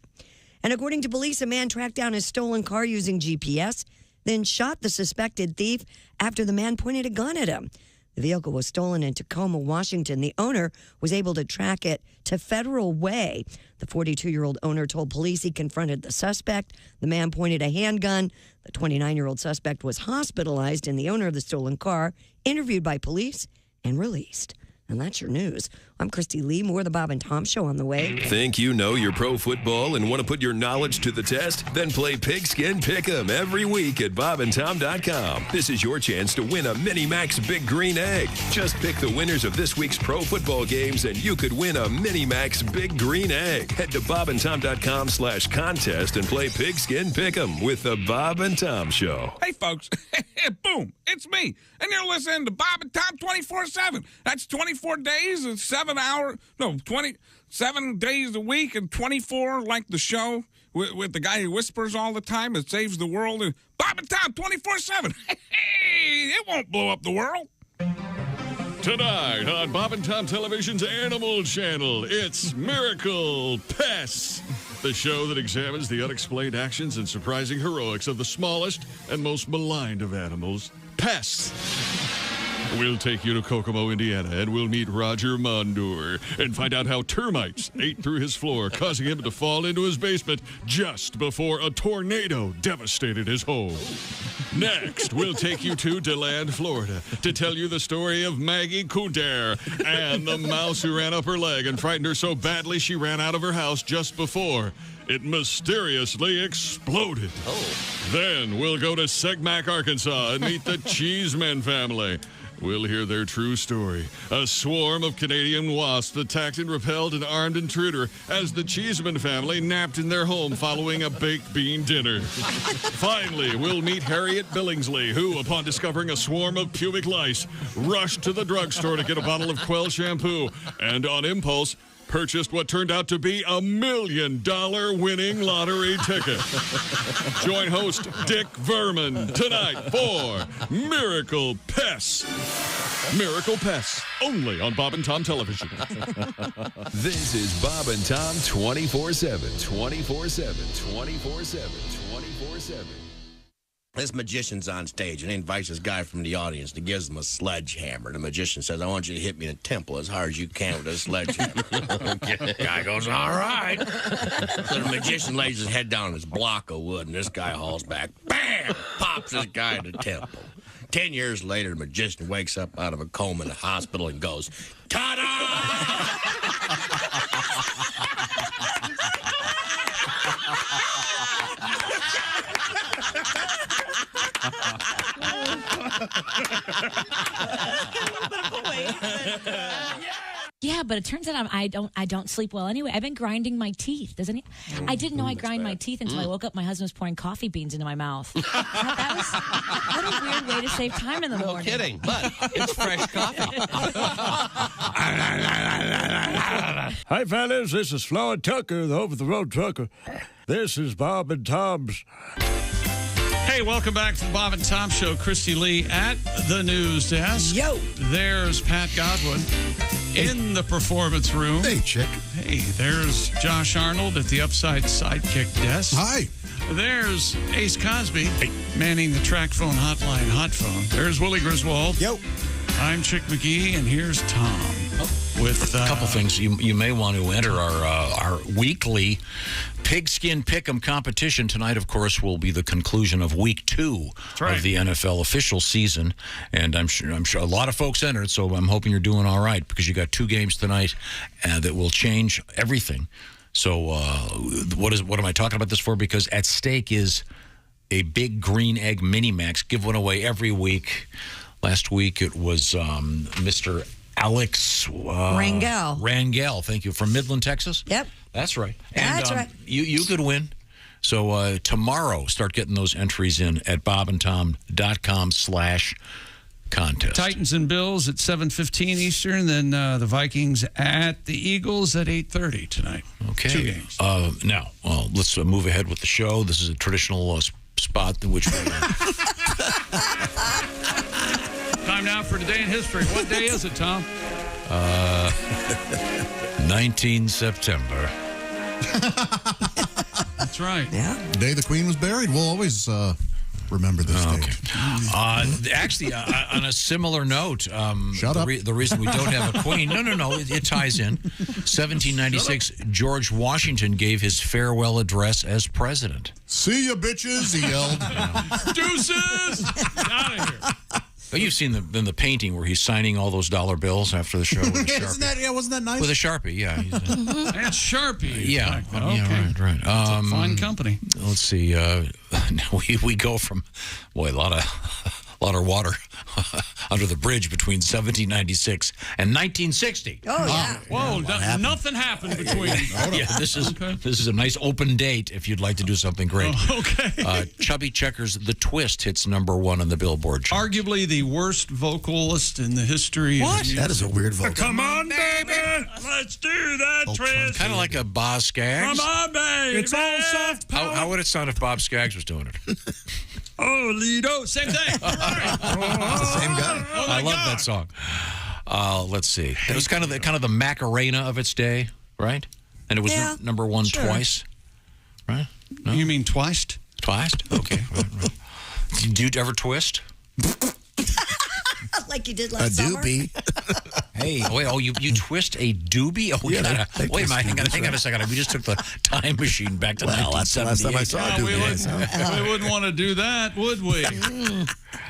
And according to police, a man tracked down his stolen car using GPS, then shot the suspected thief after the man pointed a gun at him. The The vehicle was stolen in Tacoma, Washington. The owner was able to track it to Federal Way. The 42-year-old owner told police he confronted the suspect. The man pointed a handgun. The 29-year-old suspect was hospitalized, and the owner of the stolen car interviewed by police and released. And that's your news. I'm Christy Lee. More of the Bob and Tom Show on the way. Think you know your pro football and want to put your knowledge to the test? Then play Pigskin Pick'em every week at bobandtom.com. This is your chance to win a Mini Max Big Green Egg. Just pick the winners of this week's pro football games and you could win a Mini Max Big Green Egg. Head to bobandtom.com/contest and play Pigskin Pick'em with the Bob and Tom Show. Hey, folks. Boom. It's me. And you're listening to Bob and Tom 24/7. That's 24 days and 7 days a week and 24 like the show with the guy who whispers all the time and saves the world. And Bob and Tom 24/7. Hey, it won't blow up the world. Tonight on Bob and Tom Television's Animal Channel, it's Miracle Pests, the show that examines the unexplained actions and surprising heroics of the smallest and most maligned of animals, pests. We'll take you to Kokomo, Indiana, and we'll meet Roger Mondour and find out how termites ate through his floor, causing him to fall into his basement just before a tornado devastated his home. Next, we'll take you to DeLand, Florida, to tell you the story of Maggie Couder and the mouse who ran up her leg and frightened her so badly she ran out of her house just before it mysteriously exploded. Then we'll go to Segmack, Arkansas, and meet the Cheeseman family. We'll hear their true story. A swarm of Canadian wasps attacked and repelled an armed intruder as the Cheeseman family napped in their home following a baked bean dinner. Finally, we'll meet Harriet Billingsley, who, upon discovering a swarm of pubic lice, rushed to the drugstore to get a bottle of Quell shampoo and, on impulse, purchased what turned out to be $1 million winning lottery ticket. Join host Dick Verman tonight for Miracle Pests. Miracle Pests, only on Bob and Tom Television. This is Bob and Tom 24/7, 24/7, 24/7, 24/7. This magician's on stage, and he invites this guy from the audience and gives him a sledgehammer. The magician says, I want you to hit me in the temple as hard as you can with a sledgehammer. Guy goes, all right. So the magician lays his head down on his block of wood, and this guy hauls back. Bam! Pops this guy in the temple. 10 years later, the magician wakes up out of a coma in the hospital and goes, ta-da! Yeah, but it turns out I don't sleep well anyway. I've been grinding my teeth. I didn't know I grind my teeth until I woke up. My husband was pouring coffee beans into my mouth. What a weird way to save time in the morning. No kidding, but it's fresh coffee. Hi, fellas. This is Floyd Tucker, the over-the-road trucker. This is Bob and Tom's. Hey, welcome back to the Bob and Tom Show. Christy Lee at the news desk. Yo. There's Pat Godwin in the performance room. Hey, chick. Hey, there's Josh Arnold at the Upside Sidekick desk. Hi. There's Ace Cosby manning the track phone hotline hot phone. There's Willie Griswold. Yo. I'm Chick McGee, and here's Tom. With a couple things you may want to enter our weekly Pigskin Pick'em competition. Tonight, of course, will be the conclusion of week 2 of the NFL official season, and I'm sure a lot of folks entered. So I'm hoping you're doing all right because you got 2 games tonight that will change everything. So what am I talking about this for? Because at stake is a big green egg mini max. Give one away every week. Last week it was Mr. Alex Rangel, thank you, from Midland, Texas. Yep. That's right. And, That's right. You could win. So tomorrow, start getting those entries in at bobandtom.com/contest. Titans and Bills at 7:15 Eastern, then the Vikings at the Eagles at 8:30 tonight. Okay. 2 games. Now, let's move ahead with the show. This is a traditional spot in which we... Time now for Today in History. What day is it, Tom? 19 September. That's right. Yeah. The day the Queen was buried. We'll always remember this date. Actually, on a similar note, Shut up. The reason we don't have a queen, no, it ties in. 1796, George Washington gave his farewell address as president. See ya, bitches, he yelled. Deuces! Out of here. Oh, you've seen the painting where he's signing all those dollar bills after the show with a Sharpie. Wasn't that nice? With a Sharpie, yeah. And Sharpie. Yeah, Okay. yeah, right. It's a fine company. Let's see. We go from a lot of water under the bridge between 1796 and 1960. Oh yeah. Whoa! Nothing happened between. Yeah, this is a nice open date if you'd like to do something great. Oh, okay. Chubby Checker's "The Twist" hits #1 on the Billboard chart. Arguably the worst vocalist in the history. Of music. That is a weird vocal. Come on, baby, let's do that twist. Kind of like a Boz Scaggs. Come on, baby. It's all soft power. How would it sound if Bob Scaggs was doing it? Oh, Lido, same thing. Same guy. Oh, I love that song. Let's see. It was kind of the Macarena of its day, right? And it was #1 twice, right? No? You mean twice? Twice? Okay. Right. Do you ever twist? Like you did last summer. Hey. You twist a doobie? Oh, yeah. Wait a minute. Hang on a second. We just took the time machine back to 1978. That's the last time I saw a doobie. We wouldn't want to do that, would we?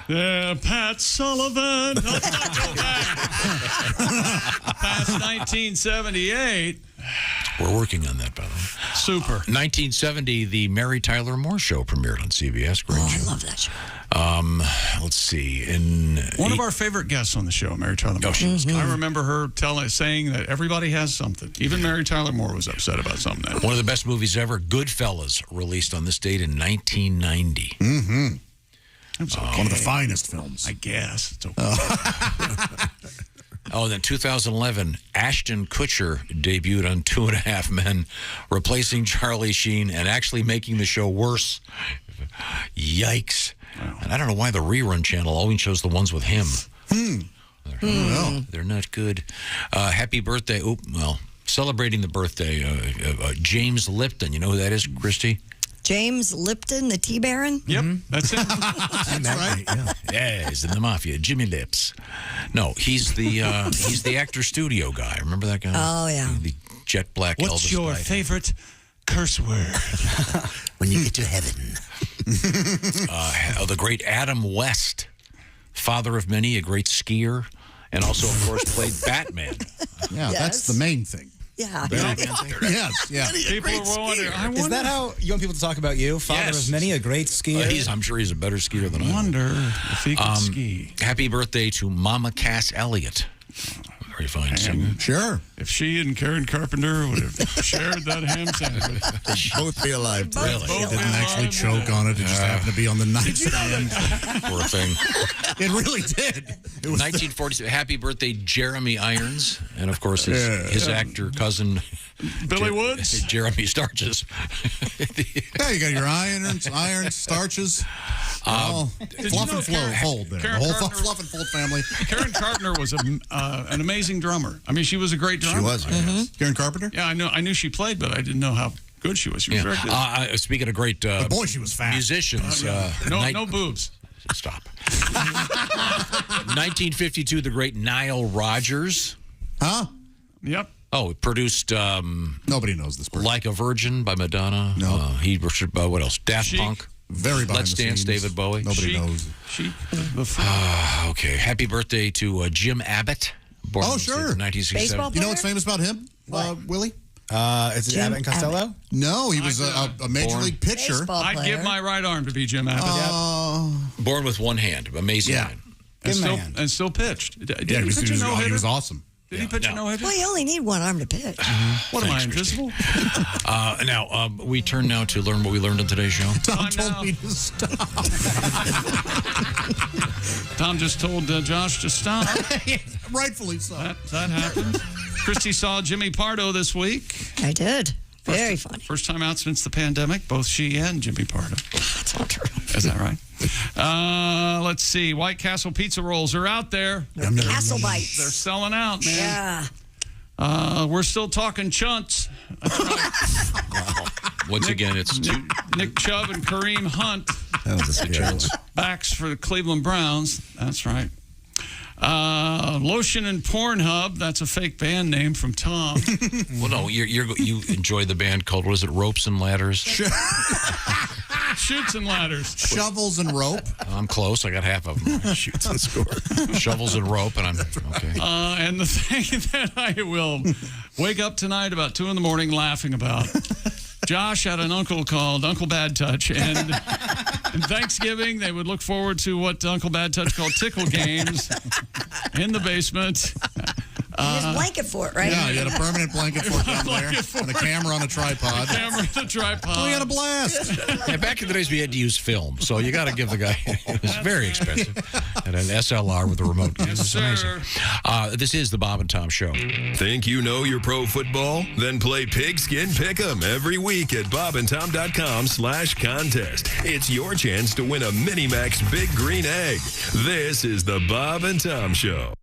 Yeah, Pat Sullivan. Let's not go back past 1978. We're working on that, by the way. Super. 1970, the Mary Tyler Moore Show premiered on CBS. Great show. I love that show. Let's see. One of our favorite guests on the show, Mary Tyler Moore. I remember her saying that everybody has something. Even Mary Tyler Moore was upset about something. One of the best movies ever, Goodfellas, released on this date in 1990. Mm-hmm. One of the finest films. I guess. It's okay. And then 2011, Ashton Kutcher debuted on 2.5 Men, replacing Charlie Sheen and actually making the show worse. Yikes. Wow. And I don't know why the rerun channel always shows the ones with him. They're not good. Happy birthday. Celebrating the birthday, James Lipton. You know who that is, Christy? James Lipton, the Tea Baron? Yep, that's it. That's right. Yeah, he's in the mafia. Jimmy Lips. No, he's the actor studio guy. Remember that guy? Oh, yeah. The jet black What's Elvis your guy. favorite curse word? When you get to heaven. The great Adam West, father of many, a great skier, and also, of course, played Batman. Yeah, that's the main thing. Yeah. Yes, yeah. People are wondering. Is that how you want people to talk about you? Father of many, a great skier? I'm sure he's a better skier than I am. Wonder if he can ski. Happy birthday to Mama Cass Elliott. Very fine singer. Sure. If she and Karen Carpenter would have shared that ham sandwich. They'd both be alive. Really? They didn't actually choke on it. It just happened to be on the nightstand. Poor thing. It really did. It was 1946. Happy birthday, Jeremy Irons. And, of course, his actor cousin, Billy Woods. Jeremy Starches. Yeah, you got your irons, starches. Fluff and Fold there. The whole Fluff and Fold family. Karen Carpenter was an amazing drummer. I mean, she was a great drummer. She was. Karen Carpenter? Yeah, I knew she played, but I didn't know how good she was. She was very good. Speaking of great boy, she was fat. musicians. No boobs. Stop. 1952, the great Nile Rodgers. Huh? Yep. Oh, it produced Nobody knows this person. Like a Virgin by Madonna. No. He what else? Daft Chic. Punk. Very behind Let's the Dance, scenes. David Bowie. Nobody Chic. knows. Okay. Happy birthday to Jim Abbott. Born in Sure. 1967. Baseball You know what's famous about him, Willie? Is it Abbott and Costello? No, he was a major league pitcher. Baseball I'd player. give my right arm to be Jim Abbott. Born with one hand. Amazing man. And still pitched. Did Yeah, he pitch a he no-hitter? was awesome. Did he pitch a no-hitter? Well, you only need one arm to pitch. What am I, Thanks, Christy. invisible? Now, we turn now to learn what we learned on today's show. Tom told me to stop. Tom just told Josh to stop. Rightfully so. That happened. Christy saw Jimmy Pardo this week. I did. Very funny. First time out since the pandemic, both she and Jimmy Pardo. That's all true. Is that right? Let's see. White Castle pizza rolls are out there. Castle bites. They're selling out, man. Yeah. We're still talking chunts. That's right. Once again, it's two. Nick Chubb and Kareem Hunt That was a scary one. Backs for the Cleveland Browns. That's right. Lotion and Pornhub. That's a fake band name from Tom. Well, no, you enjoy the band called, what is it, Ropes and Ladders? Shoots and ladders. Shovels and rope. I'm close. I got half of them. Shoots and score. Shovels and rope, and I'm okay. And the thing that I will wake up tonight about 2 a.m. laughing about. Josh had an uncle called Uncle Bad Touch, and in Thanksgiving they would look forward to what Uncle Bad Touch called tickle games in the basement. And his blanket fort, right? Yeah, you had a permanent blanket fort down there, and a camera on a tripod. Oh, we had a blast. Yeah, back in the days, we had to use film, so you got to give the guy. It was very expensive. And an SLR with a remote. It's amazing. This is the Bob and Tom Show. Think you know your pro football? Then play Pigskin Pick'em every week at bobandtom.com/contest. It's your chance to win a Minimax Big Green Egg. This is the Bob and Tom Show.